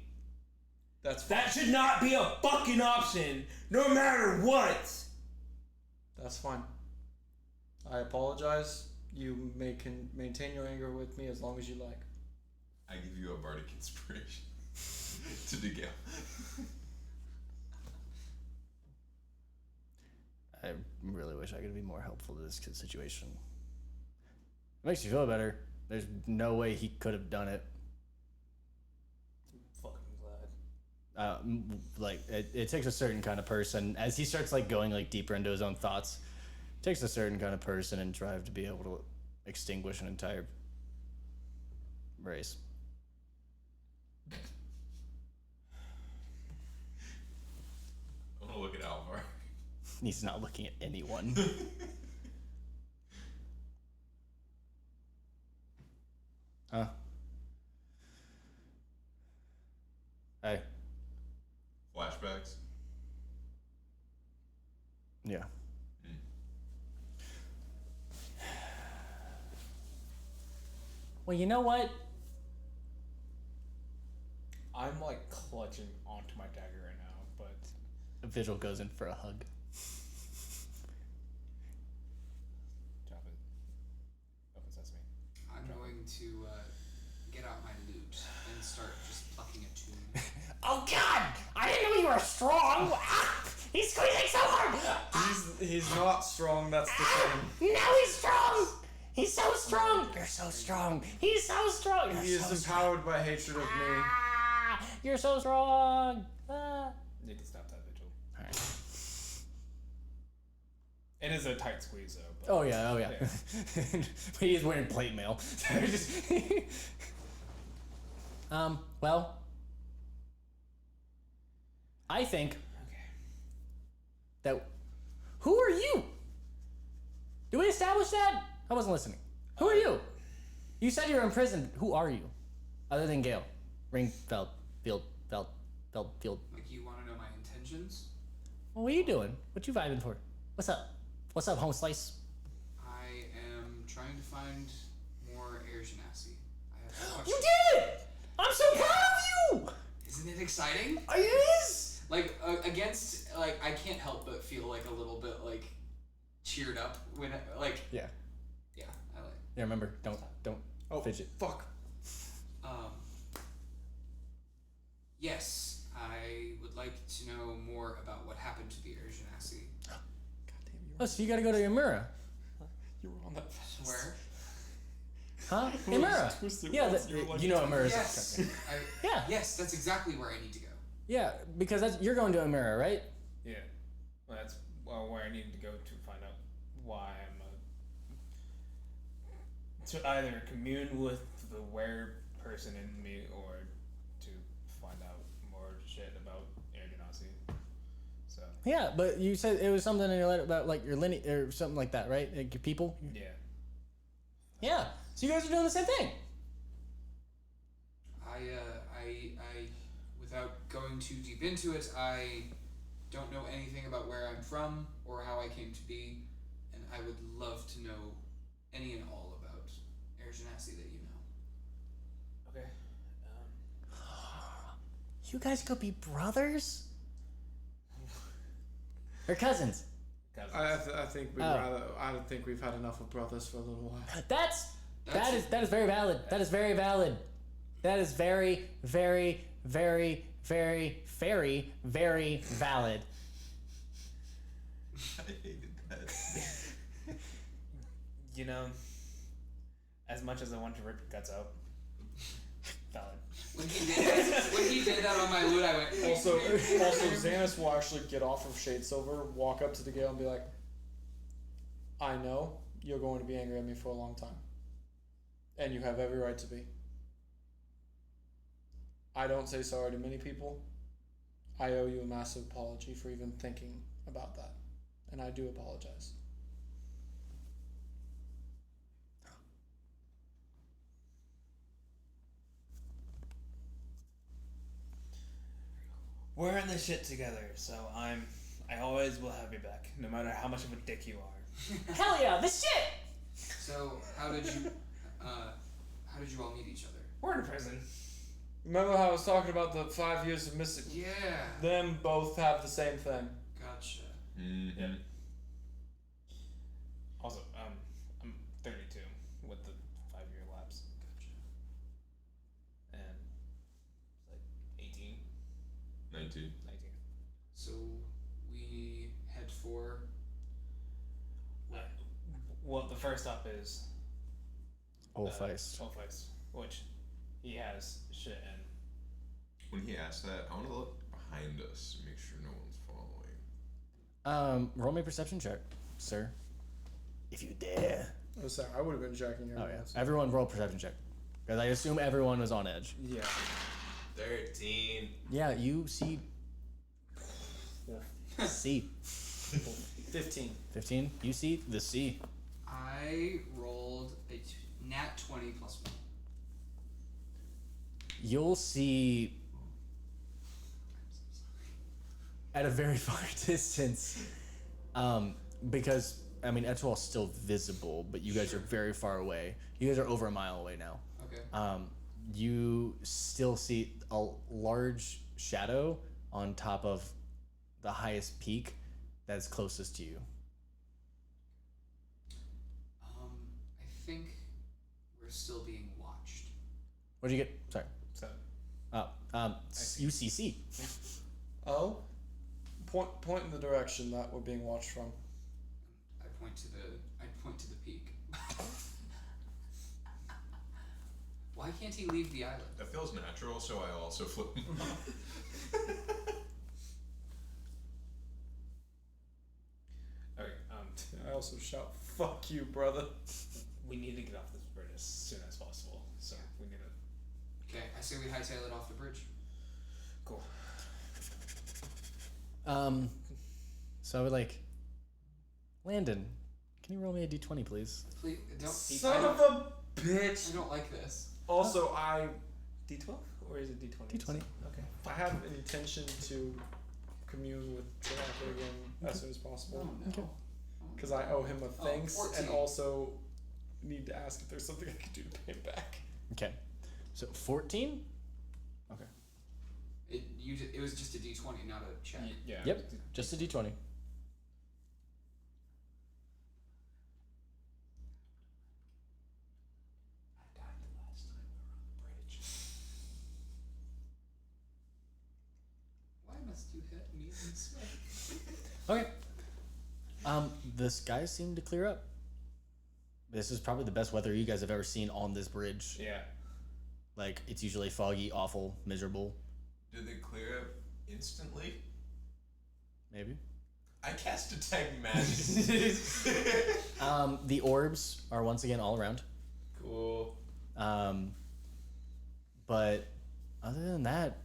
That's fine. That should not be a fucking option, no matter what. That's fine. I apologize. You can maintain your anger with me as long as you like. I give you a bardic inspiration to DeGale. I really wish I could be more helpful to this kid's situation. It makes you feel better. There's no way he could have done it. Fucking glad. It takes a certain kind of person. As he starts like going like deeper into his own thoughts, it takes a certain kind of person and drive to be able to extinguish an entire race. I want to look at Alvar. He's not looking at anyone. Huh? Hey. Flashbacks. Yeah. Well, you know what? I'm like clutching onto my dagger right now, but Vigil goes in for a hug. drop it. Open sesame. I'm going to get out my lute and start just plucking a tune. Oh God! I didn't know you were strong. He's squeezing so hard! He's not strong, that's the thing. Now he's strong! He's so strong! You're so strong! He's so strong! You're He is so empowered by hatred of me. Ah, you're so strong! Ah. You can stop that, Vigil. Alright. It is a tight squeeze, though. But Oh yeah. But he is wearing plate mail. Well, I think that. Who are you? Did we establish that? I wasn't listening. Who are you? You said you were in prison. Who are you? Other than Gale, Ringfeld, Field. Like, you want to know my intentions? Well, what are you doing? What you vibing for? What's up? What's up, home slice? I am trying to find more air genasi. I have You did it! I'm so proud of you! Isn't it exciting? It is! Like, against, like, I can't help but feel, like, a little bit, like, cheered up when, like... Yeah. Yeah, I like... Yeah, remember, don't Oh, fidget. fuck. Yes, I would like to know more about what happened to the air genasi. Oh, so you gotta go to Imura. You were on that fast. Where? Huh? Imura. Twisted Yeah, once, you were like- you know Imura's. Yes! Yeah. Yes, that's exactly where I need to go. Yeah, because you're going to Imura, right? Yeah. Well, that's where I needed to go to find out why I'm to either commune with the were person in me or to find out more shit about air genasi. So. Yeah, but you said it was something in your letter about like your lineage or something like that, right? Like your people. Yeah. Yeah. So you guys are doing the same thing. I, without going too deep into it, I don't know anything about where I'm from or how I came to be, and I would love to know any and all about air genasi that you know. Okay. You guys could be brothers. Or cousins. I think we'd Oh. rather. I don't think we've had enough of brothers for a little while. That is very valid. That is very valid. That is very, very, very, very, very, very valid. I hated that. You know, as much as I want to rip your guts out, valid. When he did that on my loot, I went. Also, Zanis will actually get off of Shade Silver, walk up to the Gale, and be like, "I know you're going to be angry at me for a long time, and you have every right to be. I don't say sorry to many people. I owe you a massive apology for even thinking about that, and I do apologize." We're in this shit together, so I always will have your back, no matter how much of a dick you are. Hell yeah, this shit. So how did you all meet each other? We're in prison. Remember how I was talking about the 5 years of missing? Yeah. Them both have the same thing. Gotcha. Mm-hmm. Yeah. Also, I'm 32 with the 5-year lapse. Gotcha. And it's like 18, 19. 19. So we head for. Well, the first stop is Hollis. Hollis, which he has shit in. When he asked that, I want to look behind us to make sure no one's following. Roll me a perception check, sir. If you dare. Oh, sorry, I would have been checking your Oh yeah. Everyone roll a perception check. Because I assume everyone was on edge. Yeah. 13. Yeah, you see. C. 15. 15. You see the C. I rolled a nat 20 plus 1. You'll see at a very far distance, because I mean Etwall's still visible, but you guys are very far away. You guys are over a mile away now. Okay. You still see a large shadow on top of the highest peak that's closest to you. I think we're still being watched. What'd you get? Sorry. So, Oh, UCC. Oh? Point in the direction that we're being watched from. I point to the peak. Why can't he leave the island? That feels natural, so I also flip him off. Okay. I also shout, "Fuck you, brother." We need to get off this bridge as soon as possible. So we need to. Okay, I say we hightail it off the bridge. Cool. So I would like, Landon, can you roll me a d20, please? Please don't. Son of a bitch. I don't like this. Also, D12 or is it D20? D20. Okay. I have an intention to commune with Chewbacca again as soon as possible. Oh no. Okay. Because I owe him a thanks 14. and also need to ask if there's something I can do to pay him back. Okay. So 14? Okay. It was just a D20, not a check. Yeah. Yep. Just a d20. I died the last time we were on the bridge. Why must you hit me this way? Okay. The skies seem to clear up. This is probably the best weather you guys have ever seen on this bridge. Yeah. Like, it's usually foggy, awful, miserable. Did they clear up instantly? Maybe. I cast Detect Magic. The orbs are once again all around. Cool. But other than that,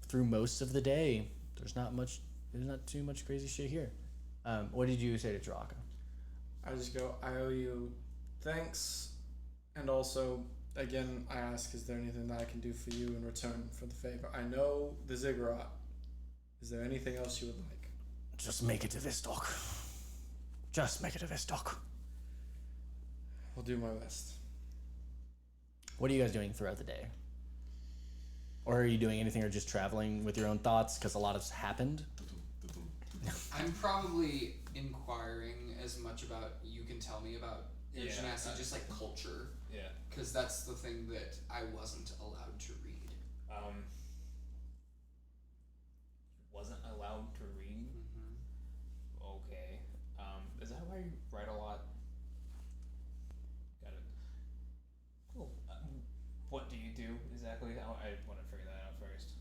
through most of the day, there's not too much crazy shit here. What did you say to Draka? I just go, I owe you thanks, and also, again, I ask, is there anything that I can do for you in return for the favor? I know the ziggurat. Is there anything else you would like? Just make it to Vistok. Just make it to Vistok. I'll do my best. What are you guys doing throughout the day? Or are you doing anything or just traveling with your own thoughts because a lot has happened? I'm probably inquiring as much about you can tell me about Yeah, Genasi, just like culture, Yeah. because that's the thing that I wasn't allowed to read. Wasn't allowed to read. Okay. Is that why you write a lot? Got it. Cool. What do you do exactly? I want to figure that out first.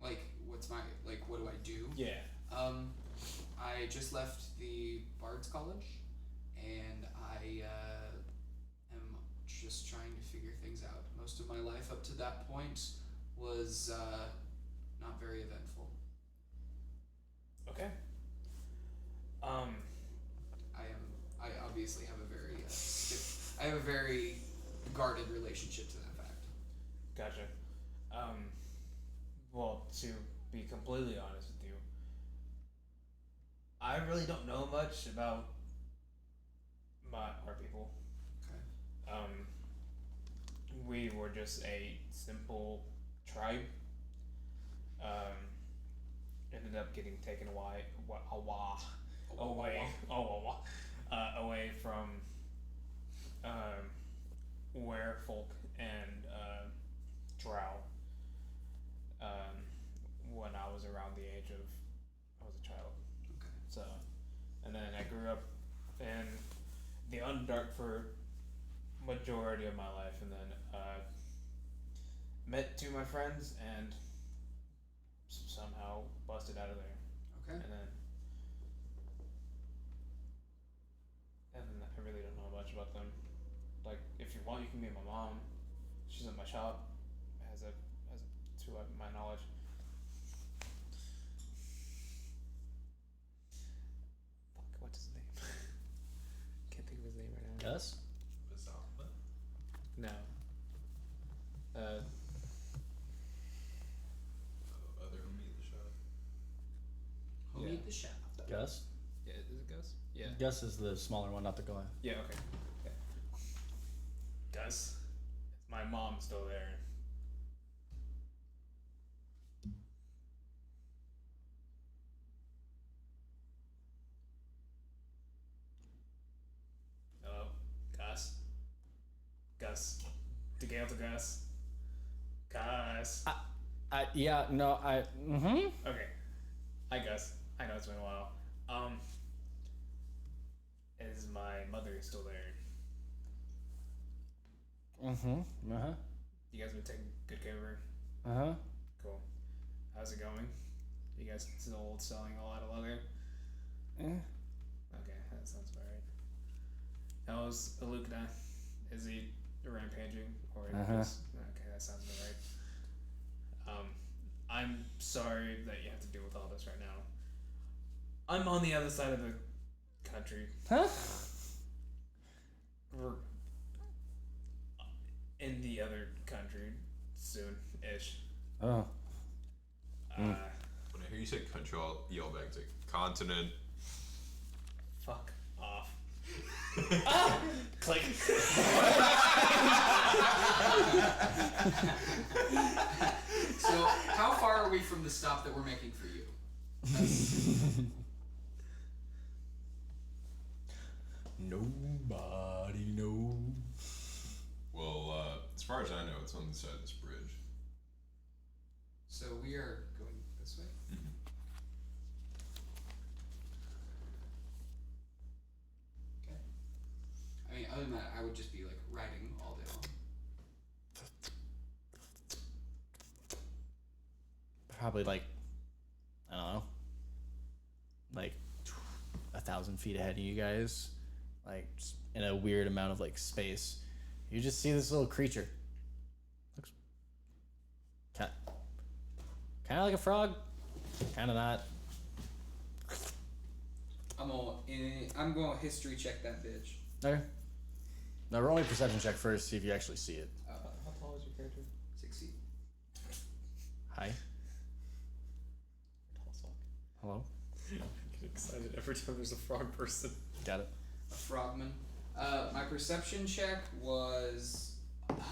Like, what do I do? Yeah. I just left the Bard's College, and I am just trying to figure things out. Most of my life up to that point was not very eventful. Okay. I obviously have a very I have a very guarded relationship to that fact. Gotcha. Well, to be completely honest with you, I really don't know much about our people. Okay. We were just a simple tribe. Ended up getting taken away from werefolk and drow. When I was around the age of, I was a child. Okay. So, and then I grew up in the Underdark for majority of my life, and then met two of my friends and somehow busted out of there. Okay. And then I really don't know much about them. Like, if you want, you can meet my mom. She's at my shop. To my knowledge. Fuck, what's his name? Can't think of his name right now. Gus? No. Other homie at the shop. Homie Yeah. at the shop. Gus? Yeah, is it Gus? Yeah. Gus is the smaller one, not the Goliath. Yeah, okay. Yeah. Gus. My mom's still there. Hello? Gus? Gus. DeGale to Gus. Gus. Yeah, no, Okay. I guess. I know it's been a while. Is my mother still there? You guys been taking good care of her? Cool. How's it going? You guys still selling a lot of leather? Okay, that sounds about right. How's Alukna? Is he rampaging or just okay? That sounds about right. I'm sorry that you have to deal with all this right now. I'm on the other side of the country. Huh? We're in the other country soon-ish. Oh. When I hear you say country, I'll yell back to continent. Fuck off. Click. So, how far are we from the stop that we're making for you? Nobody knows. Well, as far as I know, it's on the side of this bridge. So we are going this way. Okay. I mean, other than that, I would just be like riding all day long. Probably like, I don't know, like 1,000 feet ahead of you guys, like just in a weird amount of like space. You just see this little creature. Looks kind of like a frog, kind of not. I'm going to history check that bitch. Okay. Now roll me a perception check first, see if you actually see it. How tall is your character? 6 feet. Hi. Hello. I get excited every time there's a frog person. Got it. A frogman. My perception check was a 5.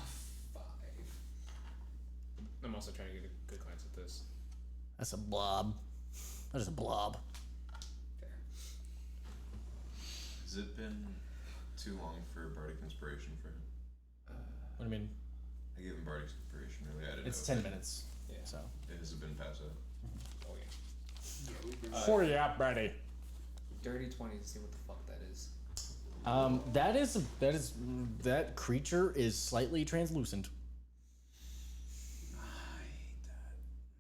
I'm also trying to get a good glance at this. That's a blob. That is a blob. Fair. Has it been too long for Bardic Inspiration for him? What do you mean? I gave him Bardic Inspiration earlier. I didn't It's know 10 minutes. Yeah. So. Has it been past that? Oh yeah. Yeah, we've been. For you, buddy. Dirty 20 to see what the fuck that is. That creature is slightly translucent. I hate that.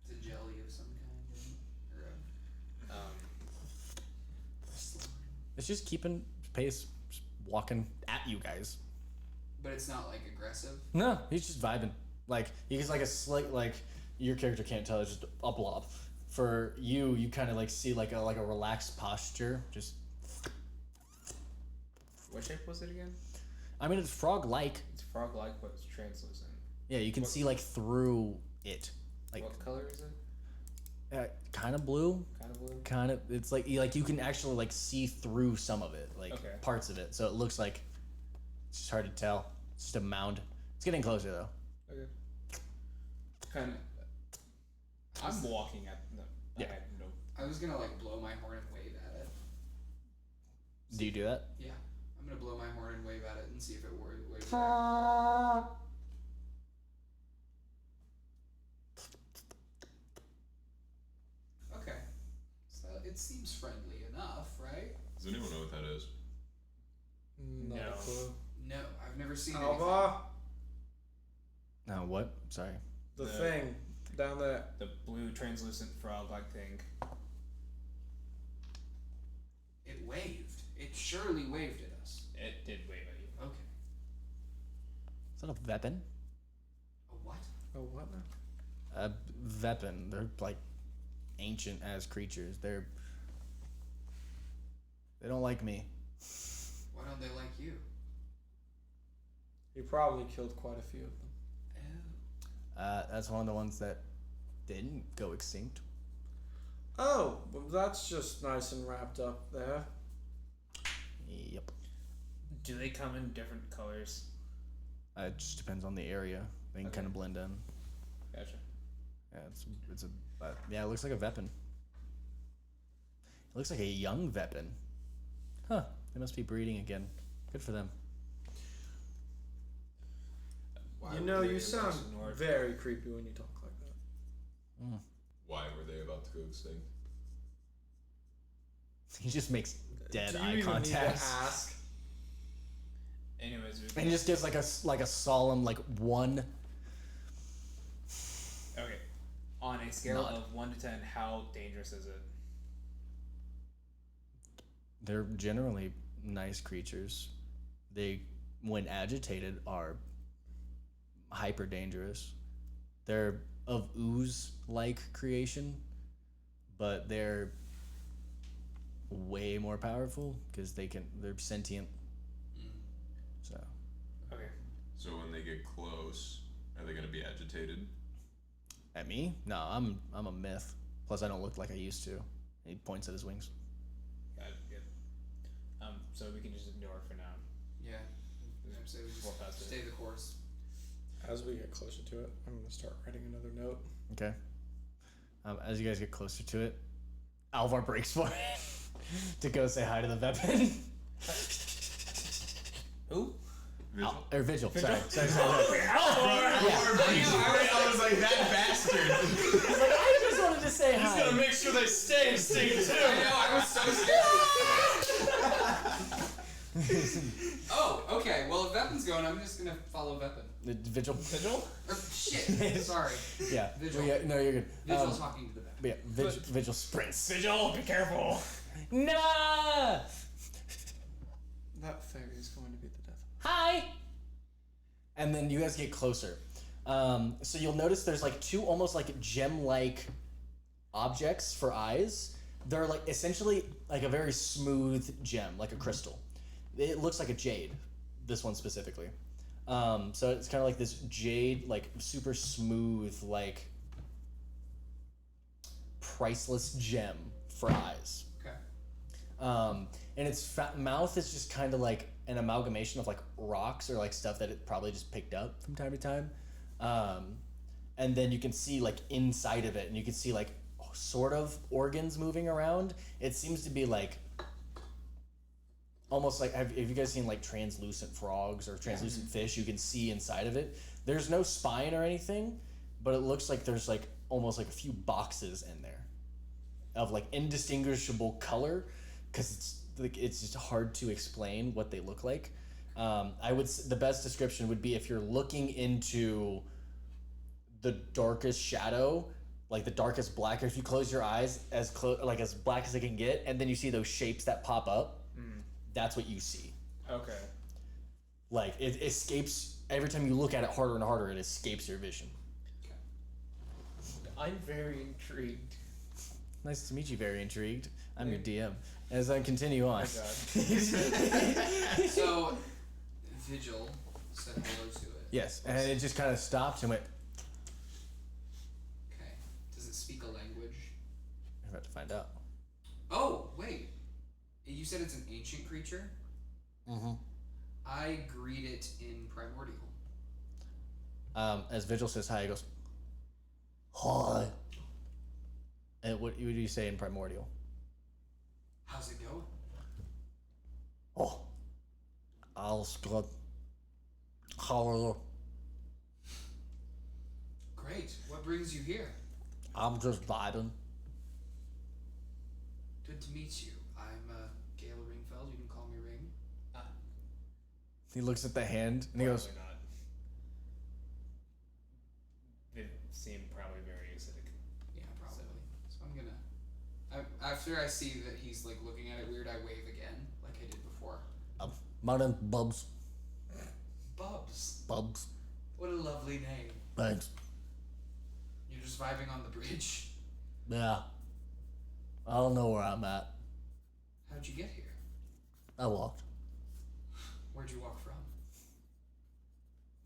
It's a jelly of some kind, or a slime. It's just keeping pace, just walking at you guys. But it's not like aggressive. No, he's just vibing. Like he's like a slight like your character can't tell. It's just a blob. For you, you kind of like see like a relaxed posture. Just. What shape was it again? I mean, it's frog-like. It's frog-like, but it's translucent. Yeah, you can What- see like through it. Like What color is it? kind of blue. Kind of blue. Kind of. It's like you can actually like see through some of it, like Okay. parts of it. So it looks like it's just hard to tell. It's just a mound. It's getting closer though. Okay. Kind of. I'm walking at. No, Yeah. I had no. I was gonna like blow my horn and wave at it. Do you do that? Yeah, I'm gonna blow my horn and wave at it and see if it waves back. Okay, so it seems friendly enough, right? Does anyone know what that is? Not No. a clue. No, I've never seen anything. Alva, No. What? Sorry. the The- thing down there. The blue translucent frog-like thing. It waved. It surely waved at us. It did wave at you. Okay. Is that a weapon? A what? Oh, what now? A weapon. They're like ancient as creatures. They don't like me. Why don't they like you? You probably killed quite a few of them. Oh. That's one of the ones that didn't go extinct. Oh, well, that's just nice and wrapped up there. Yep. Do they come in different colors? It just depends on the area. They can Okay. kind of blend in. Gotcha. Yeah, it's a yeah. It looks like a weapon. It looks like a young weapon. Huh? They must be breeding again. Good for them. Why You would know, they you sound ignore it? very creepy when you talk like that. Why were they about to go extinct? He just makes dead Do you eye even need to contact. ask? Anyways, And he just gives like a solemn like 1. okay. On a scale Nod. of 1 to 10, how dangerous is it? They're generally nice creatures. They, when agitated, are hyper dangerous. They're of ooze-like creation, but they're way more powerful because they're sentient. So Okay. So when they get close, are they gonna be agitated? at me, no, I'm a myth. Plus, I don't look like I used to. He points at his wings. Got it. Good. So we can just ignore it for now. Yeah. I'd say we just Walk past it. stay the course. As we get closer to it, I'm gonna start writing another note. Okay. As you guys get closer to it, Alvar breaks for it to go say hi to the weapon. Who? Vigil. Sorry. Alvar! I was like, that bastard! I just wanted to say hi. He's gonna make sure they stay extinct too. I know, I was so scared. Oh, okay. Well, if Vepin's going, I'm just gonna follow Vepin. Vigil. Or, shit. Sorry. Yeah. Vigil. Well, yeah. No, you're good. Vigil's talking to the Vepin. But yeah, Vigil sprints. Vigil, be careful! Nah. That fairy is going to be the death. Hi. And then you guys get closer. So you'll notice there's like 2 almost like gem-like objects for eyes. They're like essentially like a very smooth gem, like a crystal. It looks like a jade, this one specifically. So it's kind of like this jade, like super smooth, like priceless gem for eyes. Okay. And its mouth is just kind of like an amalgamation of like rocks or like stuff that it probably just picked up from time to time. And then you can see like inside of it, and you can see like sort of organs moving around. It seems to be like almost like have you guys seen like translucent frogs or translucent fish? You can see inside of it. There's no spine or anything, but it looks like there's like almost like a few boxes in there of like indistinguishable color, because it's just hard to explain what they look like. The best description would be if you're looking into the darkest shadow, like the darkest black. If you close your eyes as black as it can get, and then you see those shapes that pop up, that's what you see. Okay. Like it escapes every time you look at it harder and harder. It escapes your vision. I'm very intrigued. Nice to meet you. Very intrigued. I'm your DM. As I continue on. Oh my god. So, Vigil said hello to it. Yes, and it just kind of stopped and went. Okay. Does it speak a language? I'm about to find out. Oh, wait. You said it's an ancient creature? Mm-hmm. I greet it in Primordial. As Vigil says hi, he goes, hi. And what do you say in Primordial? How's it going? Oh, all's good. How are you? Great. What brings you here? I'm just vibing. Good to meet you. I'm Gale Ringfeld. You can call me Ring. He looks at the hand and he goes, Probably not. They seem probably very acidic. Yeah, probably. So I'm gonna. After I see that he's like looking at it weird, I wave again, like I did before. my name's Bubs. Bubs. Bubs. What a lovely name. Thanks. You're just vibing on the bridge. Yeah. I don't know where I'm at. How'd you get here? I walked. Where'd you walk from?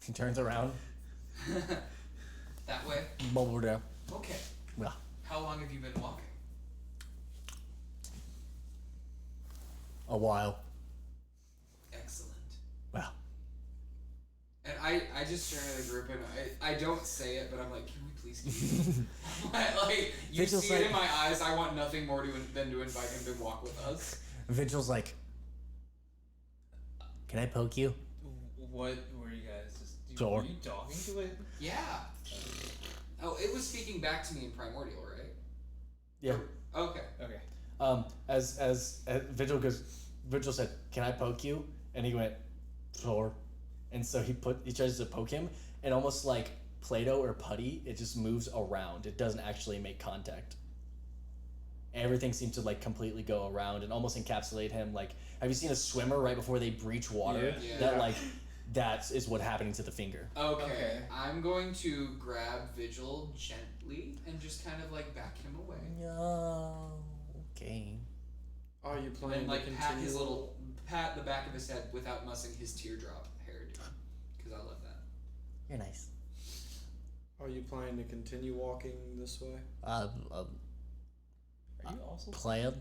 He turns around. That way? Over there. Okay. Yeah. How long have you been walking? A while. Excellent. Yeah. And I just turn to the group and I don't say it, but I'm like, can we please keep like, you Vigil's see it like- in my eyes, I want nothing more than to invite him to walk with us. Vigil's like, can I poke you? What were you guys just? Sure. Were you talking to it? Yeah. Oh, it was speaking back to me in Primordial, right? Yeah. Okay. Okay. As Vigil said, "Can I poke you?" And he went, "Sure." And so he tries to poke him, and almost like Play-Doh or putty, it just moves around. It doesn't actually make contact. Everything seems to like completely go around and almost encapsulate him. Like, have you seen a swimmer right before they breach water? Yeah. That like, that is what happening to the finger. Okay. I'm going to grab Vigil gently and just kind of like back him away. No. Okay. Are you And planning then like to pat continue? pat the back of his head without mussing his teardrop hairdo. Because I love that. You're nice. Are you planning to continue walking this way? Are you also Plan?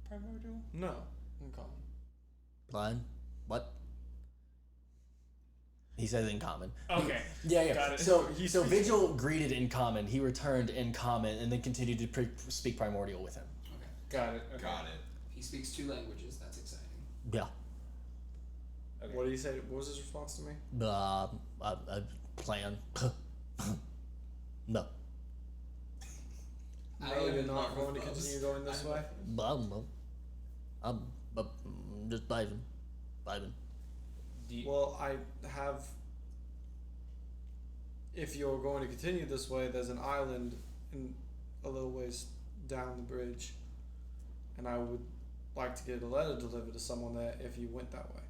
primordial? No, in common. Plan? What? He says in common. Okay. Yeah. Got it. So Vigil greeted in common. He returned in common, and then continued to speak primordial with him. Okay. Got it. Okay. Got it. He speaks 2 languages. That's exciting. Yeah. Okay. What did he say? What was his response to me? Plan. No. I No, am you're in not love going to with Bubs. continue going this way? I'm just vibing. Do you, Well, I have. If you're going to continue this way, there's an island in a little ways down the bridge, and I would like to get a letter delivered to someone there if you went that way.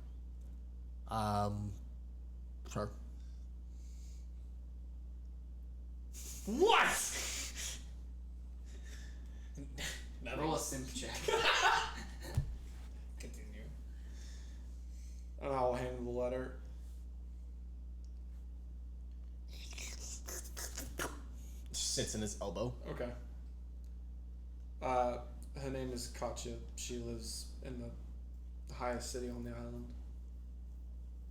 Sure. what? Roll a simp check. Continue. And I'll handle the letter. Sits in his elbow. Okay. Her name is Katya. She lives in the highest city on the island.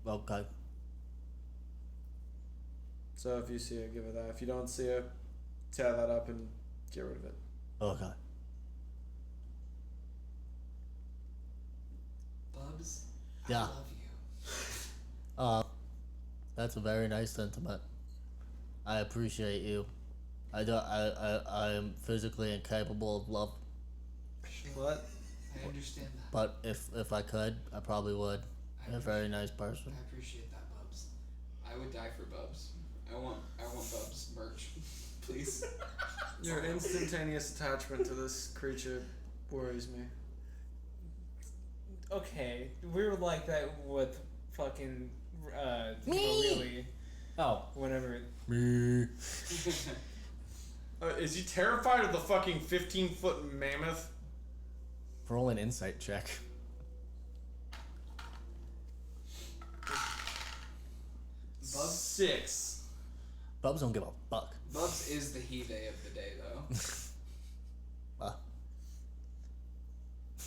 Okay. So if you see her, give her that. If you don't see her, tear that up and get rid of it. Okay. Bubs, Yeah. I love you. That's a very nice sentiment. I appreciate you. I am physically incapable of love, What? I understand that. but if I could, I probably would. You're a very nice person. I appreciate that, Bubs. I would die for Bubs. I want Bubs merch, please. Your instantaneous attachment to this creature worries me. Okay, we were like that with fucking Me. really Oh. whenever. Me. Is he terrified of the fucking 15-foot mammoth? Roll an insight check. Bubs, 6. Bubs don't give a fuck. Bubs is the he-they of the day, though.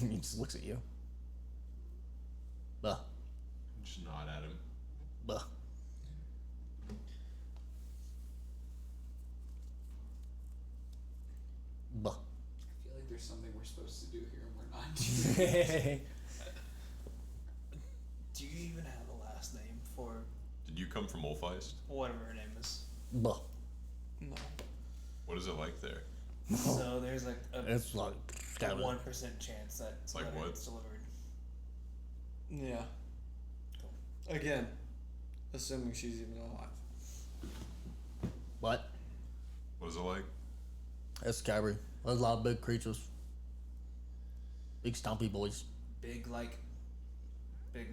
He just looks at you. Buh. Just nod at him. Buh. Buh. I feel like there's something we're supposed to do here and we're not. Do you even have a last name for Did you come from Wolfeist? whatever her name is? Buh. No. What is it like there? So there's like a It's like 1% chance that It's like letter what? gets delivered. Yeah. Again, assuming she's even alive. what? What is it like? It's scary. There's a lot of big creatures. Big stompy boys. Big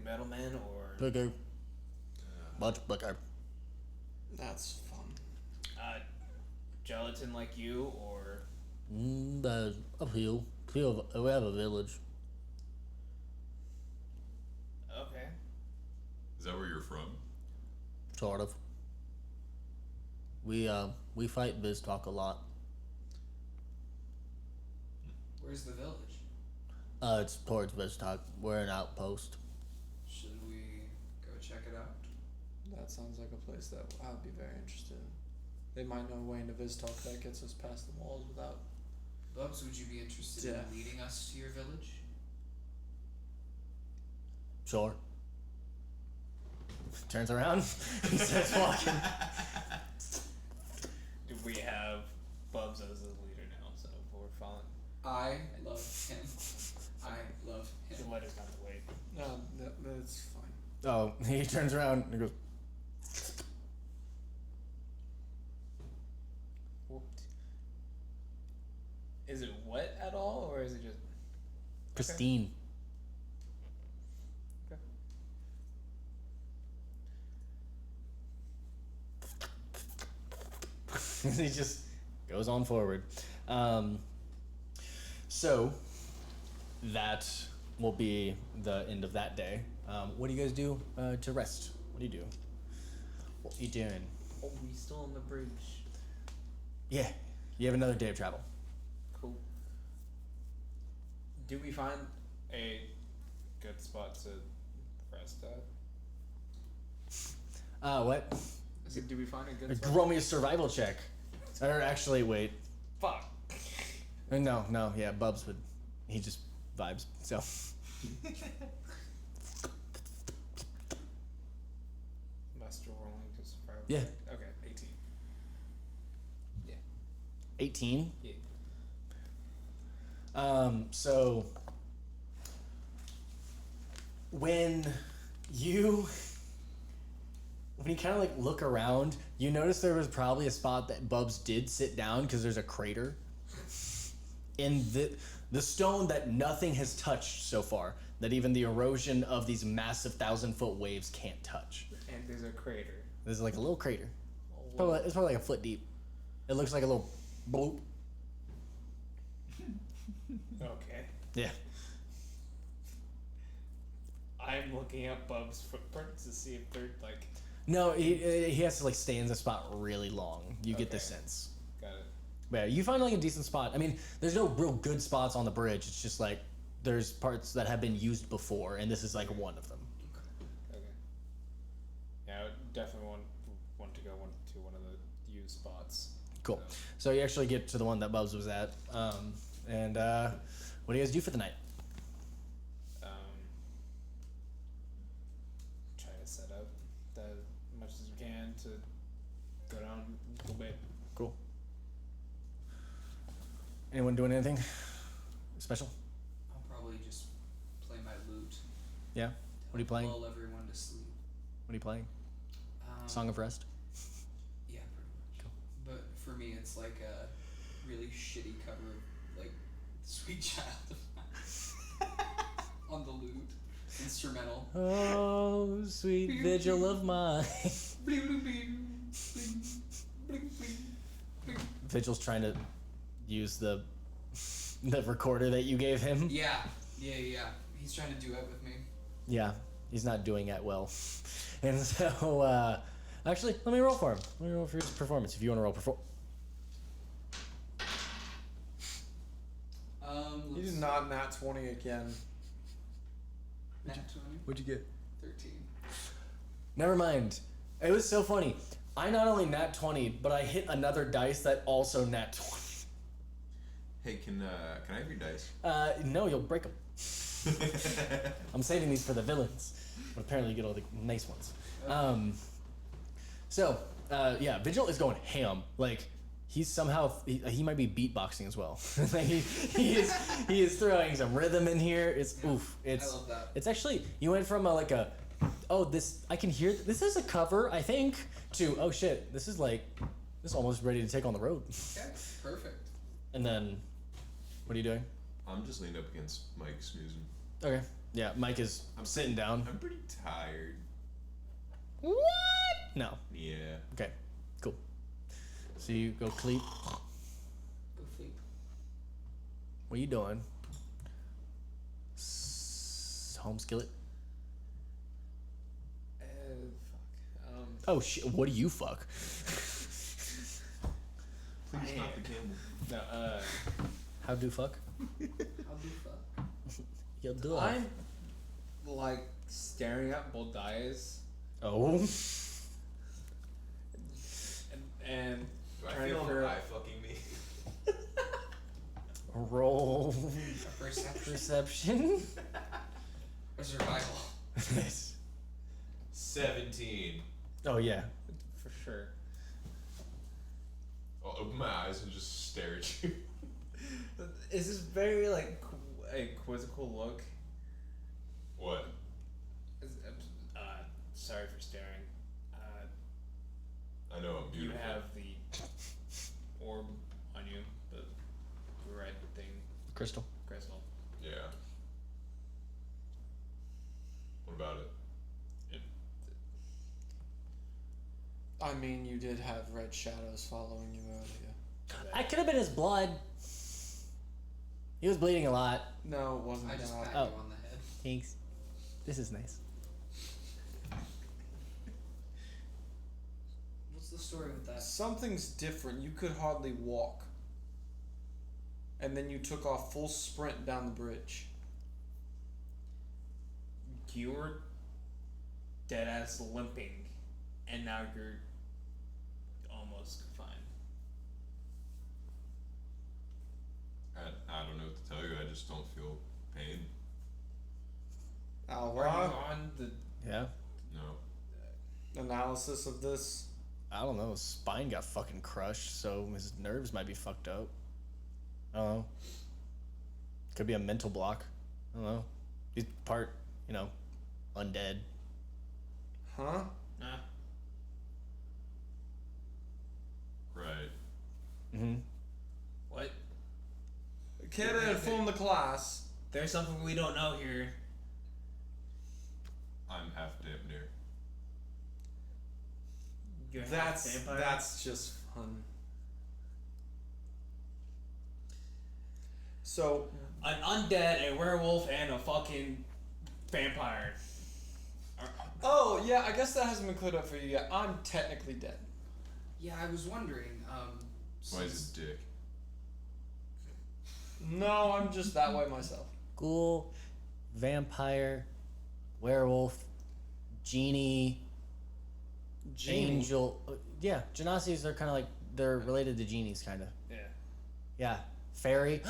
metal man or Bigger. Much bigger. That's fun. gelatin like you or There's a few. We have a village. okay. Is that where you're from? Sort of. We fight Biztalk a lot. Where's the village? It's towards Biztalk. We're an outpost. Should we go check it out? That sounds like a place that I'd be very interested in. They might know a way into Vistalk that gets us past the walls without. Bubs, would you be interested Yeah. in leading us to your village? Sure. Turns around. He starts walking. Do we have Bubs as the leader now, so we're following. I love him. I love The him. letters have to wait. No, that's fine. Oh, he turns around and goes, Whooped. Is it wet at all, or is it just pristine. Okay. He just goes on forward. So that will be the end of that day. What do you guys do to rest? What do you do? What are you doing? Oh, we still on the bridge. Yeah, you have another day of travel. Cool. Do we find a good spot to rest at? What? I said, do we find a good spot? Roll me a survival check. Or actually, wait. Fuck. No, yeah, Bubs would. He just vibes, so. Master rolling to survival. Yeah. Okay, 18. 18? Yeah. So when you kind of like look around, you notice there was probably a spot that Bubs did sit down because there's a crater in the stone that nothing has touched so far, that even the erosion of these massive 1,000-foot waves can't touch. And there's a crater. There's like a little crater. It's probably like a foot deep. It looks like a little bloop. Okay. Yeah. I'm looking at Bub's footprints to see if they're like. No, he has to like stay in the spot really long. You get the Okay. sense. Got it. But yeah, you find like a decent spot. I mean, there's no real good spots on the bridge. It's just like there's parts that have been used before, and this is like one of them. Okay. Yeah, I would definitely want to go to one of the used spots. Cool. So, So you actually get to the one that Bubs was at. And what do you guys do for the night? try to set up as much as we can to go down a little bit. Cool. Anyone doing anything special? I'll probably just play my lute. Yeah. What are you playing? Lull everyone to sleep. What are you playing? Um, Song of Rest? Yeah, pretty much. But for me, it's like a really shitty cover of like "Sweet Child of Mine" on the lute, instrumental. Oh, sweet vigil of mine. Bling, bling, bling, bling, bling, bling, bling. Vigil's trying to use the recorder that you gave him. Yeah. He's trying to duet with me. Yeah, he's not doing that well. And so, actually, let me roll for him. Let me roll for his performance if you want to roll You did not nat 20 again. Nat 20. What'd you get? 13. Never mind. It was so funny. I not only nat 20, but I hit another dice that also nat 20. Hey, can I have your dice? No, you'll break them. I'm saving these for the villains, but apparently you get all the nice ones. Yeah, Vigil is going ham. Like, he's somehow he might be beatboxing as well. Like he is throwing some rhythm in here. It's oof. I love that. It's actually, you went from this I can hear this is a cover I think to oh shit, this is almost ready to take on the road. Okay, perfect. And then what are you doing? I'm just leaned up against Mike snoozing. Okay. Yeah, Mike is sitting down. I'm pretty tired. What? No. Yeah. Okay. Cool. So you go sleep. Go sleep. What are you doing? Home skillet. Fuck. Oh shit! What do you fuck? Please stop the camel. No. How do fuck? I'll do fuck. You'll do it. I'm like staring at Boldaius Oh. and Do I trying to feel figure an out. eye fucking me? Roll A perception. perception. Or survival. Nice. 17. Oh yeah. For sure. I'll open my eyes and just stare at you. Is this very like a quizzical look? What? Sorry for staring. I know I'm You beautiful. have the orb on you, the red thing, Crystal. crystal. Yeah. What about it? I mean, you did have red shadows following you earlier. I could have been his blood. He was bleeding a lot. No, it wasn't I just that. pat Oh. you on the head. Thanks. This is nice. What's the story with that? Something's different. You could hardly walk. And then you took off full sprint down the bridge. You were dead ass limping, and now you're almost fine. I don't know what to tell you. I just don't feel pain. I'll Are you rock on the? Yeah. No. analysis of this. I don't know. His spine got fucking crushed, so his nerves might be fucked up. I don't know. Could be a mental block. I don't know. He's part, undead. Huh? Nah. Right. Mm-hmm. What? Care to inform the class? There's something we don't know here. I'm half damn near. You're half That's vampire? that's just fun. So An undead, a werewolf, and a fucking vampire. oh yeah, I guess that hasn't been cleared up for you yet. I'm technically dead. Yeah, I was wondering. Why is his dick? No, I'm just that way myself. Ghoul, vampire, werewolf, genie, angel. Yeah, Genasi's are kind of like, they're related to genies, kind of. Yeah. Yeah. Fairy.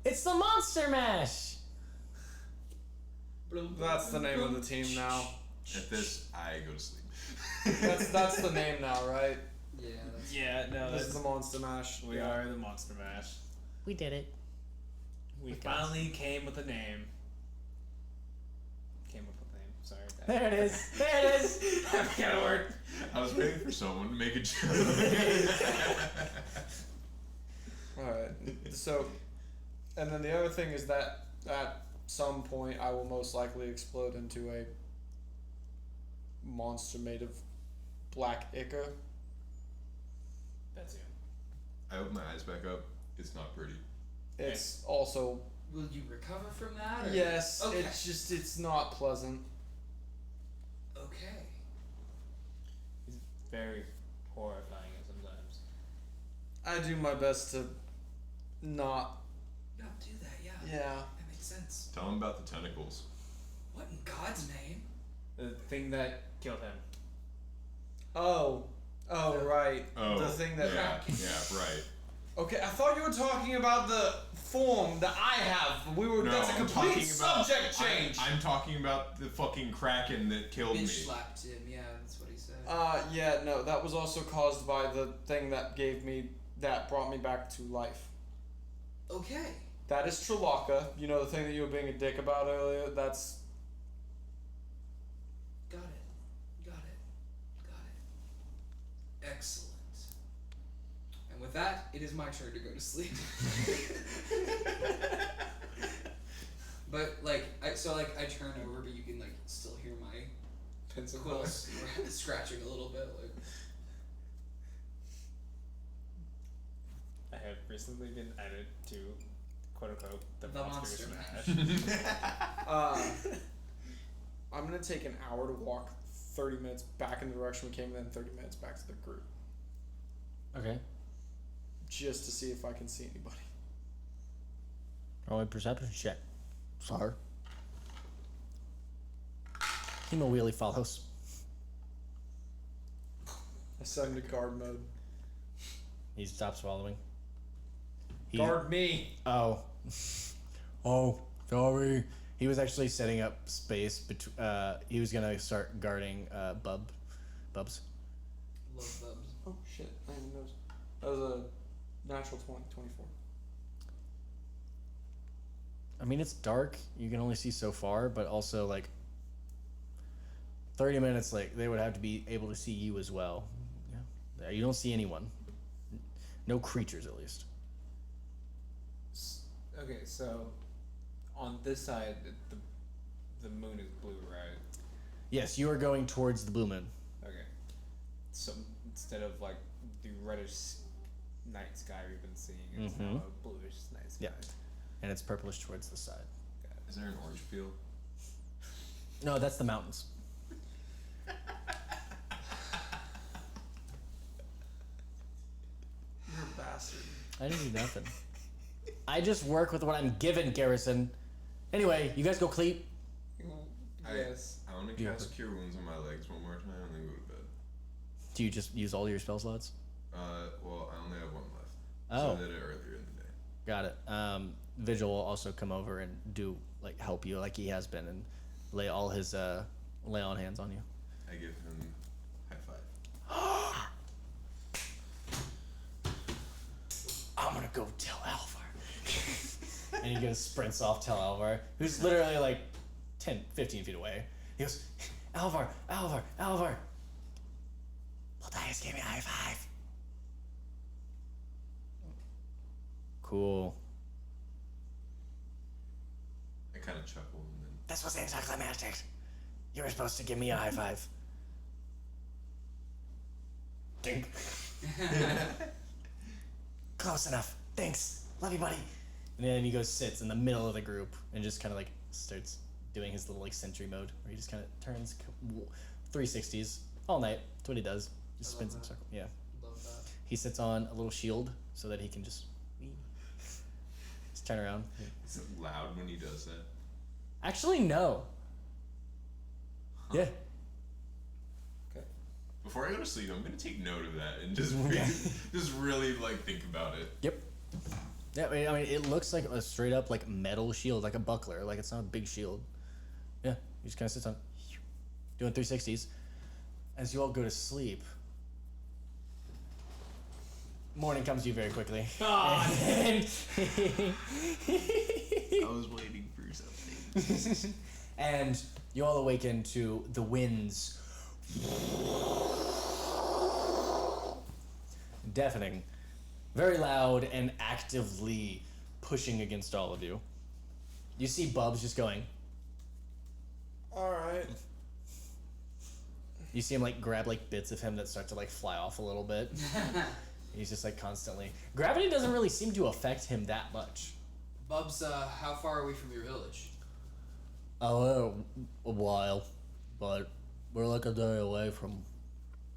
It's the Monster Mash! That's the name of the team now. At this, I go to sleep. That's the name now, right? Yeah, that's Yeah, no, This is that's the Monster Mash. we are the Monster Mash. We did it. We Okay. finally came with a name. Came up with a name. Sorry. There it is. There it is. That gotta work. I was waiting for someone to make a joke. Alright. So, and then the other thing is that at some point I will most likely explode into a monster made of black ichor. That's you. I open my eyes back up. It's not pretty. It's also Will you recover from that? Or? yes. Okay. It's not pleasant. Okay. It's very horrifying sometimes. I do my best to not. Not do that. Yeah. Yeah. That makes sense. Tell him about the tentacles. What in God's name? The thing that killed him. Oh. Oh right. Oh, The thing that. yeah, right. Okay, I thought you were talking about the form that I have. We were. No, That's a I'm complete talking about- subject change. I'm talking about the fucking kraken that killed me. Bitch slapped him. Yeah, that's what he said. Yeah, no, that was also caused by the thing that brought me back to life. Okay. That is Trelaka. You know the thing that you were being a dick about earlier? That's. Got it. Got it. Got it. Excellent. And with that, it is my turn to go to sleep. But I turn over, but you can still hear my Pencil quills scratching a little bit. I have recently been added to quote unquote the The Monster Monster Smash. I'm gonna take an hour to walk 30 minutes back in the direction we came, and then 30 minutes back to the group. Okay. Just to see if I can see anybody. Roll a perception check. Sorry. Hemo wheelie follows. I set him to guard mode. He stops following. Guard me! Oh. Oh, sorry. He was actually setting up space. He was gonna start guarding Bubs. Love bubs. Oh shit, I didn't notice. That was Natural 20, 24. I mean, it's dark. You can only see so far, but also, like, 30 minutes, like, they would have to be able to see you as well. Yeah. You don't see anyone. No creatures, at least. Okay, so on this side, the moon is blue, right? Yes, you are going towards the blue moon. Okay. So instead of like the reddish night sky we've been seeing, it's now a bluish night sky. Yeah. And it's purplish towards the side. Is there an orange peel? No, that's the mountains. You're a bastard. I didn't do nothing. I just work with what I'm given, Garrison. Anyway, you guys go sleep. Yes. I want to cast Cure Wounds on my legs one more time and then go to bed. Do you just use all your spell slots? Well, I only have one left. Oh. So I did it earlier in the day. Got it. Vigil will also come over and do, like, help you like he has been and lay all his, lay on hands on you. I give him high five. I'm gonna go tell Alvar. And he goes, sprints off, tell Alvar, who's literally like 10, 15 feet away. He goes, Alvar. Boldaius gave me a high five. Cool. I kind of chuckle and then. This was anticlimactic. You were supposed to give me a high five. Dink. Close enough. Thanks. Love you, buddy. And then he goes, sits in the middle of the group and just kind of like starts doing his little like sentry mode where he just kind of turns 360s all night. That's what he does. Just spins in a circle. Yeah. Love that. He sits on a little shield so that he can just turn around. Is it loud when he does that? Actually, no. Yeah. Okay. Before I go to sleep, I'm gonna take note of that and just just really like think about it. Yep. Yeah, I mean, it looks like a straight up like metal shield, like a buckler. Like it's not a big shield. Yeah, he just kind of sits on, doing 360s. As you all go to sleep, morning comes to you very quickly. And I was waiting for something. and you all awaken to the winds deafening, very loud and actively pushing against all of you. You see Bubs just going. Alright. You see him like grab like bits of him that start to like fly off a little bit. He's just like constantly. Gravity doesn't really seem to affect him that much. Bubs, how far are we from your village? A while, but we're like a day away from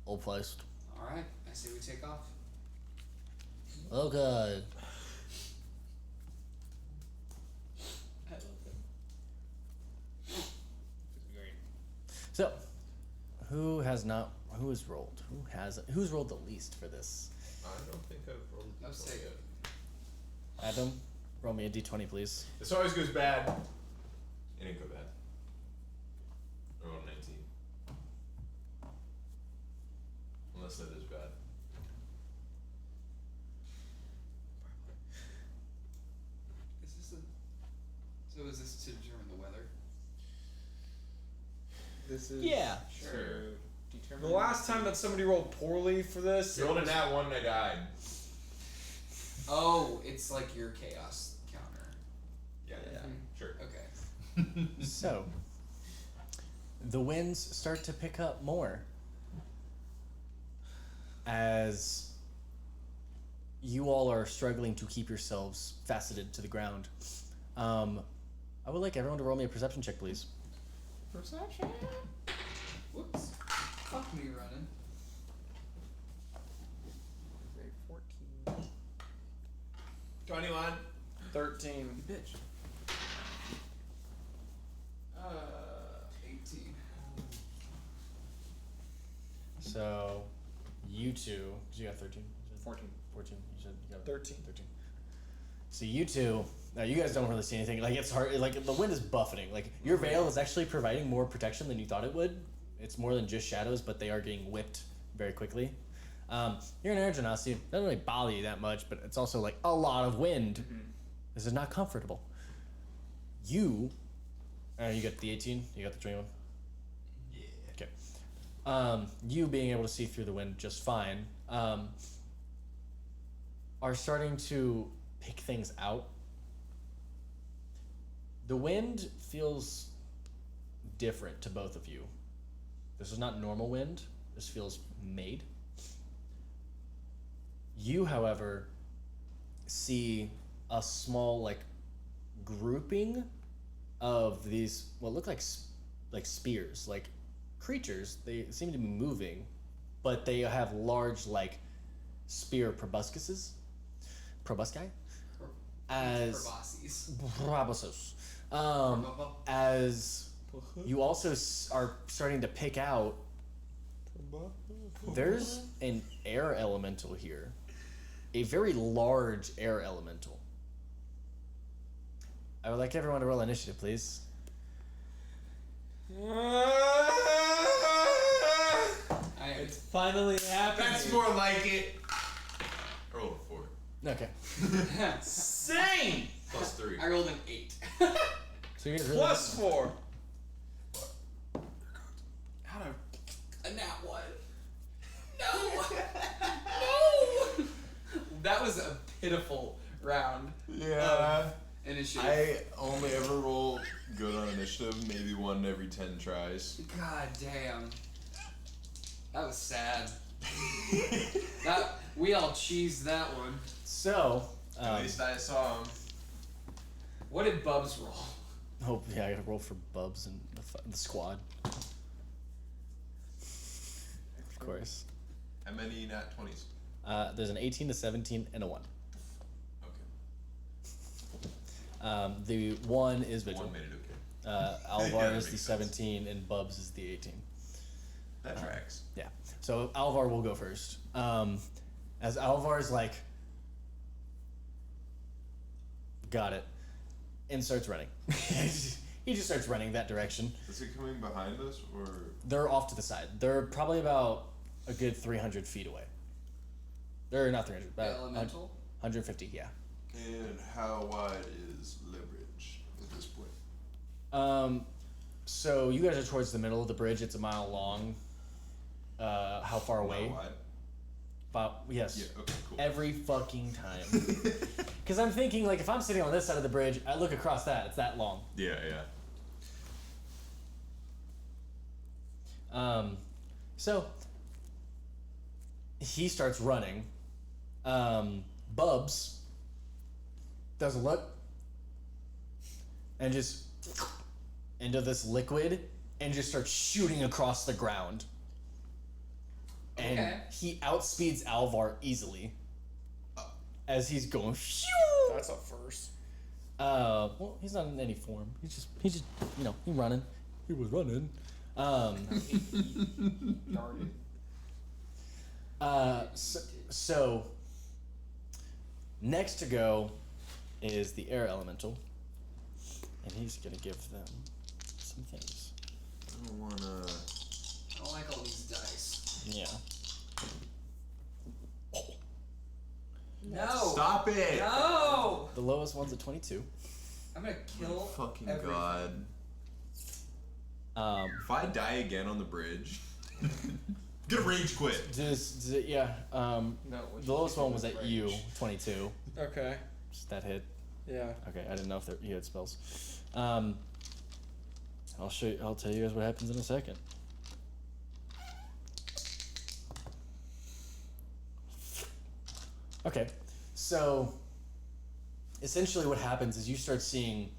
old place. Alright, I say we take off. Okay. I love it. Great. So, who's rolled? Who's rolled the least for this? I don't think I've rolled I'll this say one it. yet. Adam, roll me a d20, please. This always goes bad. It didn't go bad. I rolled 19. Unless that is bad. So is this to determine the weather? This is Yeah. Sure. to determine The last time that somebody rolled poorly for this, You rolled a nat 1 and I died. Oh, it's like your chaos counter. Yeah. Sure. Okay. So, the winds start to pick up more as you all are struggling to keep yourselves faceted to the ground. I would like everyone to roll me a perception check, please. perception. Whoops. Fuck me running. 14. 21. 13. Bitch. 18. So, you two, did you got 13? 14. 14. You said you got 13. 13. So you two, now you guys don't really see anything. Like it's hard. Like the wind is buffeting. Like your veil is actually providing more protection than you thought it would. It's more than just shadows, but they are getting whipped very quickly. You're an air genasi. It doesn't really bother you that much, but it's also like a lot of wind. This is not comfortable. You got the 18? You got the 21? Yeah. Okay. You being able to see through the wind just fine, are starting to pick things out. The wind feels different to both of you. This is not normal wind. This feels made. You, however, see a small, like, grouping of these, what look like spears, like creatures. They seem to be moving, but they have large, like, spear proboscises. As proboscis. As you also are starting to pick out, there's an air elemental here, a very large air elemental. I would like everyone to roll initiative, please. It's finally happening. That's more like it. I rolled a 4. Okay. Same. +3. I rolled an 8. So you guys really +4. Out of a nat 1. No! No! That was a pitiful round. Yeah. Initiative. I only ever roll good on initiative, maybe 1 every 10 tries. God damn. That was sad. We all cheesed that one. So, At least I saw him. What did Bubs roll? oh yeah, I gotta roll for Bubs and the squad. Of course. How many nat 20s? There's an 18, a 17, and a 1. Okay. The 1 is Vigil. 1 made it okay. Alvar Yeah, that is the makes sense. 17, and Bubs is the 18. That tracks. Yeah. So Alvar will go first. As Alvar's like, got it, and starts running. He just starts running that direction. Is it coming behind us or? They're off to the side. They're probably about a good 300 feet away. They're not 300, The about elemental? 150, yeah. And how wide is leverage at this point? So you guys are towards the middle of the bridge. It's a mile long. How far away? How wide? About, yes. Yeah. Okay. Cool. Every fucking time. Because I'm thinking, like, if I'm sitting on this side of the bridge, I look across that, it's that long. Yeah. Yeah. So he starts running. Bubs does a look and just into this liquid and just starts shooting across the ground. And Okay. he outspeeds Alvar easily as he's going. That's a first. Well, he's not in any form. He's just, he's running. He was running. Darted. So next to go is the air elemental, and he's gonna give them some things. I don't wanna. I don't like all these dice. Yeah. No! Stop it! No! The lowest one's at 22. I'm gonna kill Fucking everything. god. If I die again on the bridge, get a rage quit. Yeah. No. The lowest one was at you, 22. Okay. Just that hit. Yeah. Okay, I didn't know if you had spells. I'll show you. I'll tell you guys what happens in a second. Okay, so essentially what happens is you start seeing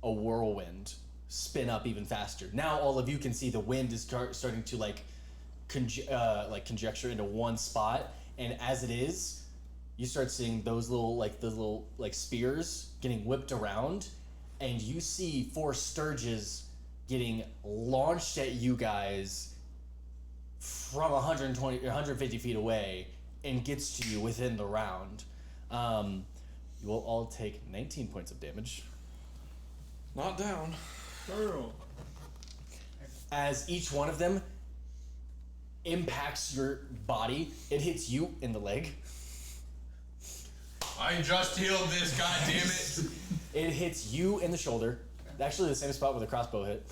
a whirlwind spin up even faster. Now all of you can see the wind is starting to like conjecture into one spot, and as it is, you start seeing those little spears getting whipped around, and you see 4 Sturges getting launched at you guys from 150 feet away and gets to you within the round. You will all take 19 points of damage Not down. Girl. as each one of them impacts your body. It hits you in the leg. I just healed this, god damn it. It hits you in the shoulder. Actually, the same spot where the crossbow hit.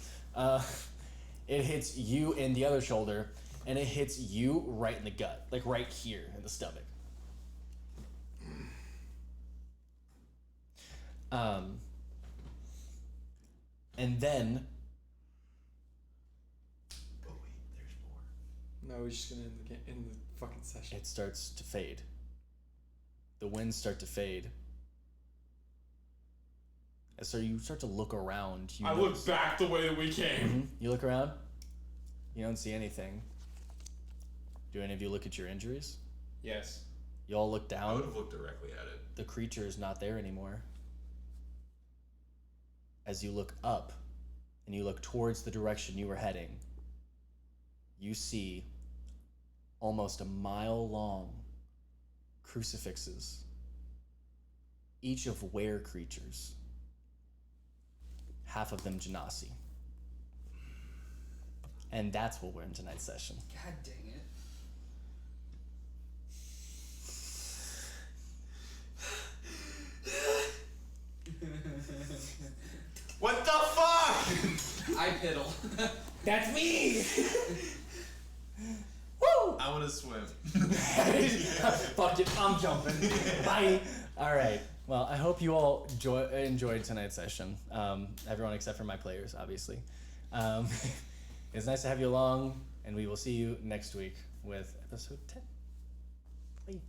It hits you in the other shoulder, and it hits you right in the gut, like right here in the stomach. And then. Oh wait, there's more. No, we're just gonna end the fucking session. It starts to fade. The winds start to fade. And so you start to look around. I look back the way that we came. Mm-hmm. You look around. You don't see anything. Do any of you look at your injuries? Yes. You all look I down. would have looked directly at it. The creature is not there anymore. As you look up and you look towards the direction you were heading, you see almost a mile long crucifixes, each of were creatures, half of them Genasi. And that's what we're in tonight's session. God dang it. What the fuck? I piddle. That's me! Woo! I want to swim. Fuck it, I'm jumping. Bye. All right. Well, I hope you all enjoyed tonight's session. Everyone except for my players, obviously. It's nice to have you along, and we will see you next week with episode 10. Bye.